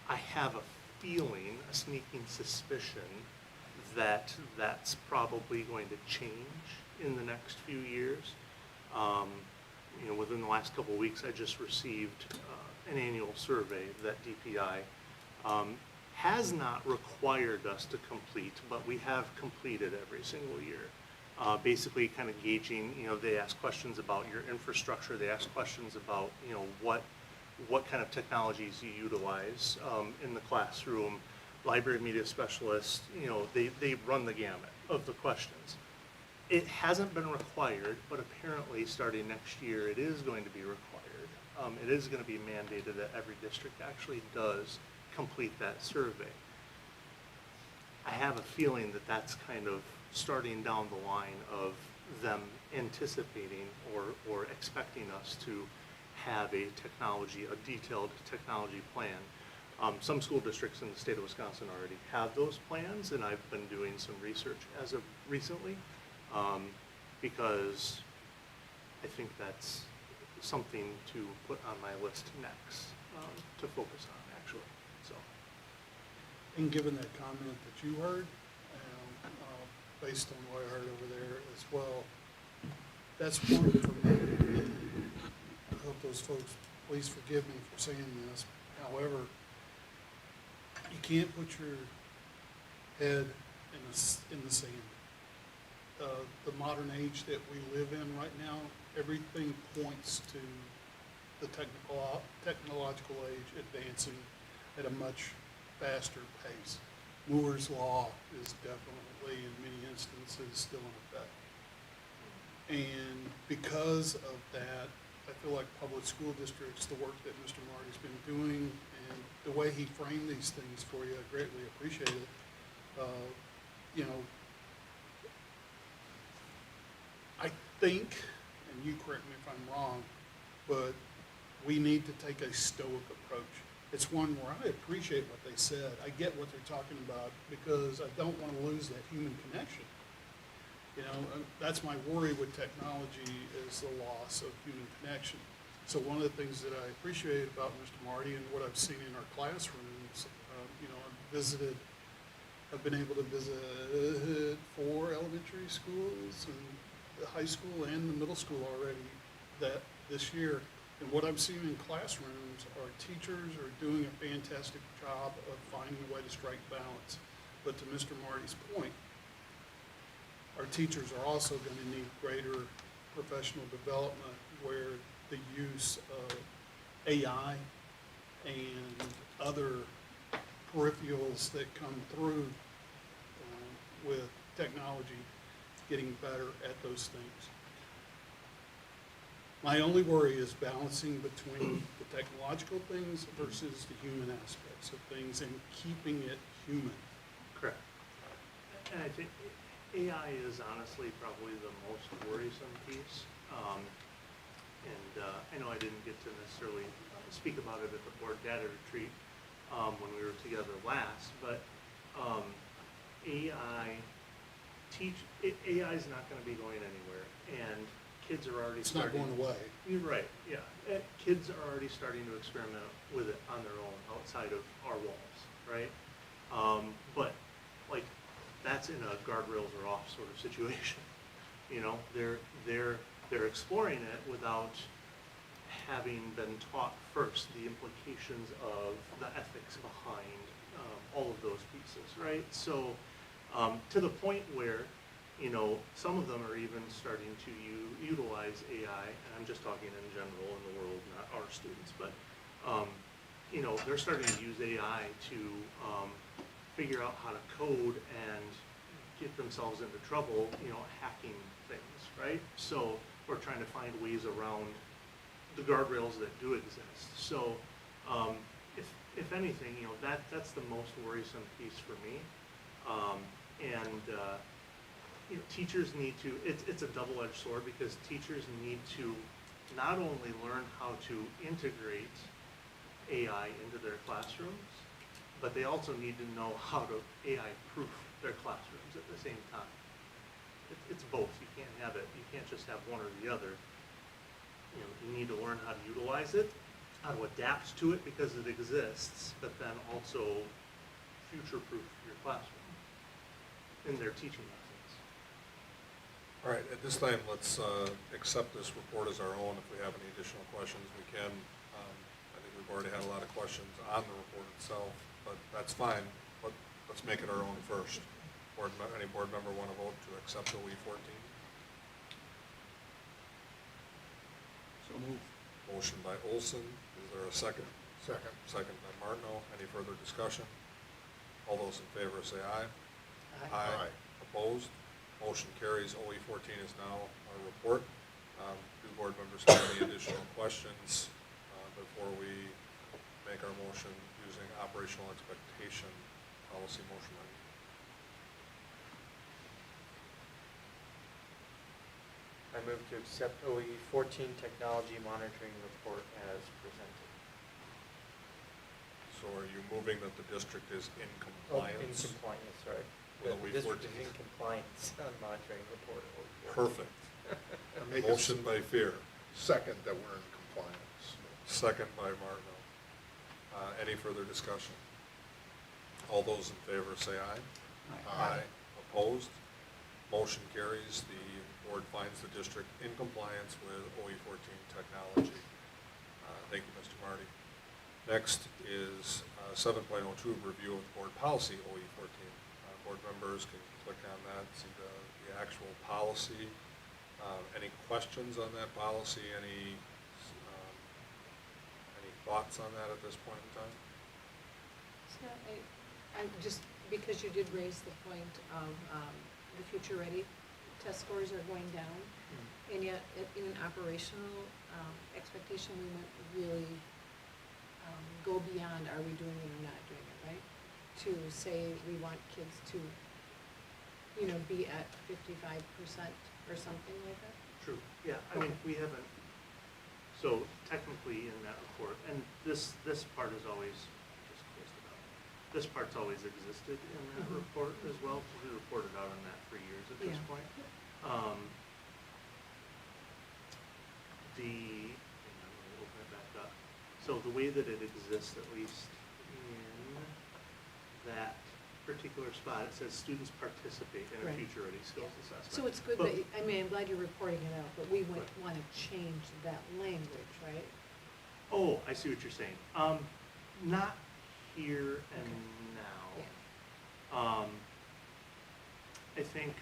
I have a feeling, a sneaking suspicion, that that's probably going to change in the next few years. Within the last couple of weeks, I just received an annual survey that DPI has not required us to complete, but we have completed every single year. Basically kind of gauging, they ask questions about your infrastructure, they ask questions about, what kind of technologies you utilize in the classroom. Library media specialists, they run the gamut of the questions. It hasn't been required, but apparently starting next year it is going to be required. It is going to be mandated that every district actually does complete that survey. I have a feeling that that's kind of starting down the line of them anticipating or expecting us to have a detailed technology plan. Some school districts in the state of Wisconsin already have those plans, and I've been doing some research as of recently, because I think that's something to put on my list next, to focus on, actually. So, And given that comment that you heard, based on what I heard over there as well, that's one for me. I hope those folks please forgive me for saying this. However, you can't put your head in the sand. The modern age that we live in right now, everything points to the technological age advancing at a much faster pace. Moore's Law is definitely, in many instances, still in effect. And because of that, I feel like public school districts, the work that Mr. Marty's been doing, and the way he framed these things for you, I greatly appreciate it. I think, and you correct me if I'm wrong, but we need to take a stoic approach. It's one where I appreciate what they said. I get what they're talking about because I don't want to lose that human connection. That's my worry with technology, is the loss of human connection. So one of the things that I appreciate about Mr. Marty and what I've seen in our classrooms, I've been able to visit 4 elementary schools and the high school and the middle school already this year. And what I'm seeing in classrooms are teachers are doing a fantastic job of finding a way to strike balance. But to Mr. Marty's point, our teachers are also going to need greater professional development where the use of AI and other peripherals that come through with technology getting better at those things. My only worry is balancing between the technological things versus the human aspects of things and keeping it human. Correct. And I think AI is honestly probably the most worrisome piece. I know I didn't get to necessarily speak about it at the board data retreat when we were together last, but AI is not going to be going anywhere, and kids are already It's not going away. You're right, yeah. Kids are already starting to experiment with it on their own outside of our walls, right? But like that's in a guardrails are off sort of situation. You know, they're exploring it without having been taught first the implications of the ethics behind all of those pieces, right? So to the point where, you know, some of them are even starting to utilize AI, and I'm just talking in general in the world, not our students, but you know, they're starting to use AI to figure out how to code and get themselves into trouble, you know, hacking things, right? So we're trying to find ways around the guardrails that do exist. So if anything, you know, that's the most worrisome piece for me. You know, teachers need to, it's a double-edged sword because teachers need to not only learn how to integrate AI into their classrooms, but they also need to know how to AI-proof their classrooms at the same time. It's both. You can't have it. You can't just have one or the other. You know, you need to learn how to utilize it, how to adapt to it because it exists, but then also future-proof your classroom in their teaching methods. All right, at this time, let's accept this report as our own. If we have any additional questions, we can. I think we've already had a lot of questions on the report itself, but that's fine. But let's make it our own first. Any board member want to vote to accept OE 14? So moved. Motion by Olson. Is there a second? Second. Second by Martineau. Any further discussion? All those in favor say aye. Aye. Opposed? Motion carries. OE 14 is now our report. Do board members have any additional questions before we make our motion using operational expectation policy motion? I move to accept OE 14 technology monitoring report as presented. So are you moving that the district is in In compliance? compliance, sorry. With The OE district 14? is in compliance on monitoring report OE 14. Perfect. Motion by Fear. Second that we're in compliance. Second by Martineau. Any further discussion? All those in favor say aye. Aye. Opposed? Motion carries. The board finds the district in compliance with OE 14 technology. Thank you, Mr. Marty. Next is 7.02, review of board policy OE 14. Board members can click on that, see the actual policy. Any questions on that policy? Any thoughts on that at this point in time? So I just, because you did raise the point of the future ready test scores are going down, and yet in an operational expectation, we might really go beyond are we doing it or not doing it, right? To say we want kids to, you know, be at 55% or something like that. True, yeah, I mean, we haven't, so technically in that report, and this part is always, just close it out. This part's always existed in that report as well, because we reported out on that for years at this point. Hang on, let me open it back up. So the way that it exists, at least in that particular spot, it says students participate in a Right. future ready skills assessment. So it's good But- that, I mean, I'm glad you're reporting it out, but we would want to change that language, right? Oh, I see what you're saying. Not here and now. Yeah. I think,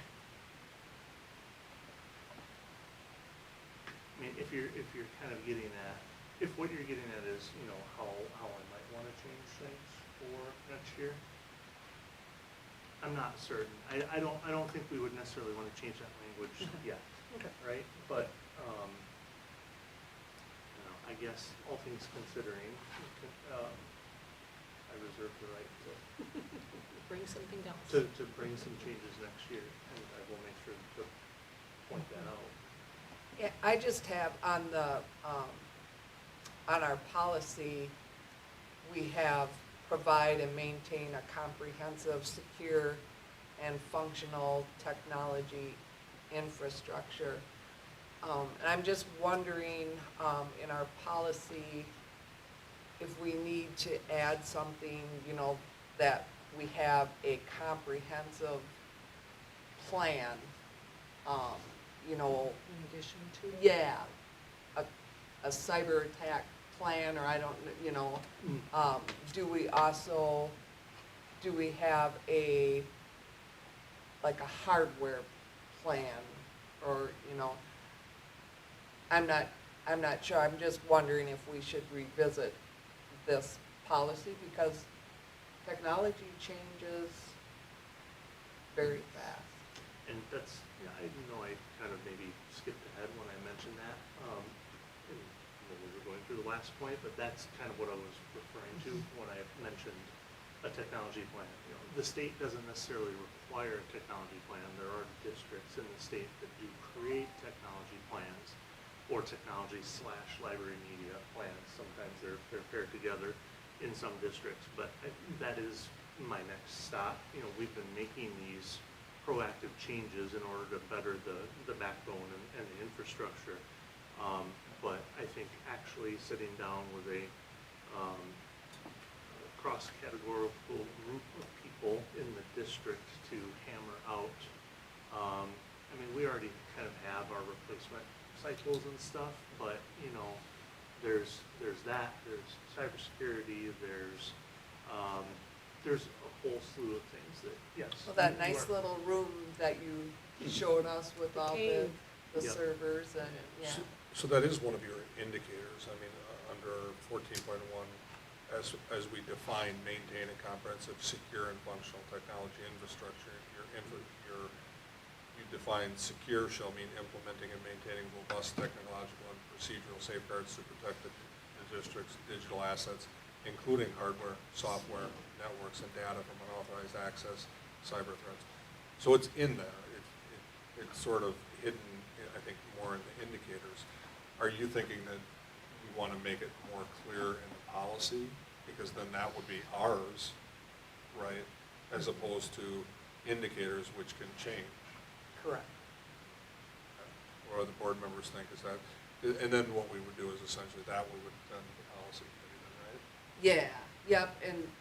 I mean, if you're kind of getting at, if what you're getting at is, you know, how I might want to change things for next year. I'm not certain. I don't think we would necessarily want to change that language yet. Okay. Right? But, you know, I guess all things considering, I reserve the right Bring something down. to bring some changes next year, and I will make sure to point that out. Yeah, I just have on the, on our policy, we have provide and maintain a comprehensive, secure, and functional technology infrastructure. And I'm just wondering, in our policy, if we need to add something, you know, that we have a comprehensive plan, you know. In addition to? Yeah, a cyber attack plan, or I don't, you know, do we have a, like a hardware plan, or, you know, I'm not sure, I'm just wondering if we should revisit this policy, because technology changes very fast. And that's, yeah, I know I kind of maybe skipped ahead when I mentioned that, when we were going through the last point, but that's kind of what I was referring to when I mentioned a technology plan. You know, the state doesn't necessarily require a technology plan. There are districts in the state that do create technology plans or technology/library media plans. Sometimes they're paired together in some districts, but that is my next stop. You know, we've been making these proactive changes in order to better the backbone and the infrastructure. But I think actually sitting down with a cross-categorical group of people in the district to hammer out, I mean, we already kind of have our replacement cycles and stuff, but, you know, there's that, there's cybersecurity, there's a whole slew of things that, yes. Well, that nice little room that you showed us with all the Yep. servers and, yeah. So that is one of your indicators. I mean, under 14.1, as we define, maintain a comprehensive, secure, and functional technology infrastructure, you define secure shall mean implementing and maintaining robust technological and procedural safeguards to protect the district's digital assets, including hardware, software, networks, and data from unauthorized access, cyber threats. So it's in there. It's sort of hidden, I think, more in the indicators. Are you thinking that we want to make it more clear in the policy? Because then that would be ours, right? As opposed to indicators which can change. Correct. What do the board members think? Is that, and then what we would do is essentially that we would send to the policy committee then, right? Yeah, yep,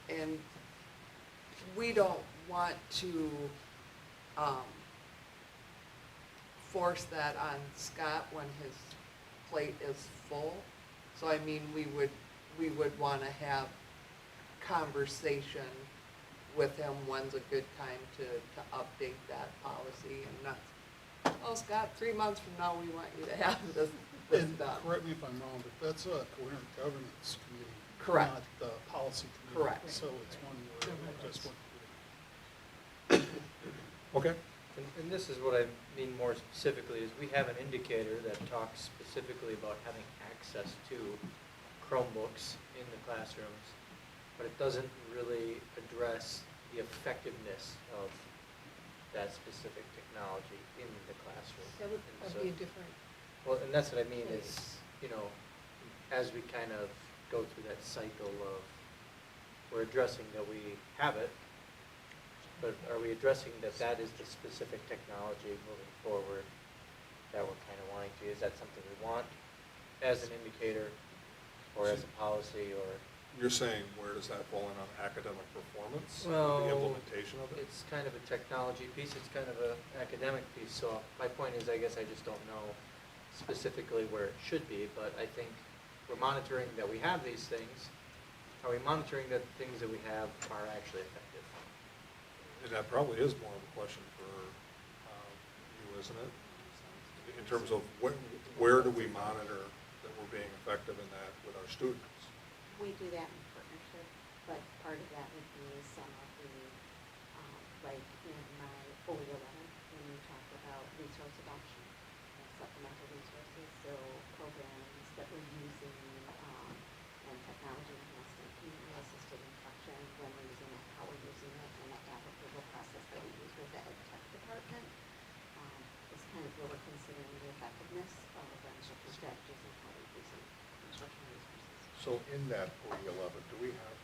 and we don't want to, force that on Scott when his plate is full. So I mean, we would want to have conversation with him when's a good time to update that policy, and not, oh, Scott, 3 months from now, we want you to have this And done. correct me if I'm wrong, but that's a coherent governance committee. Correct. Not the policy committee. Correct. So it's one where just one. Okay. And this is what I mean more specifically, is we have an indicator that talks specifically about having access to Chromebooks in the classrooms, but it doesn't really address the effectiveness of that specific technology in the classroom. That would And so- be a different. Well, and that's what I mean is, you know, as we kind of go through that cycle of, we're addressing that we have it, but are we addressing that that is the specific technology moving forward that we're kind of wanting to? Is that something we want as an indicator or as a policy, or? You're saying where does that fall in on academic performance? Well, The implementation of it? It's kind of a technology piece, it's kind of an academic piece, so my point is, I guess I just don't know specifically where it should be, but I think we're monitoring that we have these things. Are we monitoring that the things that we have are actually effective? And that probably is more of a question for you, isn't it? In terms of where do we monitor that we're being effective in that with our students? We do that in partnership, but part of that would be some of the like in my OE 11, when we talked about resource adoption, supplemental resources, so programs that we're using, and technology enhancement, community assisted instruction, when we're using it, how we're using it, and the app approval process that we use with the ed tech department, is kind of where we're considering the effectiveness of our instructional strategies and how we're using instructional resources. So in that OE 11, do we have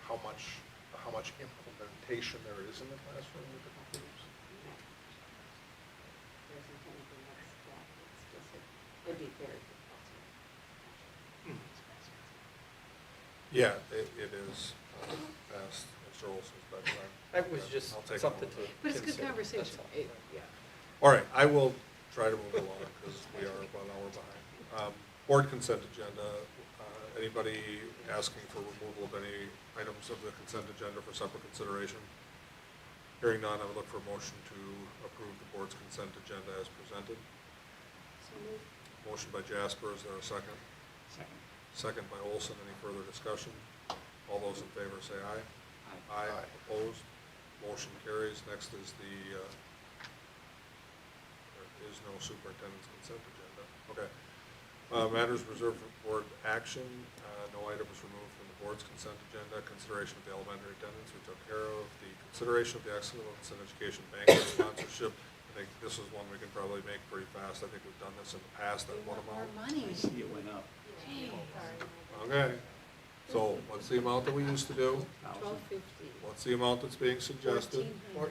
how much implementation there is in the classroom with the computers? There isn't anything that's that, it's just, it'd be very difficult to. Yeah, it is past Mr. Olson's bedtime. That was just I'll take something to But it's good consider, conversation. that's all. Yeah. All right, I will try to move along because we are about an hour behind. Board consent agenda, anybody asking for removal of any items of the consent agenda for separate consideration? Hearing none, I would look for a motion to approve the board's consent agenda as presented. So moved. Motion by Jasper, is there a second? Second. Second by Olson, any further discussion? All those in favor say aye. Aye. Aye, opposed, motion carries. Next is there is no superintendent's consent agenda. Okay. Matters reserved for board action, no items removed from the board's consent agenda. Consideration of the elementary attendance we took care of. The consideration of the excellence in education banquet sponsorship. I think this is one we can probably make pretty fast. I think we've done this in the past at one amount. More money. I see it went up. Okay, so what's the amount that we used to do? $12.50. What's the amount that's being suggested? $1,400.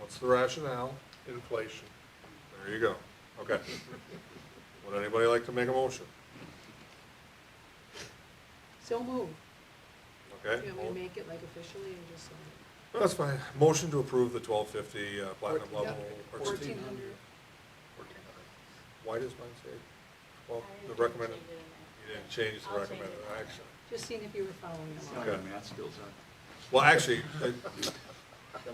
What's the rationale? Inflation. There you go. Okay. Would anybody like to make a motion? So moved. Okay. Do you want me to make it like officially or just so? That's fine. Motion to approve the 1250 platinum level. or 1,400. 1,400. Why does mine say 12? The recommended, you didn't change the recommended action. Just seeing if you were following See along. how your math skills are. Well, actually,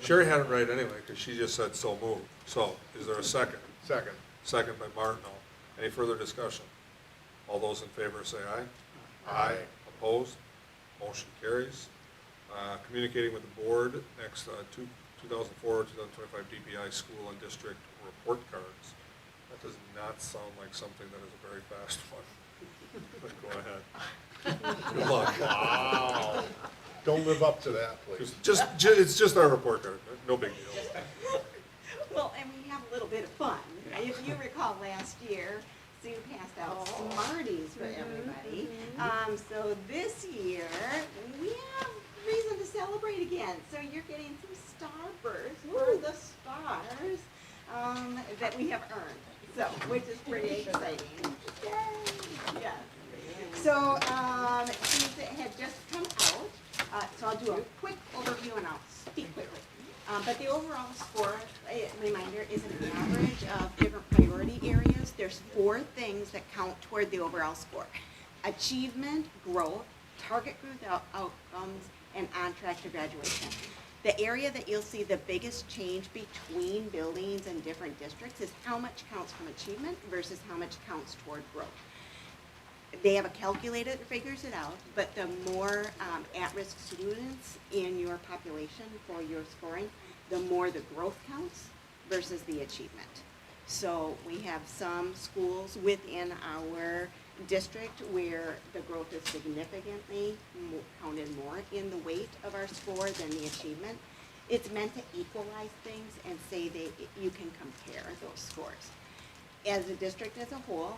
Sherry had it right anyway, because she just said so moved. So, is there a second? Second. Second by Martineau. Any further discussion? All those in favor say aye. Aye. Opposed? Motion carries. Communicating with the board, next 2004-2025 DPI school and district report cards. That does not sound like something that is a very fast one. But go ahead. Good luck. Wow. Don't live up to that, please. It's just our report card, no big deal. Well, and we have a little bit of fun. If you recall last year, Sue passed out Smarties for everybody. So this year, we have reason to celebrate again. So you're getting some Starbursts for the stars that we have earned. So, which is pretty exciting. Yay! Yes. So, these had just come out. So I'll do a quick overview and I'll speak quickly. But the overall score, reminder, is an average of different priority areas. There's 4 things that count toward the overall score: achievement, growth, target group outcomes, and on track to graduation. The area that you'll see the biggest change between buildings and different districts is how much counts from achievement versus how much counts toward growth. They have a calculator that figures it out, but the more at-risk students in your population for your scoring, the more the growth counts versus the achievement. So we have some schools within our district where the growth is significantly counted more in the weight of our score than the achievement. It's meant to equalize things and say that you can compare those scores. As a district as a whole,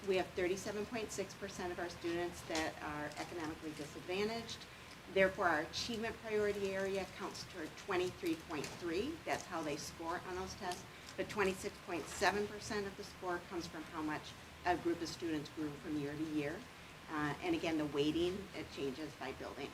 we have 37.6% of our students that are economically disadvantaged. Therefore, our achievement priority area counts toward 23.3. That's how they score on those tests. But 26.7% of the score comes from how much a group of students grew from year to year. And again, the weighting, it changes by building.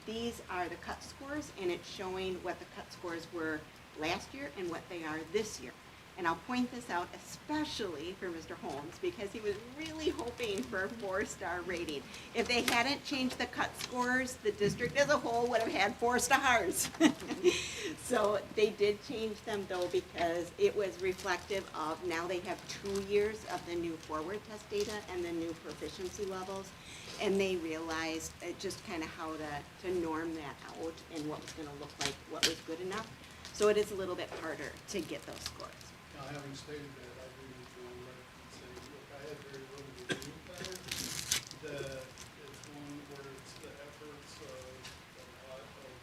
These are the cut scores, and it's showing what the cut scores were last year and what they are this year. And I'll point this out especially for Mr. Holmes, because he was really hoping for a 4-star rating. If they hadn't changed the cut scores, the district as a whole would have had 4 stars. So they did change them though, because it was reflective of, now they have 2 years of the new forward test data and the new proficiency levels. And they realized just kind of how to norm that out and what was going to look like, what was good enough. So it is a little bit harder to get those scores. Now, having stated that, I agree with John Leff and saying, look, I had very little to do with that. It's one where it's the efforts of a lot of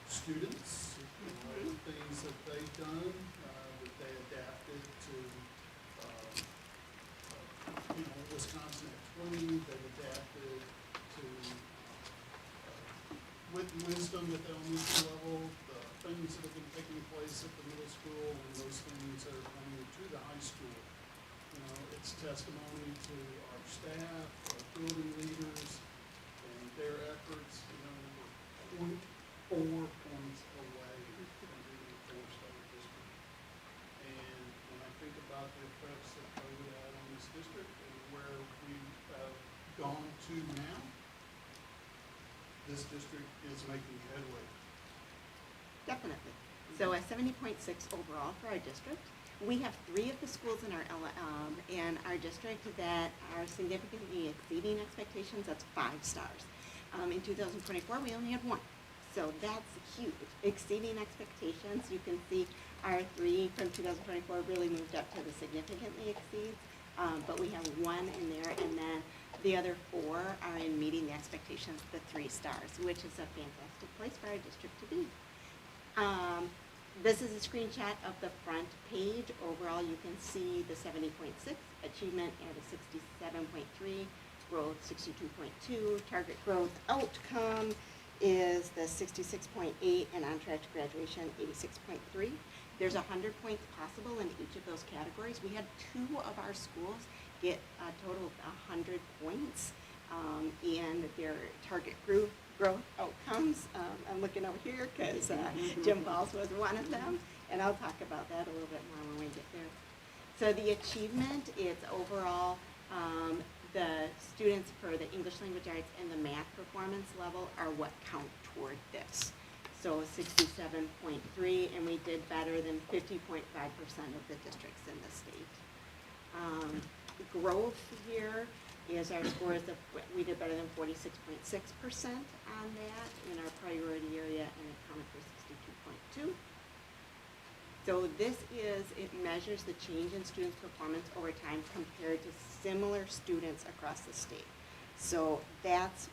students, you know, the things that they've done, that they adapted to, you know, Wisconsin at 20, they've adapted to with wisdom at the elementary level, the things that have been taking place at the middle school, and those things that are coming to the high school. You know, it's testimony to our staff, our building leaders, and their efforts. You know, we're 4 points away from being a 4-star district. And when I think about the effects that COVID had on this district and where we have gone to now, this district is making headway. Definitely. So a 70.6 overall for our district. We have 3 of the schools in our district that are significantly exceeding expectations. That's 5 stars. In 2024, we only had 1. So that's huge. Exceeding expectations. You can see our 3 from 2024 really moved up to the significantly exceeds. But we have 1 in there, and then the other 4 are in meeting the expectations, the 3 stars, which is a fantastic place for our district to be. This is a screenshot of the front page. Overall, you can see the 70.6, achievement at a 67.3, growth 62.2, target growth outcome is the 66.8, and on track to graduation 86.3. There's 100 points possible in each of those categories. We had 2 of our schools get a total of 100 points in their target growth outcomes. I'm looking over here because Jim Falls was one of them, and I'll talk about that a little bit more when we get there. So the achievement is overall, the students for the English language arts and the math performance level are what count toward this. So 67.3, and we did better than 50.5% of the districts in the state. Growth here is our scores of, we did better than 46.6% on that in our priority area, and it counted for 62.2. So this it measures the change in students' performance over time compared to similar students across the state. So that's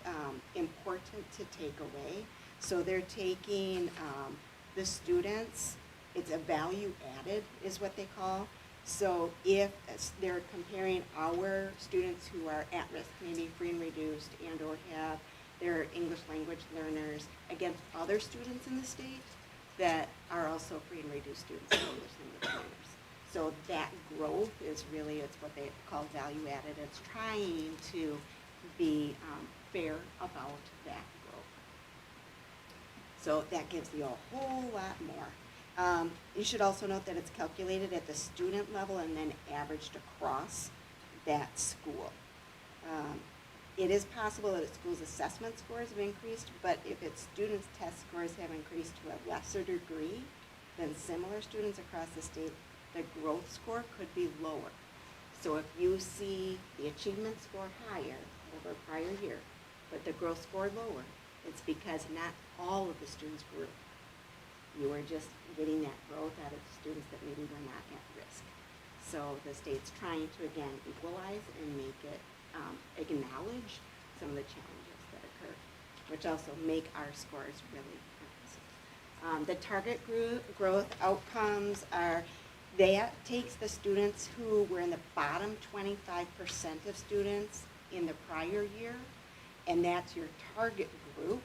important to take away. So they're taking the students, it's a value added is what they call. So if they're comparing our students who are at risk, maybe free and reduced, and or have their English language learners against other students in the state that are also free and reduced students and English language learners. So that growth is really, it's what they call value added. It's trying to be fair about that growth. So that gives you a whole lot more. You should also note that it's calculated at the student level and then averaged across that school. It is possible that a school's assessment scores have increased, but if its students' test scores have increased to a lesser degree than similar students across the state, the growth score could be lower. So if you see the achievement score higher over a prior year, but the growth score lower, it's because not all of the students grew. You were just getting that growth out of the students that maybe were not at risk. So the state's trying to, again, equalize and make it acknowledge some of the challenges that occur, which also make our scores really impressive. The target growth outcomes are, that takes the students who were in the bottom 25% of students in the prior year, and that's your target group,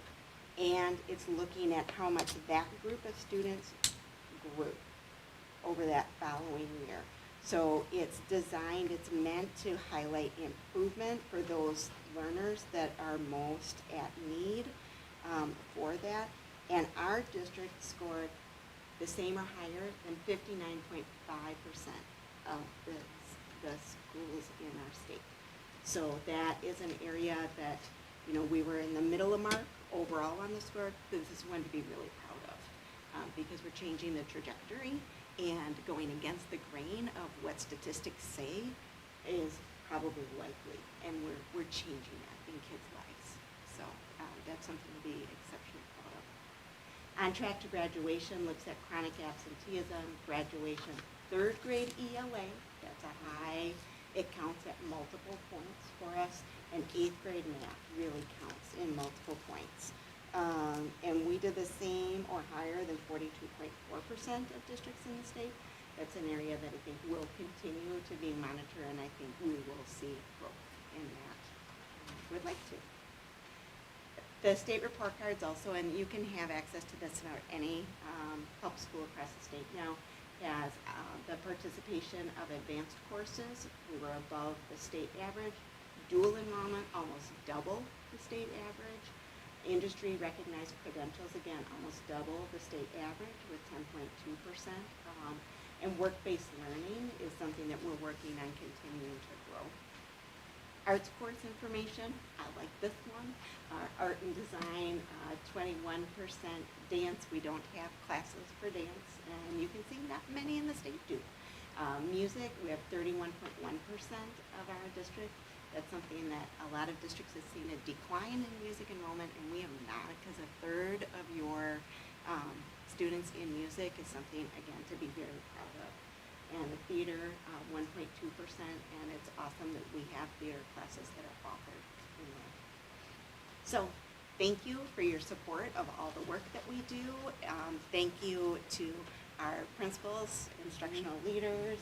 and it's looking at how much that group of students grew over that following year. So it's designed, it's meant to highlight improvement for those learners that are most at need for that. And our district scored the same or higher than 59.5% of the schools in our state. So that is an area that, you know, we were in the middle of mark overall on the score. This is one to be really proud of, because we're changing the trajectory and going against the grain of what statistics say is probably likely, and we're changing that in kids' lives. So that's something to be exceptionally proud of. On Track to Graduation looks at chronic absenteeism, graduation, third grade ELA, that's a high, it counts at multiple points for us, and eighth grade math really counts in multiple points. And we did the same or higher than 42.4% of districts in the state. That's an area that I think will continue to be monitored, and I think we will see growth in that. Would like to. The state report cards also, and you can have access to this about any public school across the state now, has the participation of advanced courses. We were above the state average. Dual enrollment, almost double the state average. Industry recognized credentials, again, almost double the state average with 10.2%. And work-based learning is something that we're working on continuing to grow. Arts course information, I like this one. Art and design, 21%. Dance, we don't have classes for dance, and you can see not many in the state do. Music, we have 31.1% of our district. That's something that a lot of districts have seen a decline in music enrollment, and we have not, because a third of your students in music is something, again, to be very proud of. And the theater, 1.2%, and it's awesome that we have theater classes that are offered in there. So, thank you for your support of all the work that we do. Thank you to our principals, instructional leaders,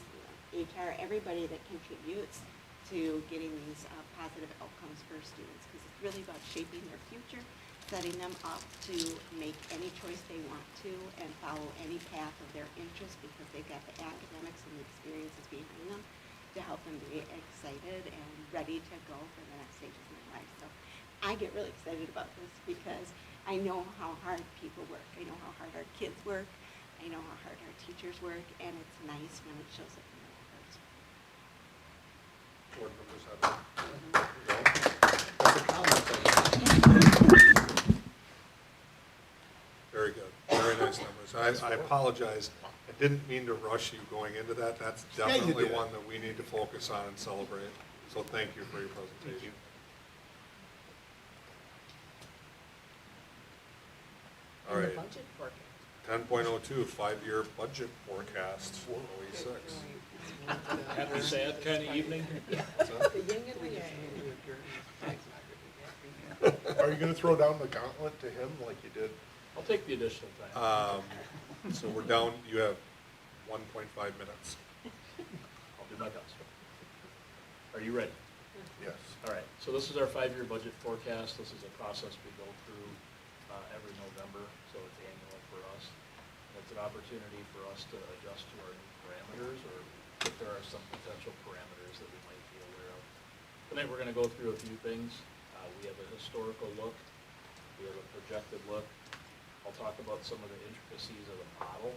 HR, everybody that contributes to getting these positive outcomes for students, because it's really about shaping their future, setting them up to make any choice they want to and follow any path of their interest, because they've got the academics and the experiences behind them to help them be excited and ready to go for the next stages in their life. So I get really excited about this because I know how hard people work. I know how hard our kids work. I know how hard our teachers work, and it's nice when it shows up in their reports. Board members Very good, very nice numbers. I apologize, I didn't mean to rush you going into that. That's definitely one that we need to focus on and celebrate. So thank you for your presentation. All right. Budget forecast. 10.02, 5-year budget forecast, OE6. Happy, sad kind of evening? The yin and the yang. Are you gonna throw down the gauntlet to him like you did? I'll take the additional time. So we're down, you have 1.5 minutes. I'll do my best. Are you ready? Yes. All right, so this is our 5-year budget forecast. This is a process we go through every November, so it's annual for us. And it's an opportunity for us to adjust to our new parameters, or if there are some potential parameters that we might be aware of. Tonight we're going to go through a few things. We have a historical look. We have a projected look. I'll talk about some of the intricacies of the model.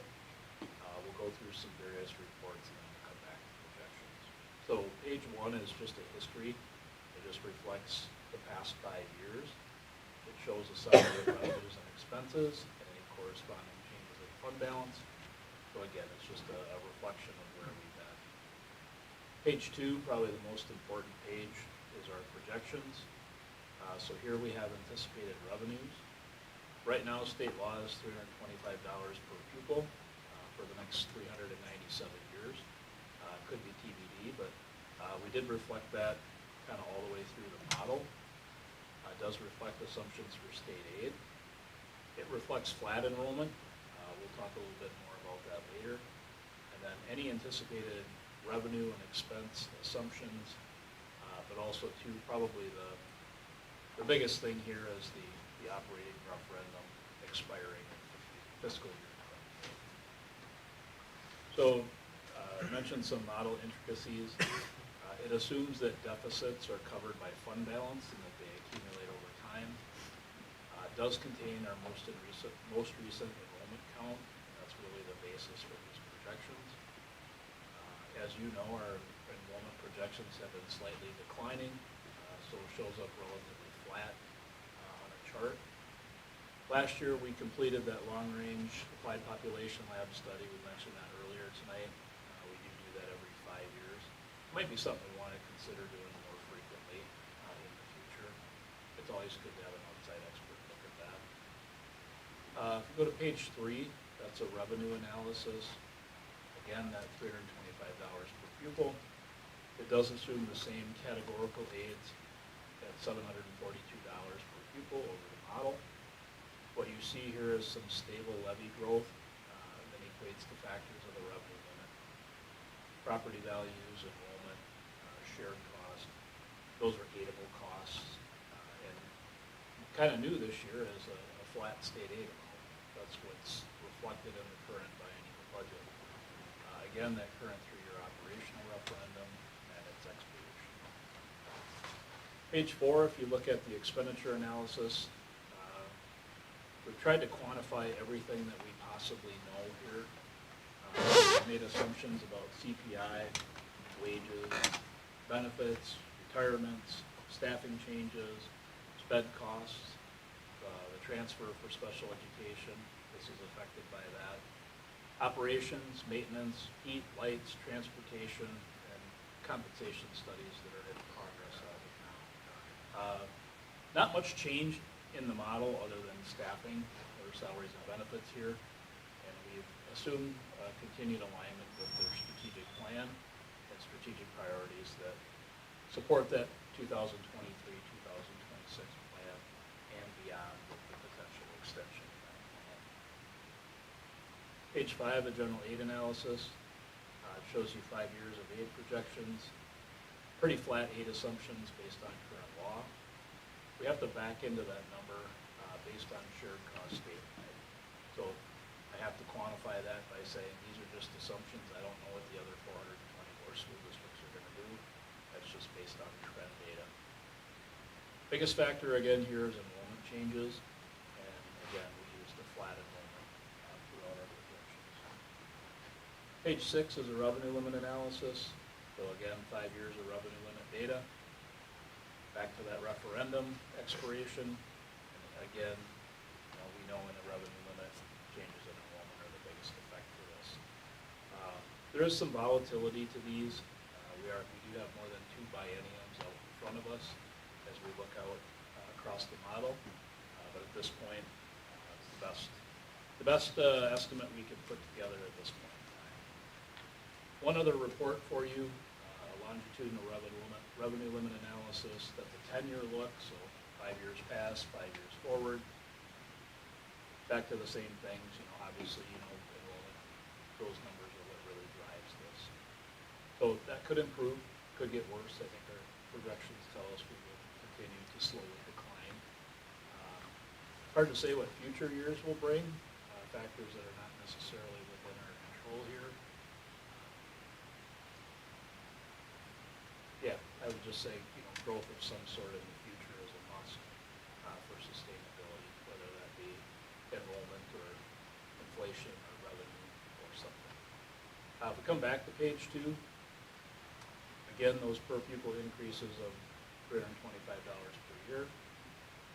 We'll go through some various reports and then we'll come back to projections. So page 1 is just a history. It just reflects the past 5 years. It shows a summary of revenues and expenses and any corresponding changes in fund balance. So again, it's just a reflection of where we've been. Page 2, probably the most important page, is our projections. So here we have anticipated revenues. Right now, state law is $325 per pupil for the next 397 years. Could be TBD, but we did reflect that kind of all the way through the model. It does reflect assumptions for state aid. It reflects flat enrollment. We'll talk a little bit more about that later. And then any anticipated revenue and expense assumptions, but also too, probably the biggest thing here is the operating referendum expiring in fiscal year 20. So I mentioned some model intricacies. It assumes that deficits are covered by fund balance and that they accumulate over time. It does contain our most recent enrollment count, and that's really the basis for these projections. As you know, our enrollment projections have been slightly declining, so it shows up relatively flat on a chart. Last year, we completed that long-range applied population lab study. We mentioned that earlier tonight. We do that every 5 years. It might be something we want to consider doing more frequently in the future. It's always good to have an outside expert look at that. If you go to page 3, that's a revenue analysis. Again, that $325 per pupil. It does assume the same categorical aids at $742 per pupil over the model. What you see here is some stable levy growth that equates to factors of the revenue limit. Property values, enrollment, shared cost, those are aidable costs. And kind of new this year is a flat state aid amount. That's what's reflected in the current biennial budget. Again, that current 3-year operational referendum and its expiration. Page 4, if you look at the expenditure analysis, we've tried to quantify everything that we possibly know here. We've made assumptions about CPI, wages, benefits, retirements, staffing changes, sped costs, the transfer for special education. This is affected by that. Operations, maintenance, heat, lights, transportation, and compensation studies that are in progress as of now. Not much change in the model other than staffing or salaries and benefits here. And we've assumed continued alignment with their strategic plan and strategic priorities that support that 2023-2026 plan and beyond with the potential extension of that plan. Page 5, a general aid analysis. It shows you 5 years of aid projections. Pretty flat aid assumptions based on current law. We have to back into that number based on shared cost statewide. So I have to quantify that by saying these are just assumptions. I don't know what the other 424 school districts are going to do. That's just based on trend data. Biggest factor again here is enrollment changes. And again, we use the flat enrollment throughout our projections. Page 6 is a revenue limit analysis. So again, 5 years of revenue limit data. Back to that referendum expiration. And again, we know in the revenue limit, changes in enrollment are the biggest effect for this. There is some volatility to these. We do have more than 2 bienniums out in front of us as we look out across the model. But at this point, it's the best estimate we can put together at this point in time. One other report for you, longitudinal revenue limit analysis that the 10-year look, so 5 years past, 5 years forward. Back to the same things, obviously, enrollment, those numbers are what really drives this. So that could improve, could get worse. I think our projections tell us we will continue to slowly decline. Hard to say what future years will bring, factors that are not necessarily within our control here. Yeah, I would just say, growth of some sort in the future is a must for sustainability, whether that be enrollment or inflation or revenue or something. If we come back to page 2, again, those per pupil increases of $325 per year,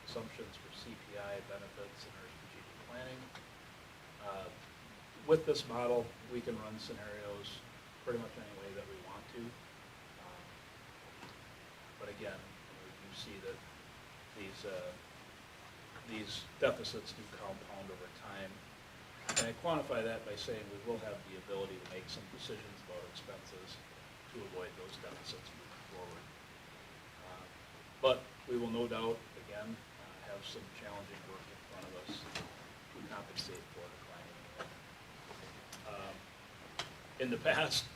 assumptions for CPI, benefits, and our strategic planning. With this model, we can run scenarios pretty much any way that we want to. But again, you see that these deficits do compound over time. And I quantify that by saying we will have the ability to make some decisions about expenses to avoid those deficits moving forward. But we will no doubt, again, have some challenging work in front of us to compensate for declining enrollment. In the past,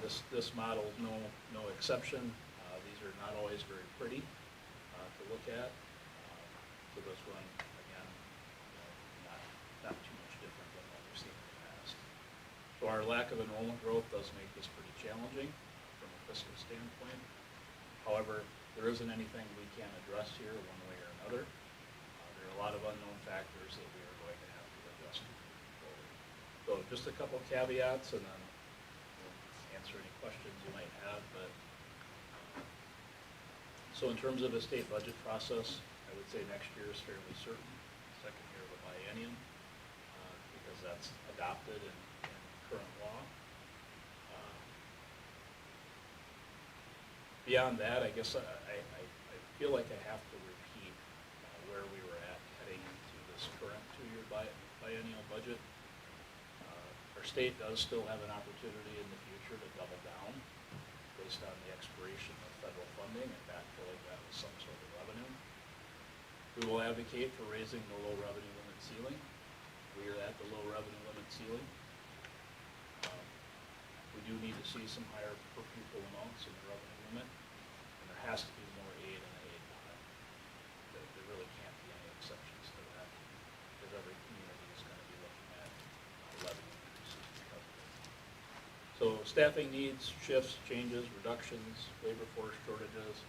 this model is no exception. These are not always very pretty to look at. So this one, again, not too much different than what we've seen in the past. So our lack of enrollment growth does make this pretty challenging from a fiscal standpoint. However, there isn't anything we can address here one way or another. There are a lot of unknown factors that we are going to have to adjust to moving forward. So just a couple caveats, and then we'll answer any questions you might have, but, so in terms of the state budget process, I would say next year is fairly certain, second year of the biennium, because that's adopted in current law. Beyond that, I guess I feel like I have to repeat where we were at heading into this current two-year biennial budget. Our state does still have an opportunity in the future to double down based on the expiration of federal funding and backfilling that with some sort of revenue. We will advocate for raising the low revenue limit ceiling. We are at the low revenue limit ceiling. We do need to see some higher per pupil amounts in the revenue limit, and there has to be more aid in the aid pot. There really can't be any exceptions to that, because every community is going to be looking at levy increases because of it. So staffing needs, shifts, changes, reductions, labor force shortages,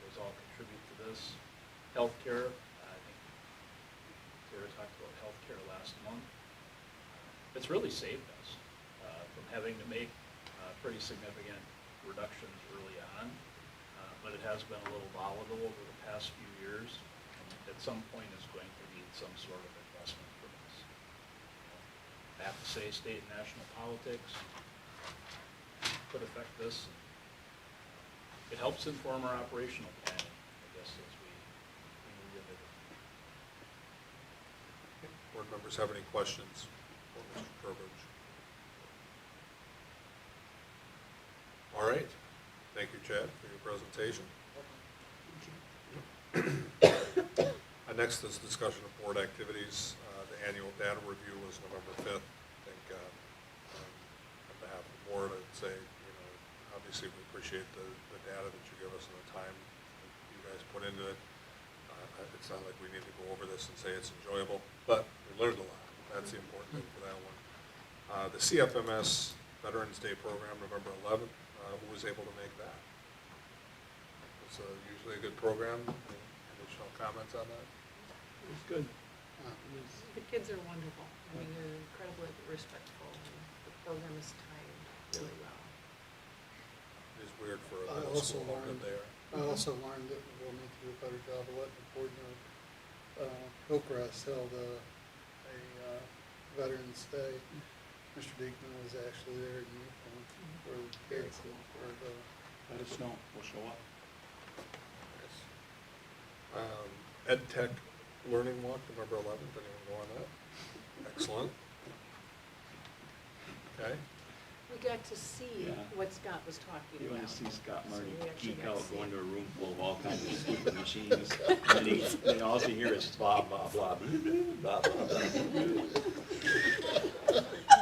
those all contribute to this. Healthcare, I think Sarah talked about healthcare last month. It's really saved us from having to make pretty significant reductions early on, but it has been a little volatile over the past few years. And at some point, is going to need some sort of investment from us. I have to say, state and national politics could affect this. It helps inform our operational planning, I guess, as we move into it. Board members have any questions for Mr. Trowbridge? All right. Thank you, Chad, for your presentation. Next is discussion of board activities. The annual data review was November 5th. I think on behalf of the board, I'd say, obviously we appreciate the data that you give us and the time that you guys put into it. It's not like we need to go over this and say it's enjoyable, but we learned a lot. That's the important thing for that one. The CFMS Veterans Day program, November 11th. Who was able to make that? It's usually a good program. Any additional comments on that? It was good. The kids are wonderful. I mean, they're incredibly respectful, and the program is timed really well. It is weird for a I middle also school how good learned, they are. I also learned that we'll need to do a better job of letting the board know. Hillcrest held a Veterans Day. Mr. Diekman was actually there in uniform for the kids and for the. Let us know, we'll show up. Ed Tech Learning Walk, November 11th. Anyone go on that? Excellent. Okay. We got to see what Scott was talking You about. want to see Scott Marty So we actually geek got to out, see go it. into a room full of all kinds of stupid machines, and then all you hear is blah, blah, blah, blah, blah, blah.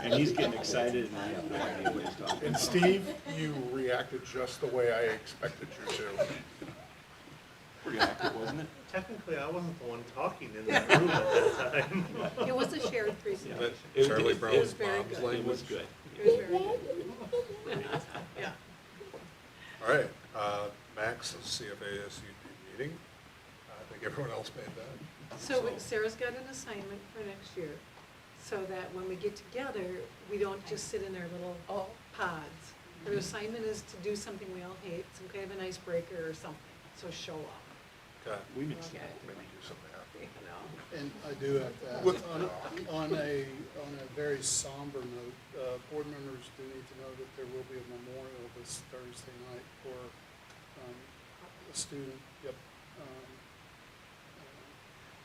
And he's getting excited, and I have no idea what he's talking about. And Steve, you reacted just the way I expected you to. Pretty accurate, wasn't it? Technically, I wasn't the one talking in that room at that time. It was a shared presentation. Charlie Brown's very mom's good. language. It was good. It was very good. Yeah. All right. Max, CFAUSD meeting. I think everyone else made that. So Sarah's got an assignment for next year, so that when we get together, we don't just sit in our little pods. Her assignment is to do something we all hate, some kind of an icebreaker or something, so show up. Okay. We need Okay. Maybe do something happy. You know? And I do have to ask, on a very somber note, board members do need to know that there will be a memorial this Thursday night for a student. Yep.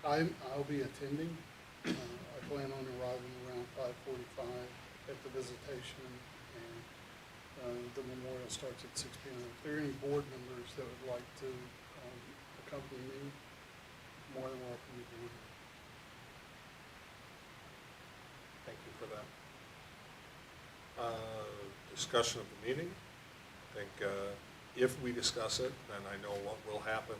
I'll be attending. I plan on arriving around 5:45 at the visitation, and the memorial starts at 6 p.m. If there are any board members that would like to accompany me, more than welcome to do it. Thank you for that. Discussion of the meeting. I think if we discuss it, then I know what will happen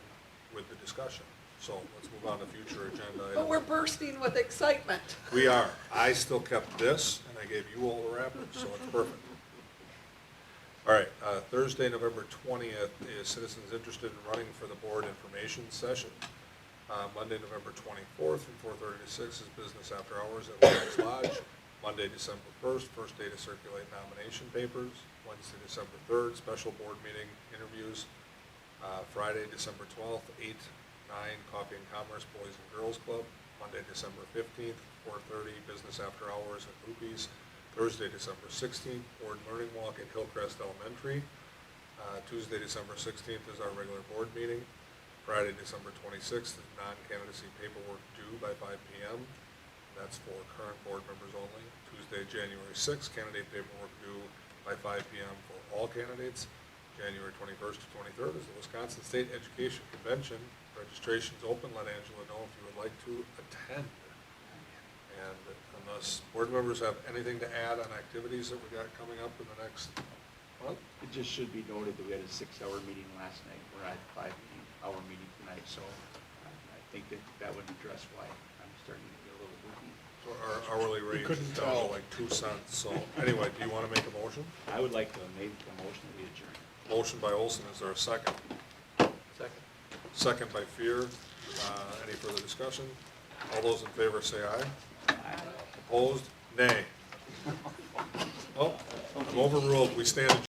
with the discussion. So let's move on to future agenda items. But we're bursting with excitement. We are. I still kept this, and I gave you all the wrappers, so it's perfect. All right, Thursday, November 20th is citizens interested in running for the board information session. Monday, November 24th from 4:30 to 6 is business after hours at Williams Lodge. Monday, December 1st, first day to circulate nomination papers. Wednesday, December 3rd, special board meeting interviews. Friday, December 12th, 8, 9, Coffee and Commerce Boys and Girls Club. Monday, December 15th, 4:30, business after hours at Loopy's. Thursday, December 16th, board learning walk at Hillcrest Elementary. Tuesday, December 16th is our regular board meeting. Friday, December 26th, is non-candidacy paperwork due by 5 p.m. That's for current board members only. Tuesday, January 6th, candidate paperwork due by 5 p.m. for all candidates. January 21st to 23rd is the Wisconsin State Education Convention. Registration's open. Let Angela know if you would like to attend. And unless board members have anything to add on activities that we got coming up in the next month? It just should be noted that we had a 6-hour meeting last night. We're at a 5-hour meeting tonight, so I think that would address why I'm starting to get a little loopy. So our hourly rate is down to like 2 cents. So anyway, do you want to make a motion? I would like to make a motion that we adjourn. Motion by Olson, is there a second? Second. Second by Fear. Any further discussion? All those in favor say aye. Aye. Opposed? Nay. Oh, I'm overruled. We stand adjourned.